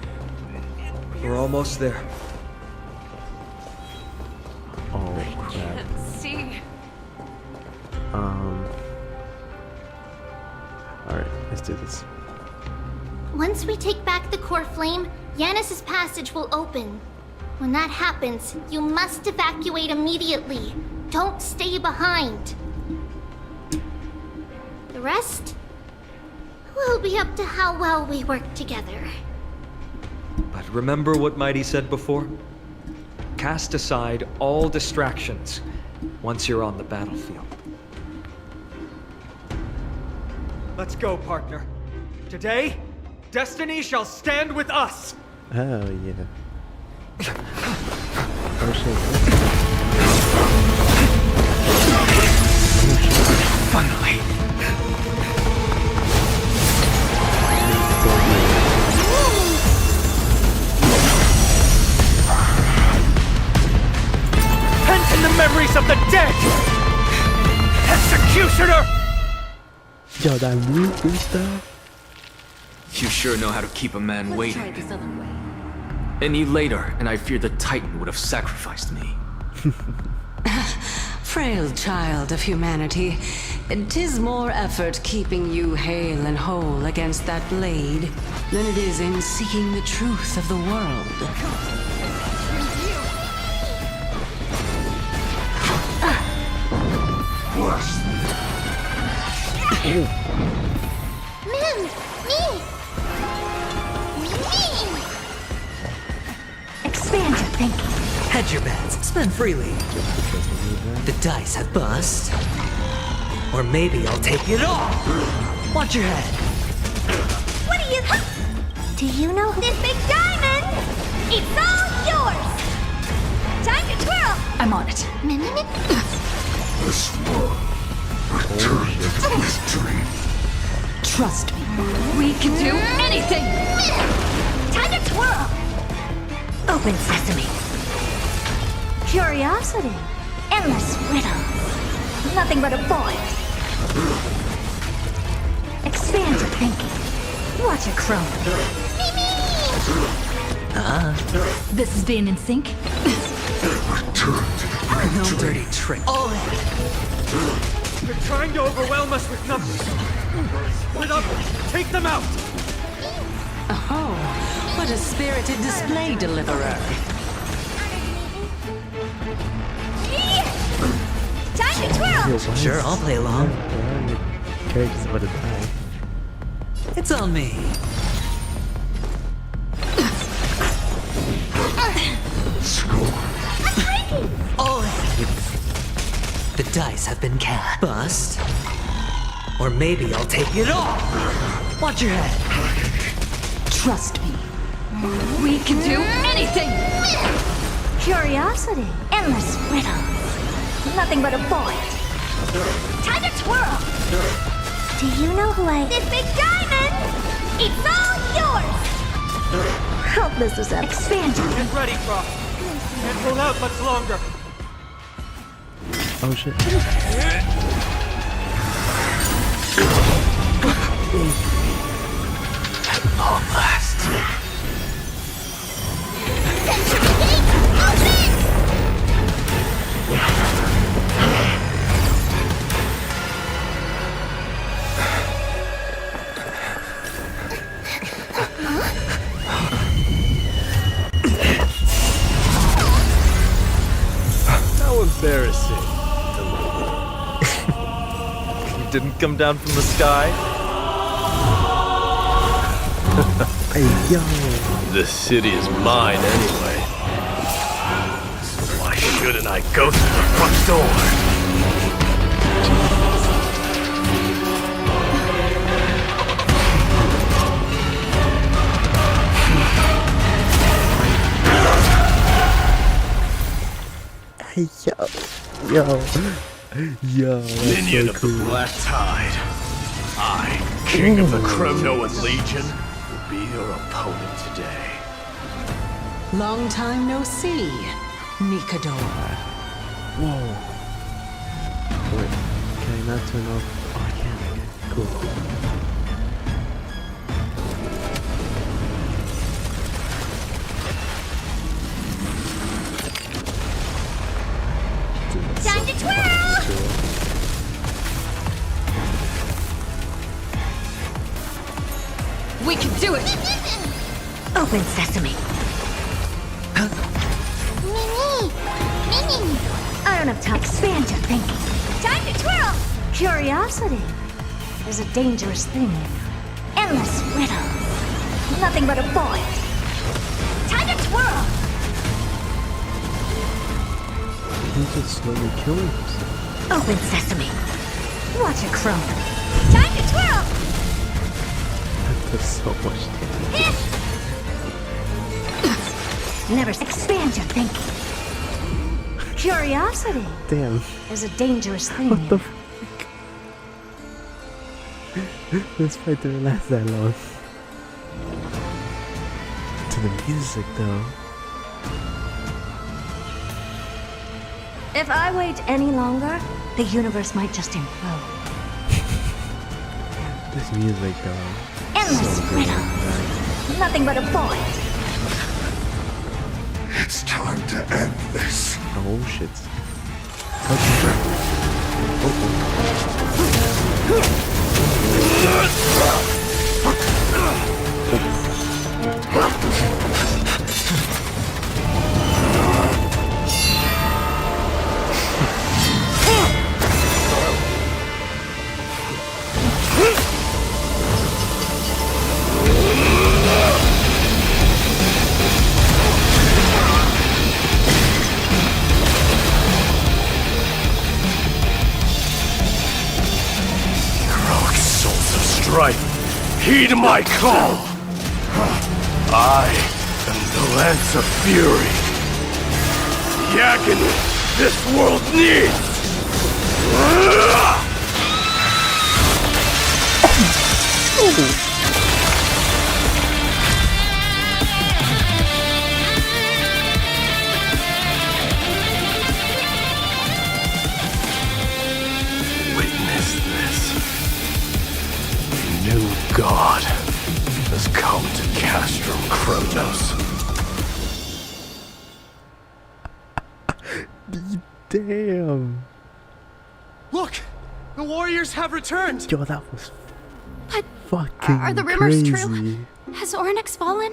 We're almost there. Oh crap. See. Alright, let's do this. Once we take back the core flame, Yanis's passage will open. When that happens, you must evacuate immediately. Don't stay behind. The rest will be up to how well we work together. But remember what Mighty said before? Cast aside all distractions once you're on the battlefield. Let's go, partner. Today, destiny shall stand with us! Oh yeah. Oh shit. Finally. Pent in the memories of the dead! Executioner! Yo, that move and stuff. You sure know how to keep a man Let's waiting. try this other way. Any later, and I fear the Titan would have sacrificed me. Frail child of humanity, 'tis more effort keeping you hale and whole against that blade than it is in seeking the truth of the world. Min! Me! Expand your thinking. Hedge your bets. Spend freely. The dice have bust. Or maybe I'll take it all. Watch your head. What do you... Do you know this big diamond? It's all yours! Time to twirl! I'm on it. This one returned to his dream. Trust me. We can do anything. Time to twirl! Open sesame. Curiosity. Endless riddles. Nothing but a void. Expand your thinking. Watch it chrome. This is being in sync. No dirty trick. All in. They're trying to overwhelm us with numbers. Split up! Take them out! Oh, what a spirited display, Deliverer. Time to twirl! Sure, I'll play along. Characters about to die. It's on me. Oh, the dice have been cast. Bust. Or maybe I'll take it all. Watch your head. Trust me. We can do anything! Curiosity. Endless riddles. Nothing but a void. Time to twirl! Do you know who I... This big diamond! It's all yours! Hope this is an expansion. Get ready, Croc. Can't hold out much longer. Oh shit. At long last. How embarrassing. You didn't come down from the sky? Hey, yo. This city is mine anyway. So why shouldn't I go through the front door? Hey, yo, that's Minion so of cool. the Black Tide. I, King of the Kremnoan Legion, will be your opponent today. Long time no see, Nikador. Whoa. Wait, can I not turn off? Oh, I can. Cool. Time to twirl! We can do it! Open sesame. Mini! I don't have time. Expand your thinking. Time to twirl! Curiosity is a dangerous thing. Endless riddles. Nothing but a void. Time to twirl! He's just slowly killing himself. Open sesame. Watch it chrome. Time to twirl! That does so much damage. Never expand your thinking. Curiosity Damn. is a dangerous thing. What the fuck? This fight didn't last that long. To the music though. If I wait any longer, the universe might just implode. This music though. Endless So good. riddles. Nothing but a void. It's time to end this. Oh shit. Heroic souls of strife, heed my call! I am the Lance of Fury. The agony this world needs! Witness this. A new god has come to Castrum Kremnos. Damn. Look! The warriors have returned! Yo, that was But fucking are the rumors crazy. true? Has Ornix fallen?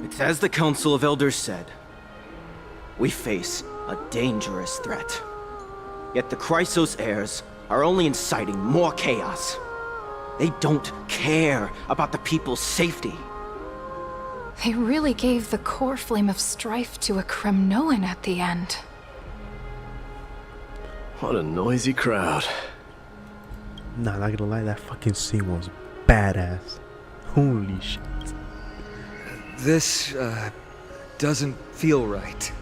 It's as the Council of Elders said. We face A dangerous threat. Yet the Chrysos heirs are only inciting more chaos. They don't care about the people's safety. They really gave the core flame of strife to a Kremnoan at the end. What a noisy crowd. Nah, not gonna lie, that fucking scene was badass. Holy shit. This, doesn't feel right.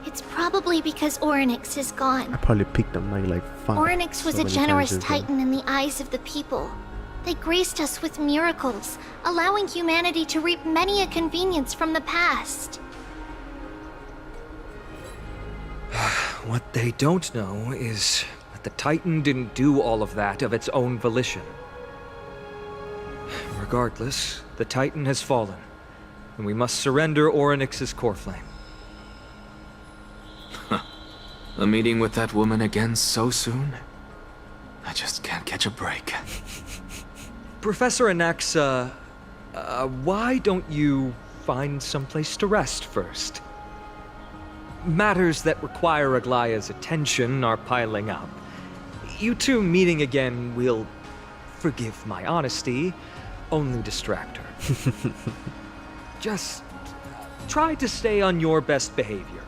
It's probably because Orynyx is gone. I probably picked up like five. Orynyx was so a many generous times just titan in the eyes of the people. They graced us with miracles, allowing humanity to reap many a convenience from the past. What they don't know is that the Titan didn't do all of that of its own volition. Regardless, the Titan has fallen, and we must surrender Orynyx's core flame. A meeting with that woman again so soon? I just can't catch a break. Professor Anaxa, why don't you find someplace to rest first? Matters that require Aglaya's attention are piling up. You two meeting again will, forgive my honesty, only distract her. Just try to stay on your best behavior,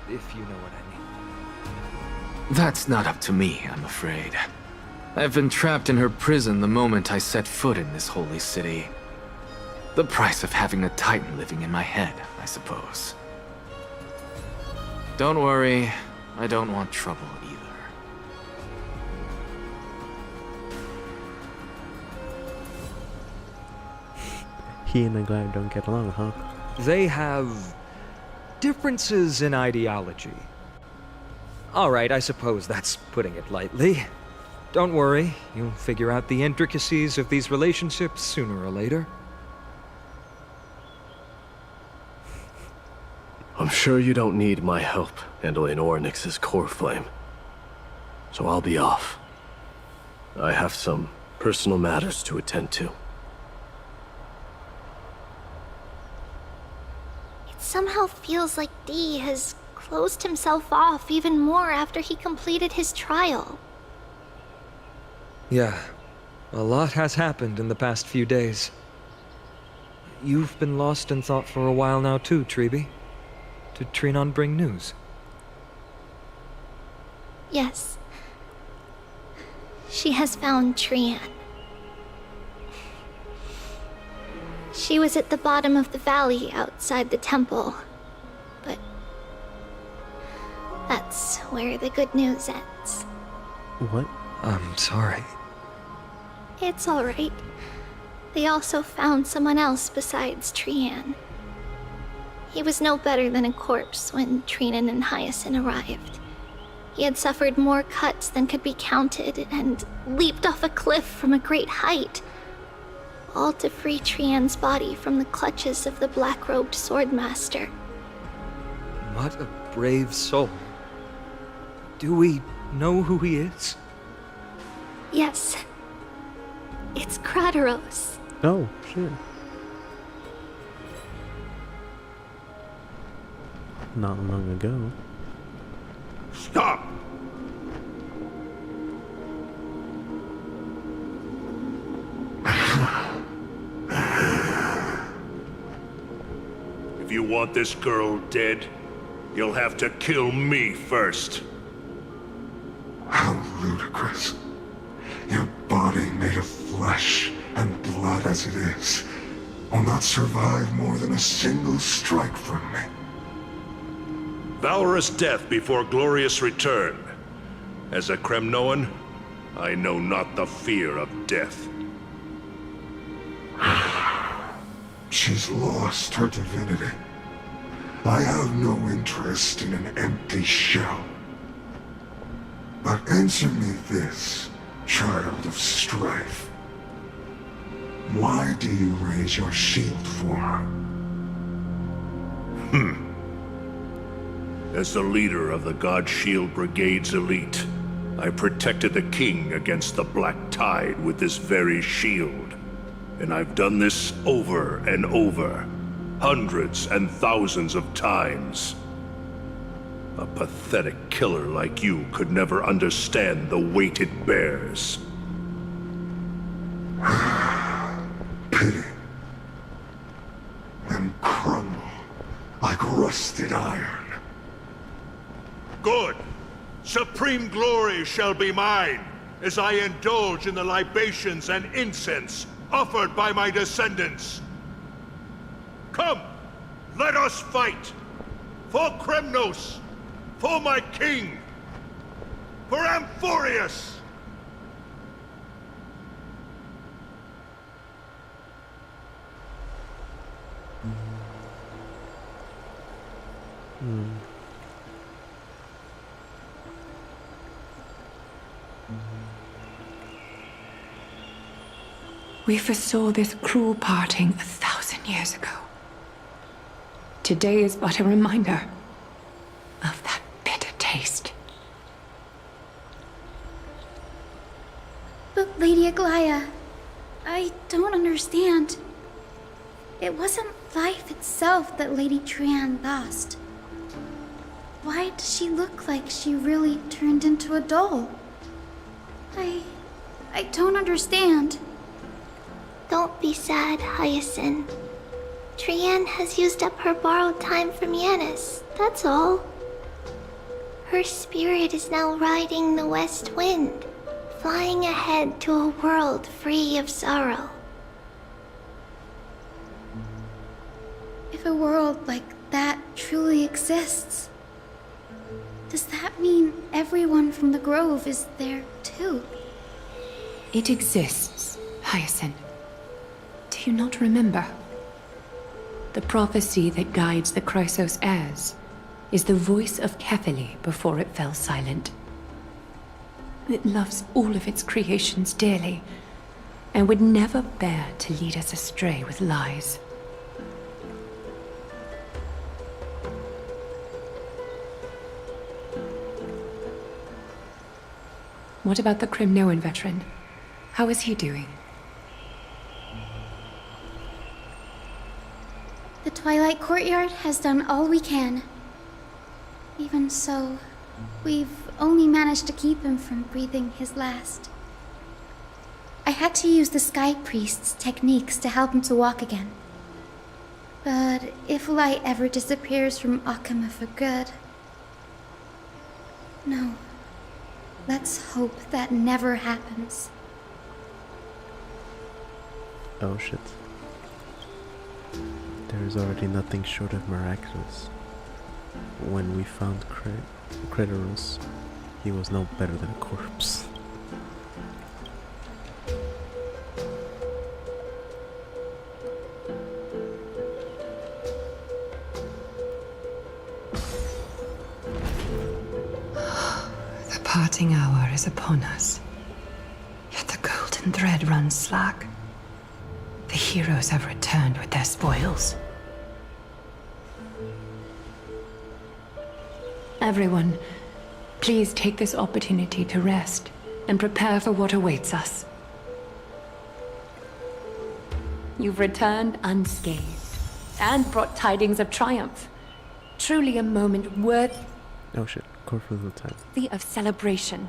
if you know what I mean. That's not up to me, I'm afraid. I've been trapped in her prison the moment I set foot in this holy city. The price of having a Titan living in my head, I suppose. Don't worry, I don't want trouble either. He and Aglaya don't get along, huh? They have differences in ideology. Alright, I suppose that's putting it lightly. Don't worry, you'll figure out the intricacies of these relationships sooner or later. I'm sure you don't need my help handling Orynyx's core flame. So I'll be off. I have some personal matters to attend to. It somehow feels like D has closed himself off even more after he completed his trial. Yeah, a lot has happened in the past few days. You've been lost in thought for a while now too, Treeby. Did Trinon bring news? Yes. She has found Trian. She was at the bottom of the valley outside the temple, but that's where the good news ends. What? I'm sorry. It's alright. They also found someone else besides Trian. He was no better than a corpse when Trinan and Hyacinth arrived. He had suffered more cuts than could be counted and leaped off a cliff from a great height, all to free Trian's body from the clutches of the black-robed swordmaster. What a brave soul. Do we know who he is? Yes. It's Crateros. Oh, shit. Not long ago. Stop! If you want this girl dead, you'll have to kill me first. How ludicrous. Your body made of flesh and blood as it is will not survive more than a single strike from me. Valorous death before glorious return. As a Kremnoan, I know not the fear of death. She's lost her divinity. I have no interest in an empty shell. But answer me this, child of strife. Why do you raise your shield for her? As the leader of the God Shield Brigade's elite, I protected the king against the Black Tide with this very shield. And I've done this over and over, hundreds and thousands of times. A pathetic killer like you could never understand the weight it bears. Pity. Then crumble like rusted iron. Good. Supreme glory shall be mine, as I indulge in the libations and incense offered by my descendants. Come, let us fight! For Kremnos! For my king! For Amphorius! We foresaw this cruel parting 1,000 years ago. Today is but a reminder of that bitter taste. But Lady Aglaya, I don't understand. It wasn't life itself that Lady Trian lost. Why does she look like she really turned into a doll? I don't understand. Don't be sad, Hyacinth. Trian has used up her borrowed time from Yanis, that's all. Her spirit is now riding the west wind, flying ahead to a world free of sorrow. If a world like that truly exists, does that mean everyone from the Grove is there too? It exists, Hyacinth. Do you not remember? The prophecy that guides the Chrysos heirs is the voice of Kefili before it fell silent. It loves all of its creations dearly, and would never bear to lead us astray with lies. What about the Crimnoan veteran? How is he doing? The Twilight Courtyard has done all we can. Even so, we've only managed to keep him from breathing his last. I had to use the Sky Priest's techniques to help him to walk again. But if light ever disappears from Akama for good... No. Let's hope that never happens. Oh shit. There is already nothing short of miraculous. When we found Craterus, he was no better than a corpse. The parting hour is upon us. Yet the golden thread runs slack. The heroes have returned with their spoils. Everyone, please take this opportunity to rest and prepare for what awaits us. You've returned unscathed and brought tidings of triumph. Truly a moment worthy Oh shit, Corfu time. of celebration.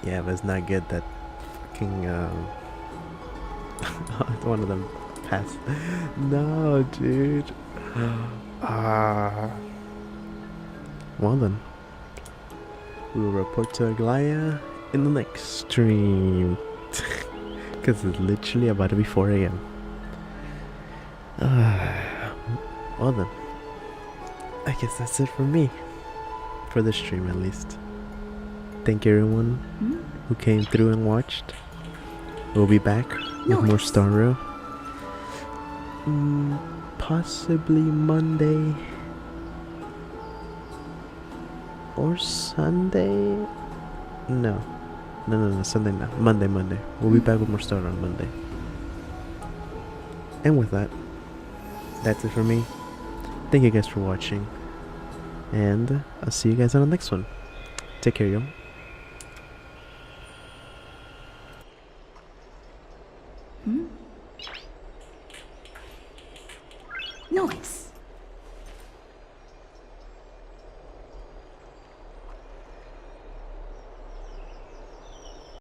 Yeah, but it's not good that fucking one of them passed. No, dude. Well then, we will report to Aglaya in the next stream. Because it's literally about to be 4 a.m. Well then, I guess that's it for me. For this stream at least. Thank you everyone who came through and watched. We'll be back with more Star Rail. Possibly Monday or Sunday. No, Sunday no. Monday. We'll be back with more Star Rail on Monday. And with that, that's it for me. Thank you guys for watching, and I'll see you guys on the next one. Take care, y'all. Noise.